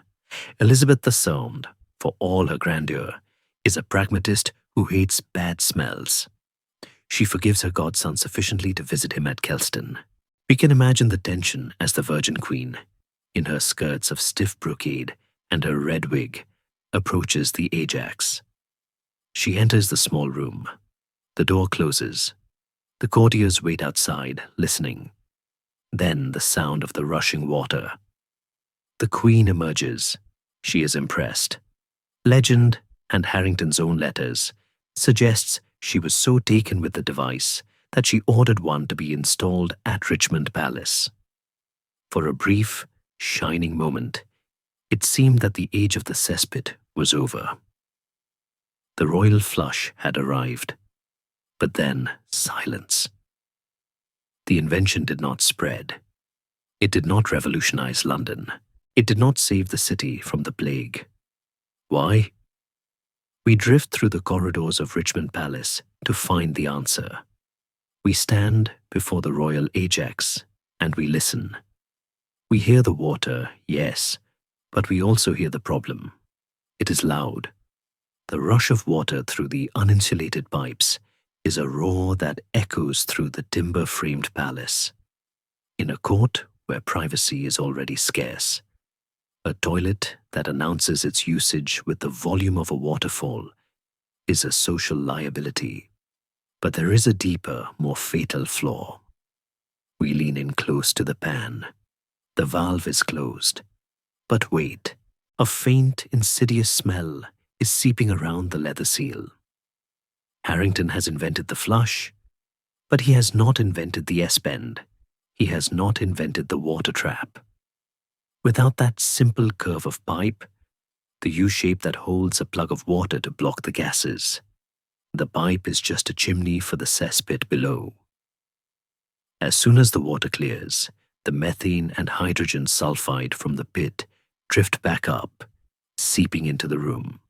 Elizabeth II, for all her grandeur, is a pragmatist who hates bad smells. She forgives her godson sufficiently to visit him at Kelston. We can imagine the tension as the Virgin Queen, in her skirts of stiff brocade and her red wig, approaches the Ajax. She enters the small room. The door closes. The courtiers wait outside, listening. Then the sound of the rushing water. The Queen emerges. She is impressed. Legend, and Harrington's own letters, suggests she was so taken with the device that she ordered one to be installed at Richmond Palace. For a brief, shining moment, it seemed that the age of the cesspit was over. The royal flush had arrived, but then silence. The invention did not spread. It did not revolutionize London. It did not save the city from the plague. Why? We drift through the corridors of Richmond Palace to find the answer. We stand before the royal Ajax and we listen. We hear the water, yes, but we also hear the problem. It is loud. The rush of water through the uninsulated pipes is a roar that echoes through the timber-framed palace. In a court where privacy is already scarce, a toilet that announces its usage with the volume of a waterfall is a social liability. But there is a deeper, more fatal flaw. We lean in close to the pan. The valve is closed. But wait, a faint, insidious smell is seeping around the leather seal. Harrington has invented the flush, but he has not invented the S-bend. He has not invented the water trap. Without that simple curve of pipe, the U-shape that holds a plug of water to block the gases, the pipe is just a chimney for the cesspit below. As soon as the water clears, the methane and hydrogen sulfide from the pit drift back up, seeping into the room.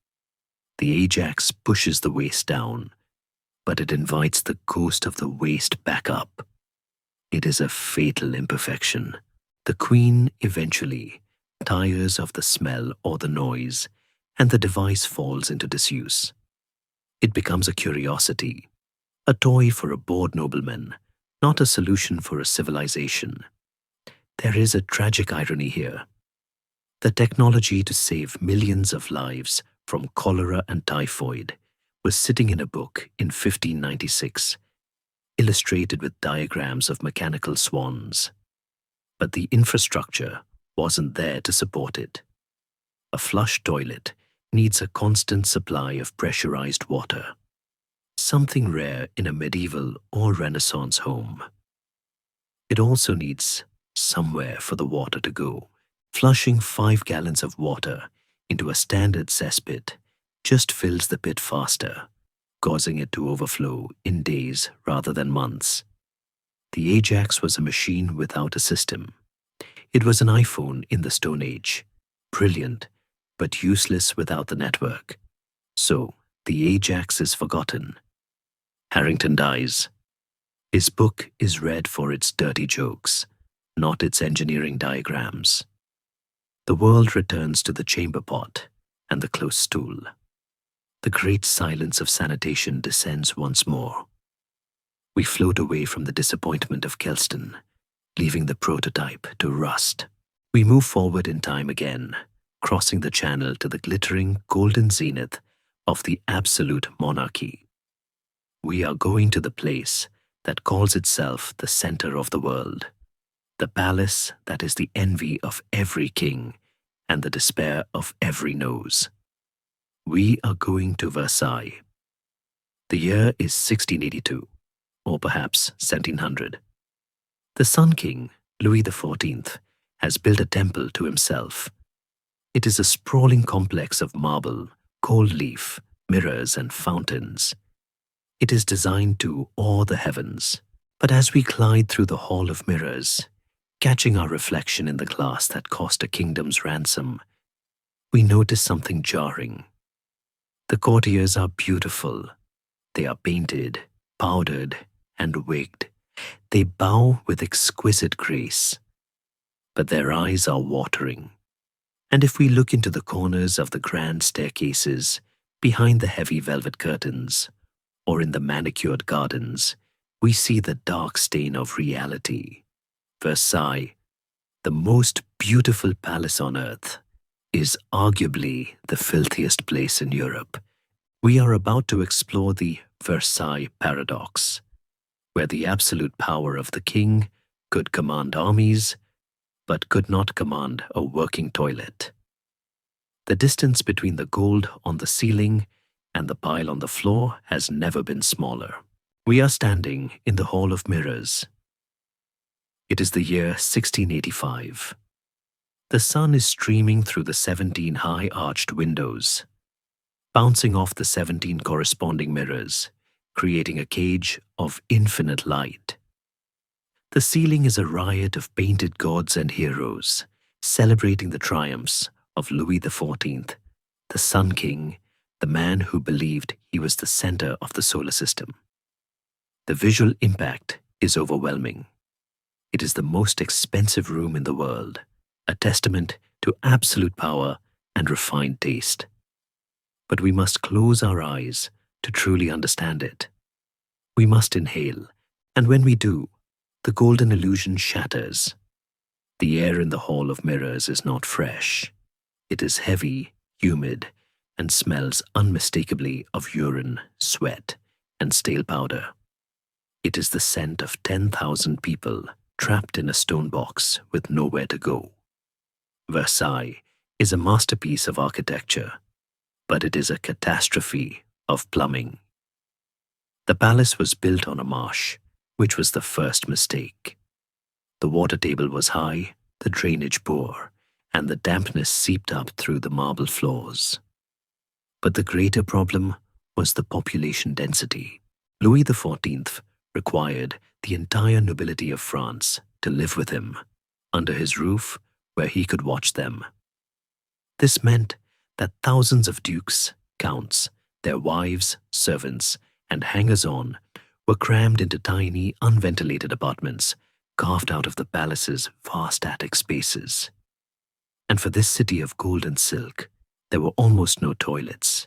The Ajax pushes the waste down, but it invites the ghost of the waste back up. It is a fatal imperfection. The queen eventually tires of the smell or the noise, and the device falls into disuse. It becomes a curiosity, a toy for a bored nobleman, not a solution for a civilization. There is a tragic irony here. The technology to save millions of lives from cholera and typhoid was sitting in a book in 1596, illustrated with diagrams of mechanical swans. But the infrastructure wasn't there to support it. A flush toilet needs a constant supply of pressurized water, something rare in a medieval or Renaissance home. It also needs somewhere for the water to go. Flushing 5 gallons of water into a standard cesspit just fills the pit faster, causing it to overflow in days rather than months. The Ajax was a machine without a system. It was an iPhone in the Stone Age, brilliant, but useless without the network. So, the Ajax is forgotten. Harrington dies. His book is read for its dirty jokes, not its engineering diagrams. The world returns to the chamber pot and the close stool. The great silence of sanitation descends once more. We float away from the disappointment of Kelston, leaving the prototype to rust. We move forward in time again, crossing the channel to the glittering golden zenith of the absolute monarchy. We are going to the place that calls itself the center of the world, the palace that is the envy of every king and the despair of every nose. We are going to Versailles. The year is 1682, or perhaps 1700. The Sun King, Louis XIV, has built a temple to himself. It is a sprawling complex of marble, gold leaf, mirrors, and fountains. It is designed to awe the heavens. But as we glide through the Hall of Mirrors, catching our reflection in the glass that cost a kingdom's ransom, we notice something jarring. The courtiers are beautiful. They are painted, powdered, and wigged. They bow with exquisite grace. But their eyes are watering. And if we look into the corners of the grand staircases, behind the heavy velvet curtains, or in the manicured gardens, we see the dark stain of reality. Versailles, the most beautiful palace on earth, is arguably the filthiest place in Europe. We are about to explore the Versailles paradox, where the absolute power of the king could command armies, but could not command a working toilet. The distance between the gold on the ceiling and the pile on the floor has never been smaller. We are standing in the Hall of Mirrors. It is the year 1685. The sun is streaming through the 17 high-arched windows, bouncing off the 17 corresponding mirrors, creating a cage of infinite light. The ceiling is a riot of painted gods and heroes, celebrating the triumphs of Louis XIV, the Sun King, the man who believed he was the center of the solar system. The visual impact is overwhelming. It is the most expensive room in the world, a testament to absolute power and refined taste. But we must close our eyes to truly understand it. We must inhale, and when we do, the golden illusion shatters. The air in the Hall of Mirrors is not fresh. It is heavy, humid, and smells unmistakably of urine, sweat, and stale powder. It is the scent of 10,000 people trapped in a stone box with nowhere to go. Versailles is a masterpiece of architecture, but it is a catastrophe of plumbing. The palace was built on a marsh, which was the first mistake. The water table was high, the drainage poor, and the dampness seeped up through the marble floors. But the greater problem was the population density. Louis XIV required the entire nobility of France to live with him, under his roof where he could watch them. This meant that thousands of dukes, counts, their wives, servants, and hangers-on were crammed into tiny, unventilated apartments carved out of the palace's vast attic spaces. And for this city of gold and silk, there were almost no toilets.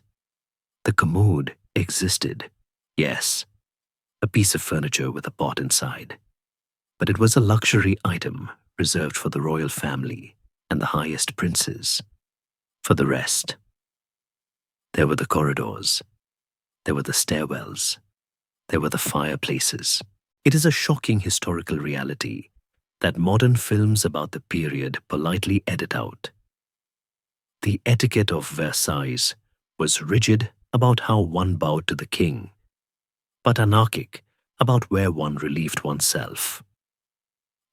The commode existed, yes, a piece of furniture with a pot inside, but it was a luxury item reserved for the royal family and the highest princes. For the rest, there were the corridors, there were the stairwells, there were the fireplaces. It is a shocking historical reality that modern films about the period politely edit out. The etiquette of Versailles was rigid about how one bowed to the king, but anarchic about where one relieved oneself.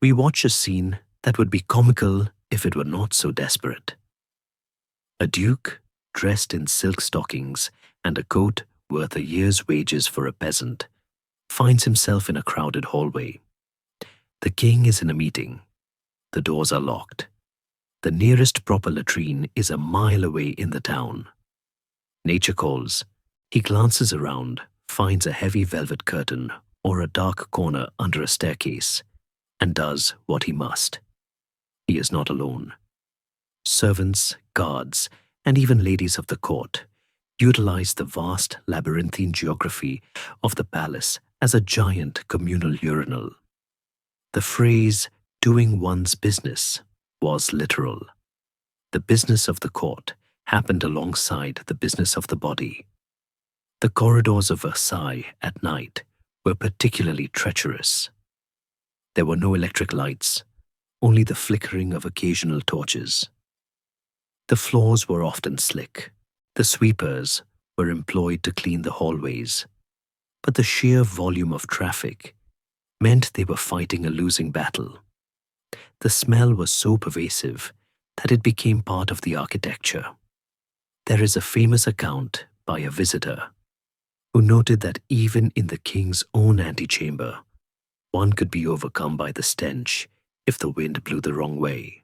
We watch a scene that would be comical if it were not so desperate. A duke, dressed in silk stockings and a coat worth a year's wages for a peasant, finds himself in a crowded hallway. The king is in a meeting. The doors are locked. The nearest proper latrine is a mile away in the town. Nature calls. He glances around, finds a heavy velvet curtain or a dark corner under a staircase, and does what he must. He is not alone. Servants, guards, and even ladies of the court utilize the vast labyrinthine geography of the palace as a giant communal urinal. The phrase, doing one's business, was literal. The business of the court happened alongside the business of the body. The corridors of Versailles at night were particularly treacherous. There were no electric lights, only the flickering of occasional torches. The floors were often slick. The sweepers were employed to clean the hallways, but the sheer volume of traffic meant they were fighting a losing battle. The smell was so pervasive that it became part of the architecture. There is a famous account by a visitor who noted that even in the king's own antechamber, one could be overcome by the stench if the wind blew the wrong way.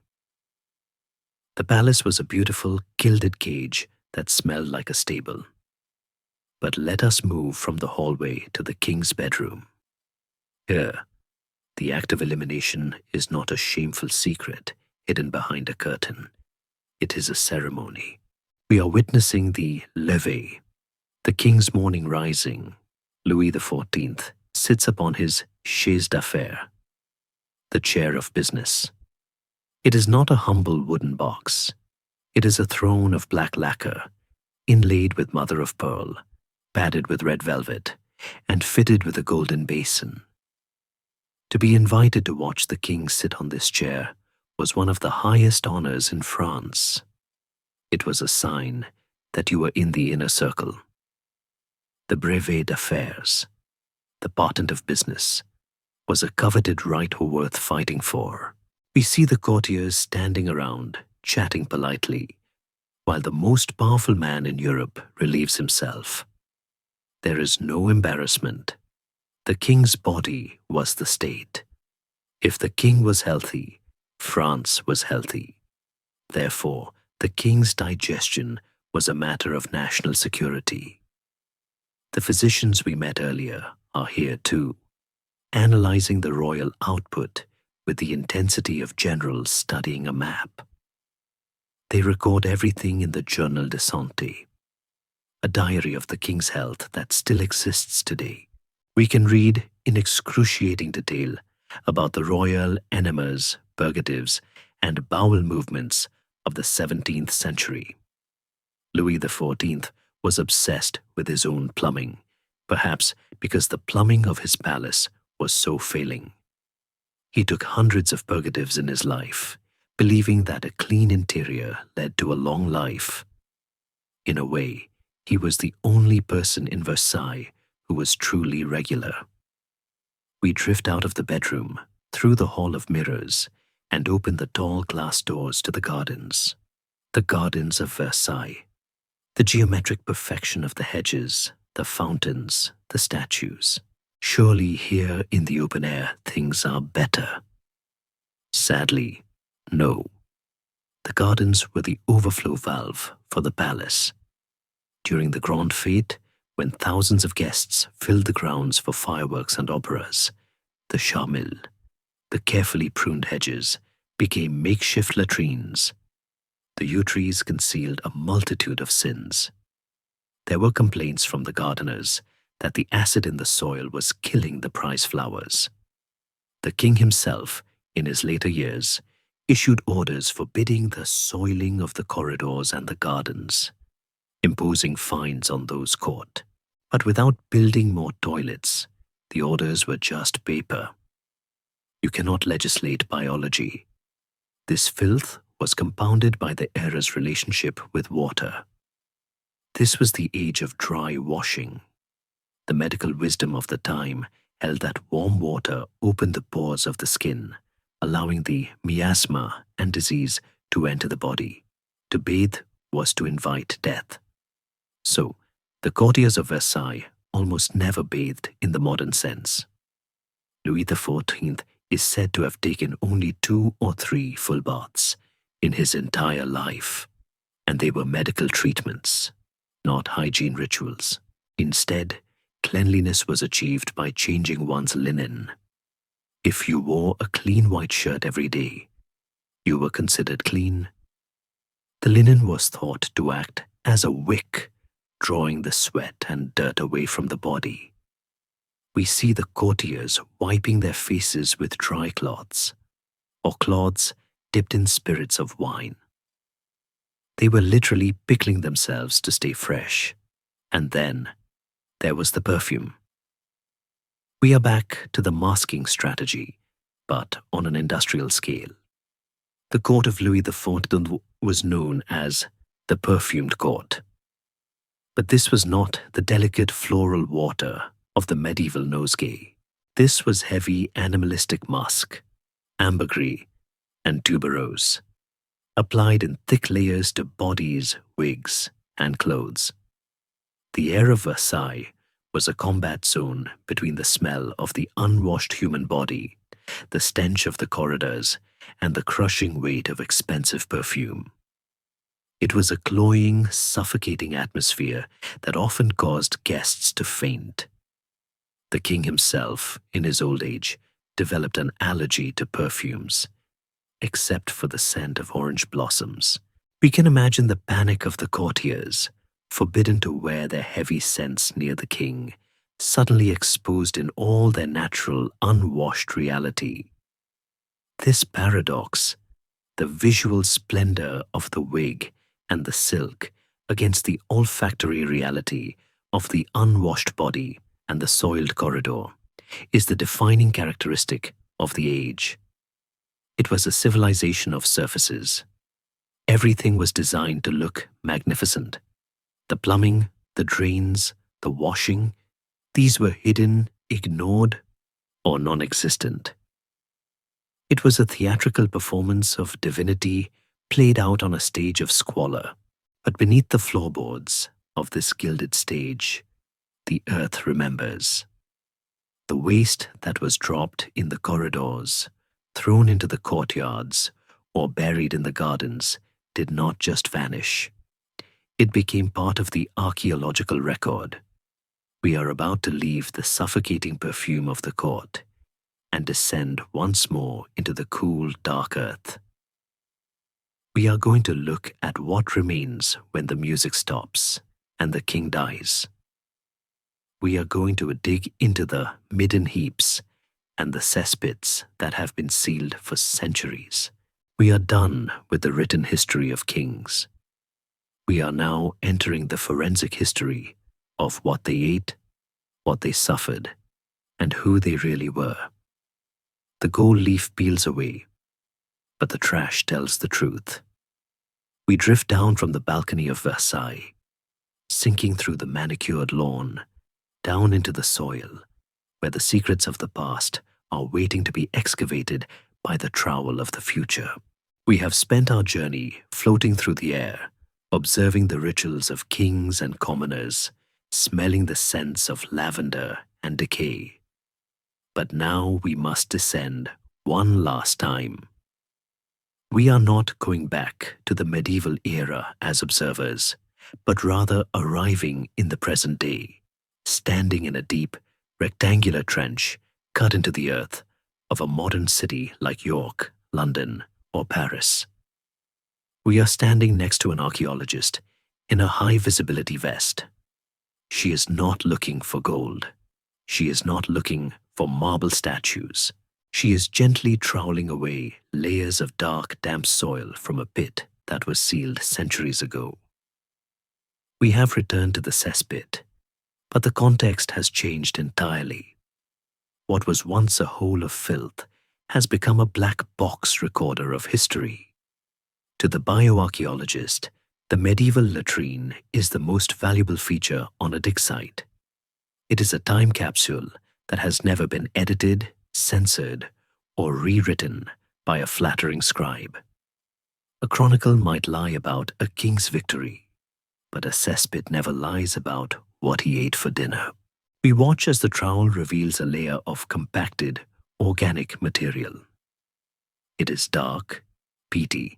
The palace was a beautiful, gilded cage that smelled like a stable. But let us move from the hallway to the king's bedroom. Here, the act of elimination is not a shameful secret hidden behind a curtain. It is a ceremony. We are witnessing the levée, the king's morning rising. Louis XIV sits upon his chaise d'affaires, the chair of business. It is not a humble wooden box. It is a throne of black lacquer, inlaid with mother of pearl, padded with red velvet, and fitted with a golden basin. To be invited to watch the king sit on this chair was one of the highest honors in France. It was a sign that you were in the inner circle. The brevet d'affaires, the patent of business, was a coveted right worth fighting for. We see the courtiers standing around, chatting politely, while the most powerful man in Europe relieves himself. There is no embarrassment. The king's body was the state. If the king was healthy, France was healthy. Therefore, the king's digestion was a matter of national security. The physicians we met earlier are here too, analyzing the royal output with the intensity of generals studying a map. They record everything in the Journal de Santé, a diary of the king's health that still exists today. We can read in excruciating detail about the royal enemas, purgatives, and bowel movements of the 17th century. Louis XIV was obsessed with his own plumbing, perhaps because the plumbing of his palace was so failing. He took hundreds of purgatives in his life, believing that a clean interior led to a long life. In a way, he was the only person in Versailles who was truly regular. We drift out of the bedroom, through the hall of mirrors, and open the tall glass doors to the gardens. The gardens of Versailles. The geometric perfection of the hedges, the fountains, the statues. Surely here in the open air things are better. Sadly, no. The gardens were the overflow valve for the palace. During the Grand Fête, when thousands of guests filled the grounds for fireworks and operas, the charmille, the carefully pruned hedges, became makeshift latrines. The yew trees concealed a multitude of sins. There were complaints from the gardeners that the acid in the soil was killing the prize flowers. The king himself, in his later years, issued orders forbidding the soiling of the corridors and the gardens, imposing fines on those caught. But without building more toilets, the orders were just paper. You cannot legislate biology. This filth was compounded by the era's relationship with water. This was the age of dry washing. The medical wisdom of the time held that warm water opened the pores of the skin, allowing the miasma and disease to enter the body. To bathe was to invite death. So, the courtiers of Versailles almost never bathed in the modern sense. Louis XIV is said to have taken only 2 or 3 full baths in his entire life, and they were medical treatments, not hygiene rituals. Instead, cleanliness was achieved by changing one's linen. If you wore a clean white shirt every day, you were considered clean. The linen was thought to act as a wick, drawing the sweat and dirt away from the body. We see the courtiers wiping their faces with dry cloths, or cloths dipped in spirits of wine. They were literally pickling themselves to stay fresh. And then there was the perfume. We are back to the masking strategy, but on an industrial scale. The court of Louis XIV was known as the perfumed court. But this was not the delicate floral water of the medieval nosegay. This was heavy animalistic musk, ambergris, and tuberose, applied in thick layers to bodies, wigs, and clothes. The air of Versailles was a combat zone between the smell of the unwashed human body, the stench of the corridors, and the crushing weight of expensive perfume. It was a cloying, suffocating atmosphere that often caused guests to faint. The king himself, in his old age, developed an allergy to perfumes, except for the scent of orange blossoms. We can imagine the panic of the courtiers, forbidden to wear their heavy scents near the king, suddenly exposed in all their natural, unwashed reality. This paradox, the visual splendor of the wig and the silk against the olfactory reality of the unwashed body and the soiled corridor, is the defining characteristic of the age. It was a civilization of surfaces. Everything was designed to look magnificent. The plumbing, the drains, the washing, these were hidden, ignored, or non-existent. It was a theatrical performance of divinity played out on a stage of squalor. But beneath the floorboards of this gilded stage, the earth remembers. The waste that was dropped in the corridors, thrown into the courtyards, or buried in the gardens did not just vanish. It became part of the archaeological record. We are about to leave the suffocating perfume of the court and descend once more into the cool, dark earth. We are going to look at what remains when the music stops and the king dies. We are going to dig into the midden heaps and the cesspits that have been sealed for centuries. We are done with the written history of kings. We are now entering the forensic history of what they ate, what they suffered, and who they really were. The gold leaf peels away, but the trash tells the truth. We drift down from the balcony of Versailles, sinking through the manicured lawn, down into the soil, where the secrets of the past are waiting to be excavated by the trowel of the future. We have spent our journey floating through the air, observing the rituals of kings and commoners, smelling the scents of lavender and decay. But now we must descend one last time. We are not going back to the medieval era as observers, but rather arriving in the present day, standing in a deep, rectangular trench cut into the earth of a modern city like York, London, or Paris. We are standing next to an archaeologist in a high-visibility vest. She is not looking for gold. She is not looking for marble statues. She is gently troweling away layers of dark, damp soil from a pit that was sealed centuries ago. We have returned to the cesspit, but the context has changed entirely. What was once a hole of filth has become a black box recorder of history. To the bioarchaeologist, the medieval latrine is the most valuable feature on a dig site. It is a time capsule that has never been edited, censored, or rewritten by a flattering scribe. A chronicle might lie about a king's victory, but a cesspit never lies about what he ate for dinner. We watch as the trowel reveals a layer of compacted, organic material. It is dark, peaty,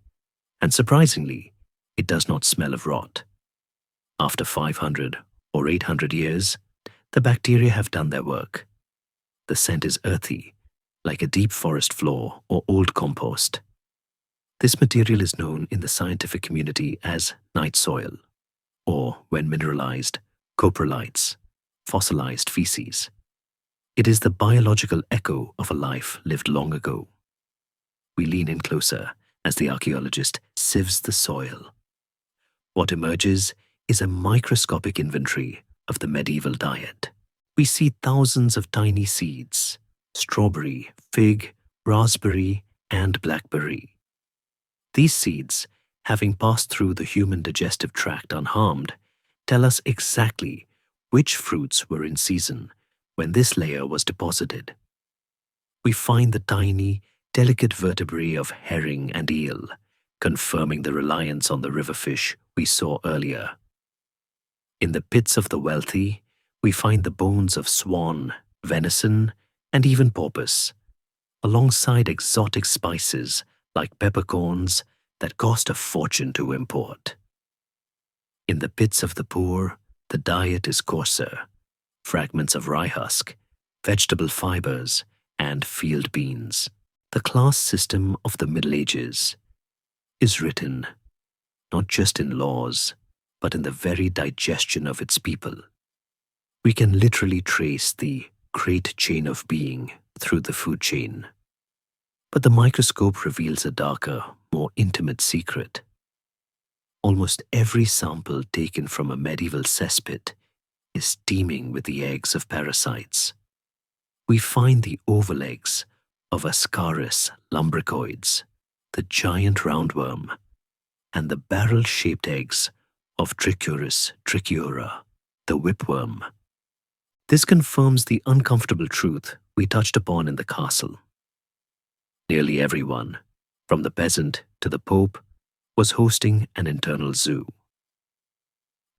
and surprisingly, it does not smell of rot. After 500 or 800 years, the bacteria have done their work. The scent is earthy, like a deep forest floor or old compost. This material is known in the scientific community as night soil, or when mineralized, coprolites, fossilized feces. It is the biological echo of a life lived long ago. We lean in closer as the archaeologist sieves the soil. What emerges is a microscopic inventory of the medieval diet. We see thousands of tiny seeds: strawberry, fig, raspberry, and blackberry. These seeds, having passed through the human digestive tract unharmed, tell us exactly which fruits were in season when this layer was deposited. We find the tiny, delicate vertebrae of herring and eel, confirming the reliance on the river fish we saw earlier. In the pits of the wealthy, we find the bones of swan, venison, and even porpoise, alongside exotic spices like peppercorns that cost a fortune to import. In the pits of the poor, the diet is coarser: fragments of rye husk, vegetable fibers, and field beans. The class system of the Middle Ages is written not just in laws, but in the very digestion of its people. We can literally trace the great chain of being through the food chain. But the microscope reveals a darker, more intimate secret. Almost every sample taken from a medieval cesspit is teeming with the eggs of parasites. We find the oval eggs of Ascaris lumbricoides, the giant roundworm, and the barrel-shaped eggs of Trichuris trichiura, the whipworm. This confirms the uncomfortable truth we touched upon in the castle. Nearly everyone, from the peasant to the pope, was hosting an internal zoo.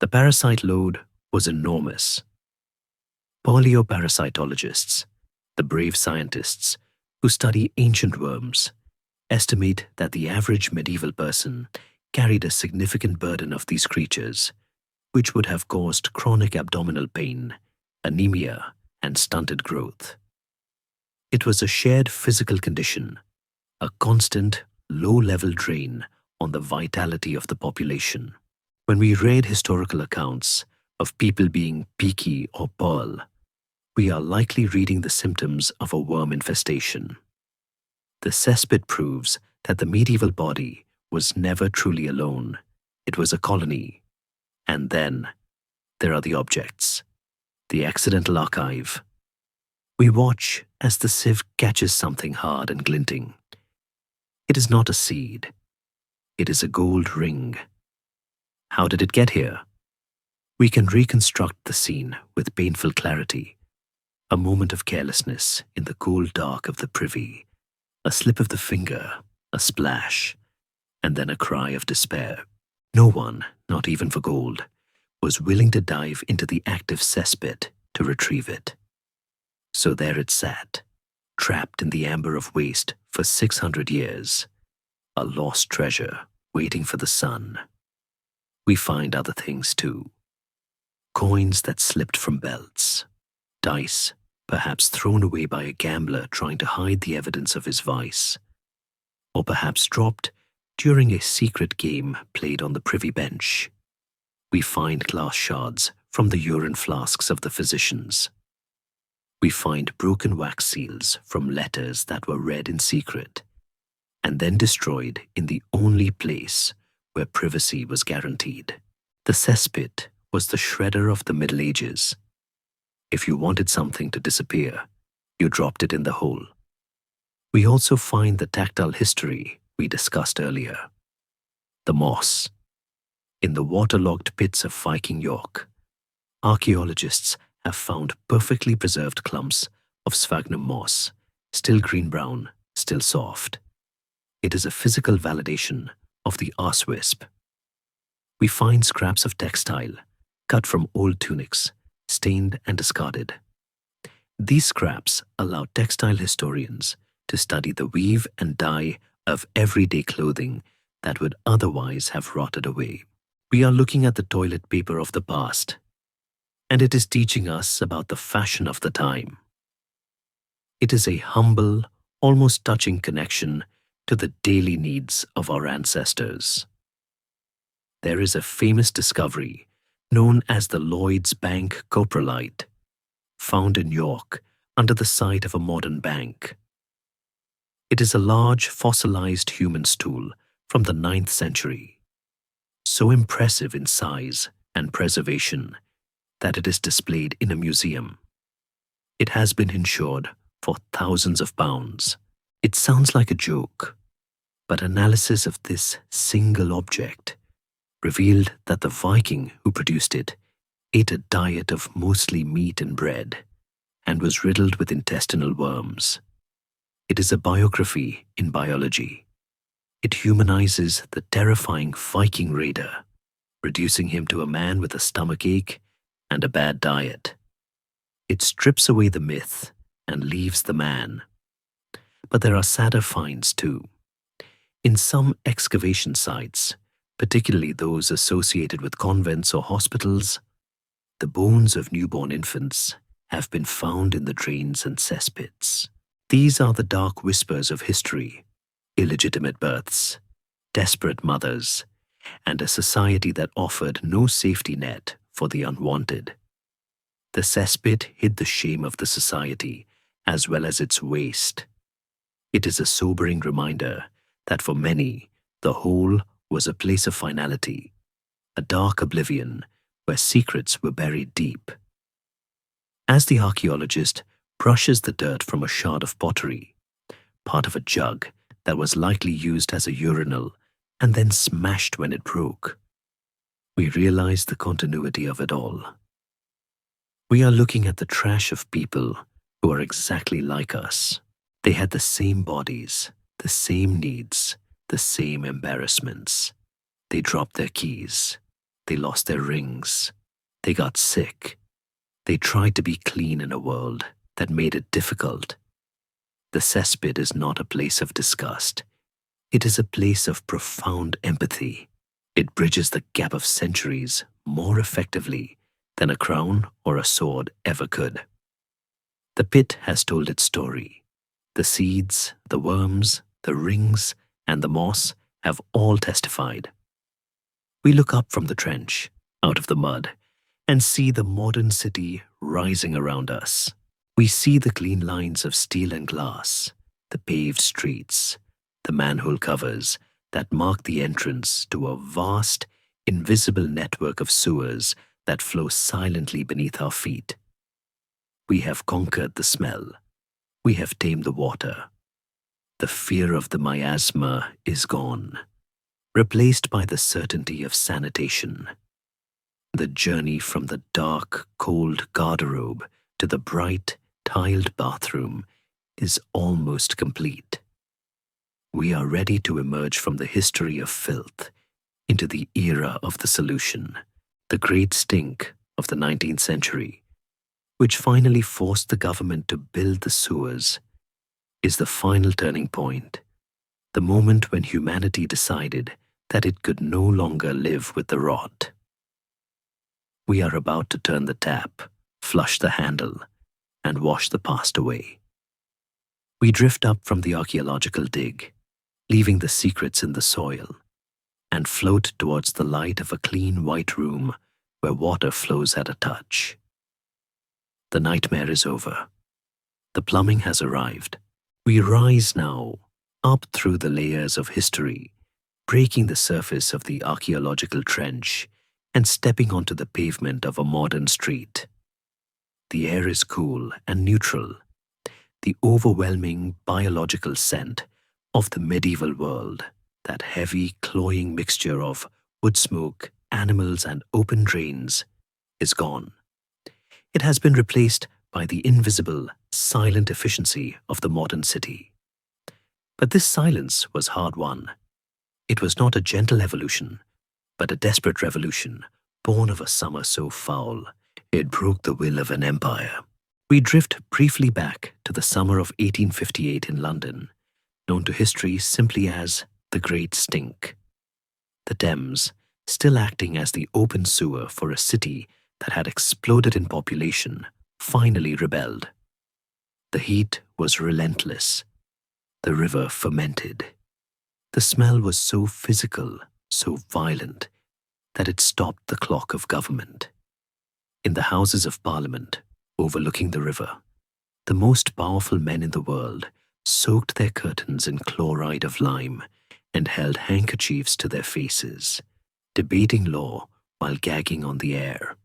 The parasite load was enormous. Paleoparasitologists, the brave scientists who study ancient worms, estimate that the average medieval person carried a significant burden of these creatures, which would have caused chronic abdominal pain, anemia, and stunted growth. It was a shared physical condition, a constant, low-level drain on the vitality of the population. When we read historical accounts of people being peaky or pearl, we are likely reading the symptoms of a worm infestation. The cesspit proves that the medieval body was never truly alone It was a colony. And then there are the objects, the accidental archive. We watch as the sieve catches something hard and glinting. It is not a seed. It is a gold ring. How did it get here? We can reconstruct the scene with painful clarity. A moment of carelessness in the cold dark of the privy, a slip of the finger, a splash, and then a cry of despair. No one, not even for gold, was willing to dive into the active cesspit to retrieve it. So there it sat, trapped in the amber of waste for 600 years, a lost treasure waiting for the sun. We find other things too. Coins that slipped from belts, dice, perhaps thrown away by a gambler trying to hide the evidence of his vice, or perhaps dropped during a secret game played on the privy bench. We find glass shards from the urine flasks of the physicians. We find broken wax seals from letters that were read in secret, and then destroyed in the only place where privacy was guaranteed. The cesspit was the shredder of the Middle Ages. If you wanted something to disappear, you dropped it in the hole. We also find the tactile history we discussed earlier. The moss. In the waterlogged pits of Viking York, archaeologists have found perfectly preserved clumps of sphagnum moss, still green-brown, still soft. It is a physical validation of the arsewisp. We find scraps of textile, cut from old tunics, stained and discarded. These scraps allow textile historians to study the weave and dye of everyday clothing that would otherwise have rotted away. We are looking at the toilet paper of the past, and it is teaching us about the fashion of the time. It is a humble, almost touching connection to the daily needs of our ancestors. There is a famous discovery known as the Lloyd's Bank coprolite, found in York under the site of a modern bank. It is a large fossilized human stool from the 9th century, so impressive in size and preservation that it is displayed in a museum. It has been insured for thousands of pounds. It sounds like a joke, but analysis of this single object revealed that the Viking who produced it ate a diet of mostly meat and bread and was riddled with intestinal worms. It is a biography in biology. It humanizes the terrifying Viking raider, reducing him to a man with a stomachache and a bad diet. It strips away the myth and leaves the man. But there are sadder finds too. In some excavation sites, particularly those associated with convents or hospitals, the bones of newborn infants have been found in the drains and cesspits. These are the dark whispers of history, illegitimate births, desperate mothers, and a society that offered no safety net for the unwanted. The cesspit hid the shame of the society as well as its waste. It is a sobering reminder that for many, the hole was a place of finality, a dark oblivion where secrets were buried deep. As the archaeologist brushes the dirt from a shard of pottery, part of a jug that was likely used as a urinal and then smashed when it broke, we realize the continuity of it all. We are looking at the trash of people who are exactly like us. They had the same bodies, the same needs, the same embarrassments. They dropped their keys. They lost their rings. They got sick. They tried to be clean in a world that made it difficult. The cesspit is not a place of disgust. It is a place of profound empathy. It bridges the gap of centuries more effectively than a crown or a sword ever could. The pit has told its story. The seeds, the worms, the rings, and the moss have all testified. We look up from the trench, out of the mud, and see the modern city rising around us. We see the clean lines of steel and glass, the paved streets, the manhole covers that mark the entrance to a vast, invisible network of sewers that flow silently beneath our feet. We have conquered the smell. We have tamed the water. The fear of the miasma is gone, replaced by the certainty of sanitation. The journey from the dark, cold garderobe to the bright, tiled bathroom is almost complete. We are ready to emerge from the history of filth into the era of the solution, the great stink of the 19th century, which finally forced the government to build the sewers, is the final turning point, the moment when humanity decided that it could no longer live with the rot. We are about to turn the tap, flush the handle, and wash the past away. We drift up from the archaeological dig, leaving the secrets in the soil, and float towards the light of a clean white room where water flows at a touch. The nightmare is over. The plumbing has arrived. We rise now, up through the layers of history, breaking the surface of the archaeological trench and stepping onto the pavement of a modern street. The air is cool and neutral, the overwhelming biological scent of the medieval world, that heavy, cloying mixture of wood smoke, animals, and open drains, is gone. It has been replaced by the invisible, silent efficiency of the modern city. But this silence was hard-won. It was not a gentle evolution, but a desperate revolution, born of a summer so foul, it broke the will of an empire. We drift briefly back to the summer of 1858 in London, known to history simply as the Great Stink. The Thames, still acting as the open sewer for a city that had exploded in population, finally rebelled. The heat was relentless. The river fermented. The smell was so physical, so violent, that it stopped the clock of government. In the Houses of Parliament, overlooking the river, the most powerful men in the world soaked their curtains in chloride of lime and held handkerchiefs to their faces, debating law while gagging on the air.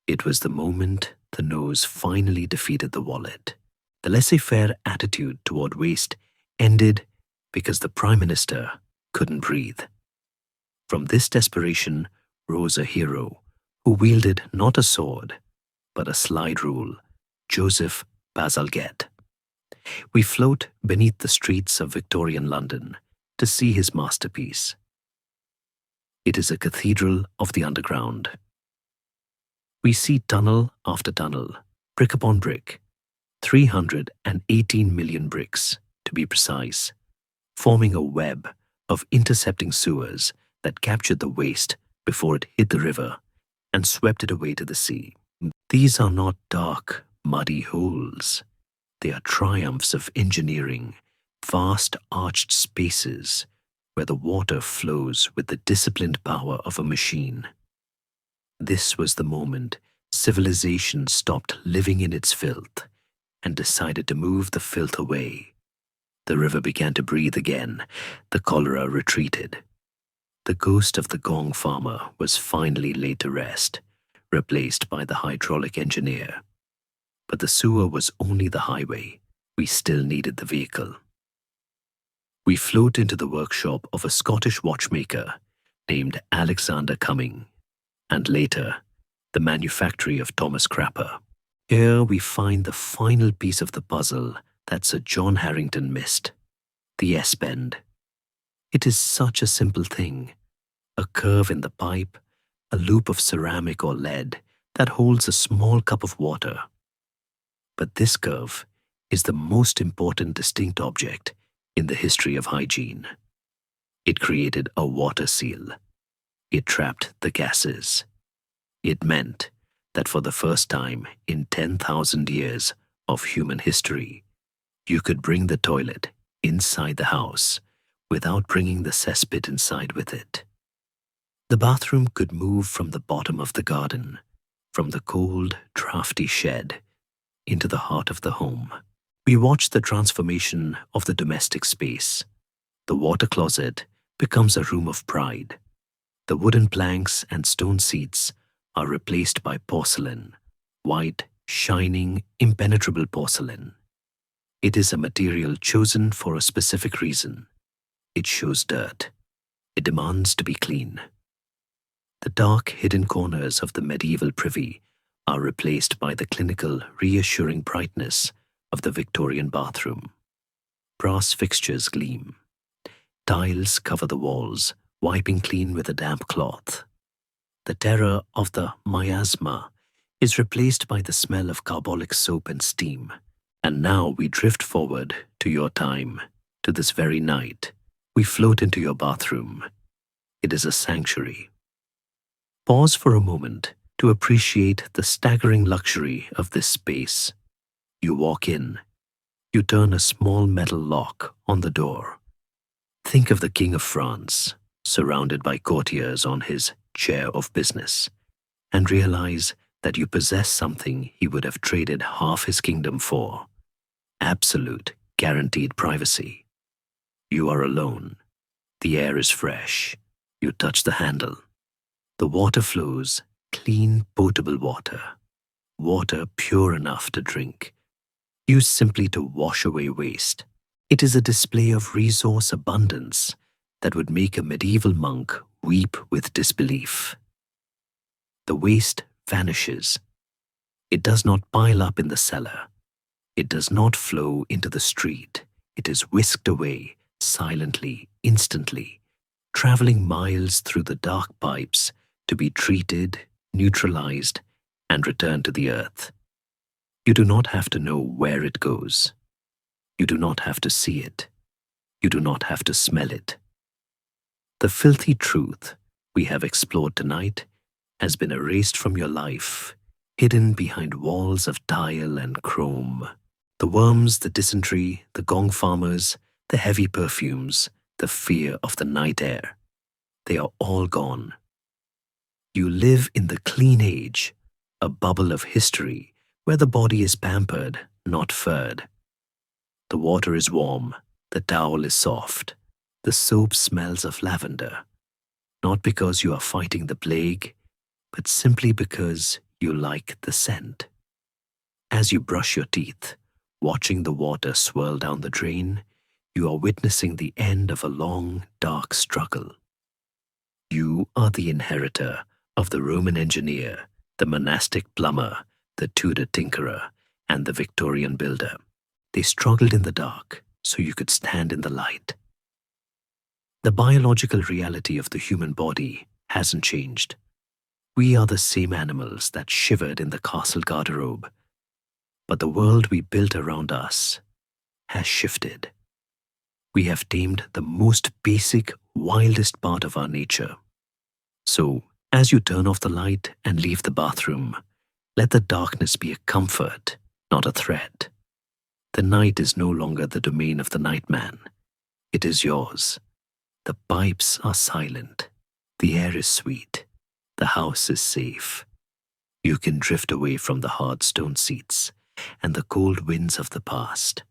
It was the moment the nose finally defeated the wallet. The laissez-faire attitude toward waste ended because the Prime Minister couldn't breathe. From this desperation rose a hero who wielded not a sword, but a slide rule, Joseph Bazalgette. We float beneath the streets of Victorian London to see his masterpiece. It is a cathedral of the underground. We see tunnel after tunnel, brick upon brick, 318 million bricks, to be precise, forming a web of intercepting sewers that captured the waste before it hit the river and swept it away to the sea. These are not dark, muddy holes. They are triumphs of engineering, vast arched spaces where the water flows with the disciplined power of a machine. This was the moment civilization stopped living in its filth and decided to move the filth away. The river began to breathe again. The cholera retreated. The ghost of the gong farmer was finally laid to rest, replaced by the hydraulic engineer. But the sewer was only the highway. We still needed the vehicle. We float into the workshop of a Scottish watchmaker named Alexander Cumming, and later, the manufactory of Thomas Crapper. Here we find the final piece of the puzzle that Sir John Harrington missed, the S-bend. It is such a simple thing, a curve in the pipe, a loop of ceramic or lead that holds a small cup of water. But this curve is the most important distinct object in the history of hygiene. It created a water seal. It trapped the gases. It meant that for the first time in 10,000 years of human history, you could bring the toilet inside the house without bringing the cesspit inside with it. The bathroom could move from the bottom of the garden, from the cold, drafty shed, into the heart of the home. We watched the transformation of the domestic space. The water closet becomes a room of pride. The wooden planks and stone seats are replaced by porcelain, white, shining, impenetrable porcelain. It is a material chosen for a specific reason. It shows dirt. It demands to be clean. The dark, hidden corners of the medieval privy are replaced by the clinical, reassuring brightness of the Victorian bathroom. Brass fixtures gleam. Tiles cover the walls, wiping clean with a damp cloth. The terror of the miasma is replaced by the smell of carbolic soap and steam. And now we drift forward to your time, to this very night. We float into your bathroom. It is a sanctuary. Pause for a moment to appreciate the staggering luxury of this space. You walk in. You turn a small metal lock on the door. Think of the King of France, surrounded by courtiers on his chair of business, and realize that you possess something he would have traded half his kingdom for. Absolute, guaranteed privacy. You are alone. The air is fresh. You touch the handle. The water flows, clean, potable water. Water pure enough to drink. Used simply to wash away waste. It is a display of resource abundance that would make a medieval monk weep with disbelief. The waste vanishes. It does not pile up in the cellar. It does not flow into the street. It is whisked away, silently, instantly, traveling miles through the dark pipes to be treated, neutralized, and returned to the earth. You do not have to know where it goes. You do not have to see it. You do not have to smell it. The filthy truth we have explored tonight has been erased from your life, hidden behind walls of tile and chrome. The worms, the dysentery, the gong farmers, the heavy perfumes, the fear of the night air. They are all gone. You live in the clean age, a bubble of history where the body is pampered, not furred. The water is warm, the towel is soft, the soap smells of lavender, not because you are fighting the plague, but simply because you like the scent. As you brush your teeth, watching the water swirl down the drain, you are witnessing the end of a long, dark struggle. You are the inheritor of the Roman engineer, the monastic plumber, the Tudor tinkerer, and the Victorian builder. They struggled in the dark so you could stand in the light. The biological reality of the human body hasn't changed. We are the same animals that shivered in the castle garderobe. But the world we built around us has shifted. We have tamed the most basic, wildest part of our nature. So, as you turn off the light and leave the bathroom, let the darkness be a comfort, not a threat. The night is no longer the domain of the nightman. It is yours. The pipes are silent. The air is sweet. The house is safe. You can drift away from the hard stone seats and the cold winds of the past.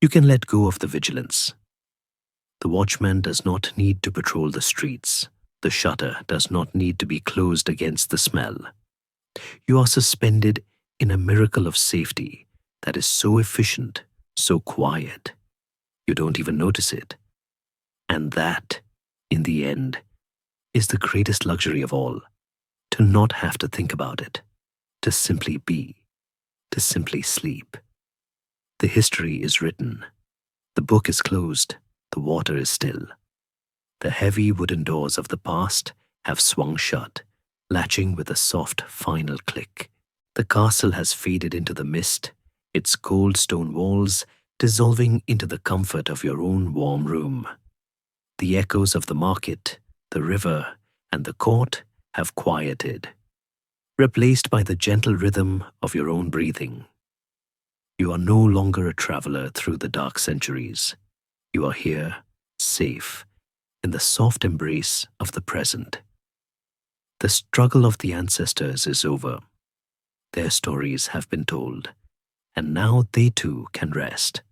You can let go of the vigilance. The watchman does not need to patrol the streets. The shutter does not need to be closed against the smell. You are suspended in a miracle of safety that is so efficient, so quiet, you don't even notice it. And that, in the end, is the greatest luxury of all, to not have to think about it, to simply be, to simply sleep. The history is written. The book is closed. The water is still. The heavy wooden doors of the past have swung shut, latching with a soft final click. The castle has faded into the mist, its cold stone walls dissolving into the comfort of your own warm room. The echoes of the market, the river, and the court have quieted, replaced by the gentle rhythm of your own breathing. You are no longer a traveler through the dark centuries. You are here, safe, in the soft embrace of the present. The struggle of the ancestors is over. Their stories have been told, and now they too can rest.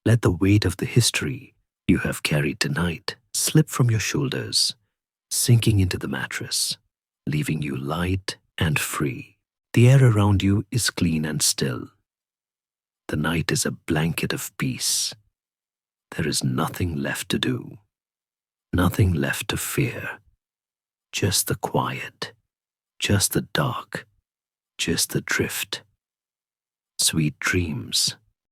Let the weight of the history you have carried tonight slip from your shoulders. sinking into the mattress, leaving you light and free. The air around you is clean and still. The night is a blanket of peace. There is nothing left to do, nothing left to fear. Just the quiet, just the dark, just the drift. Sweet dreams.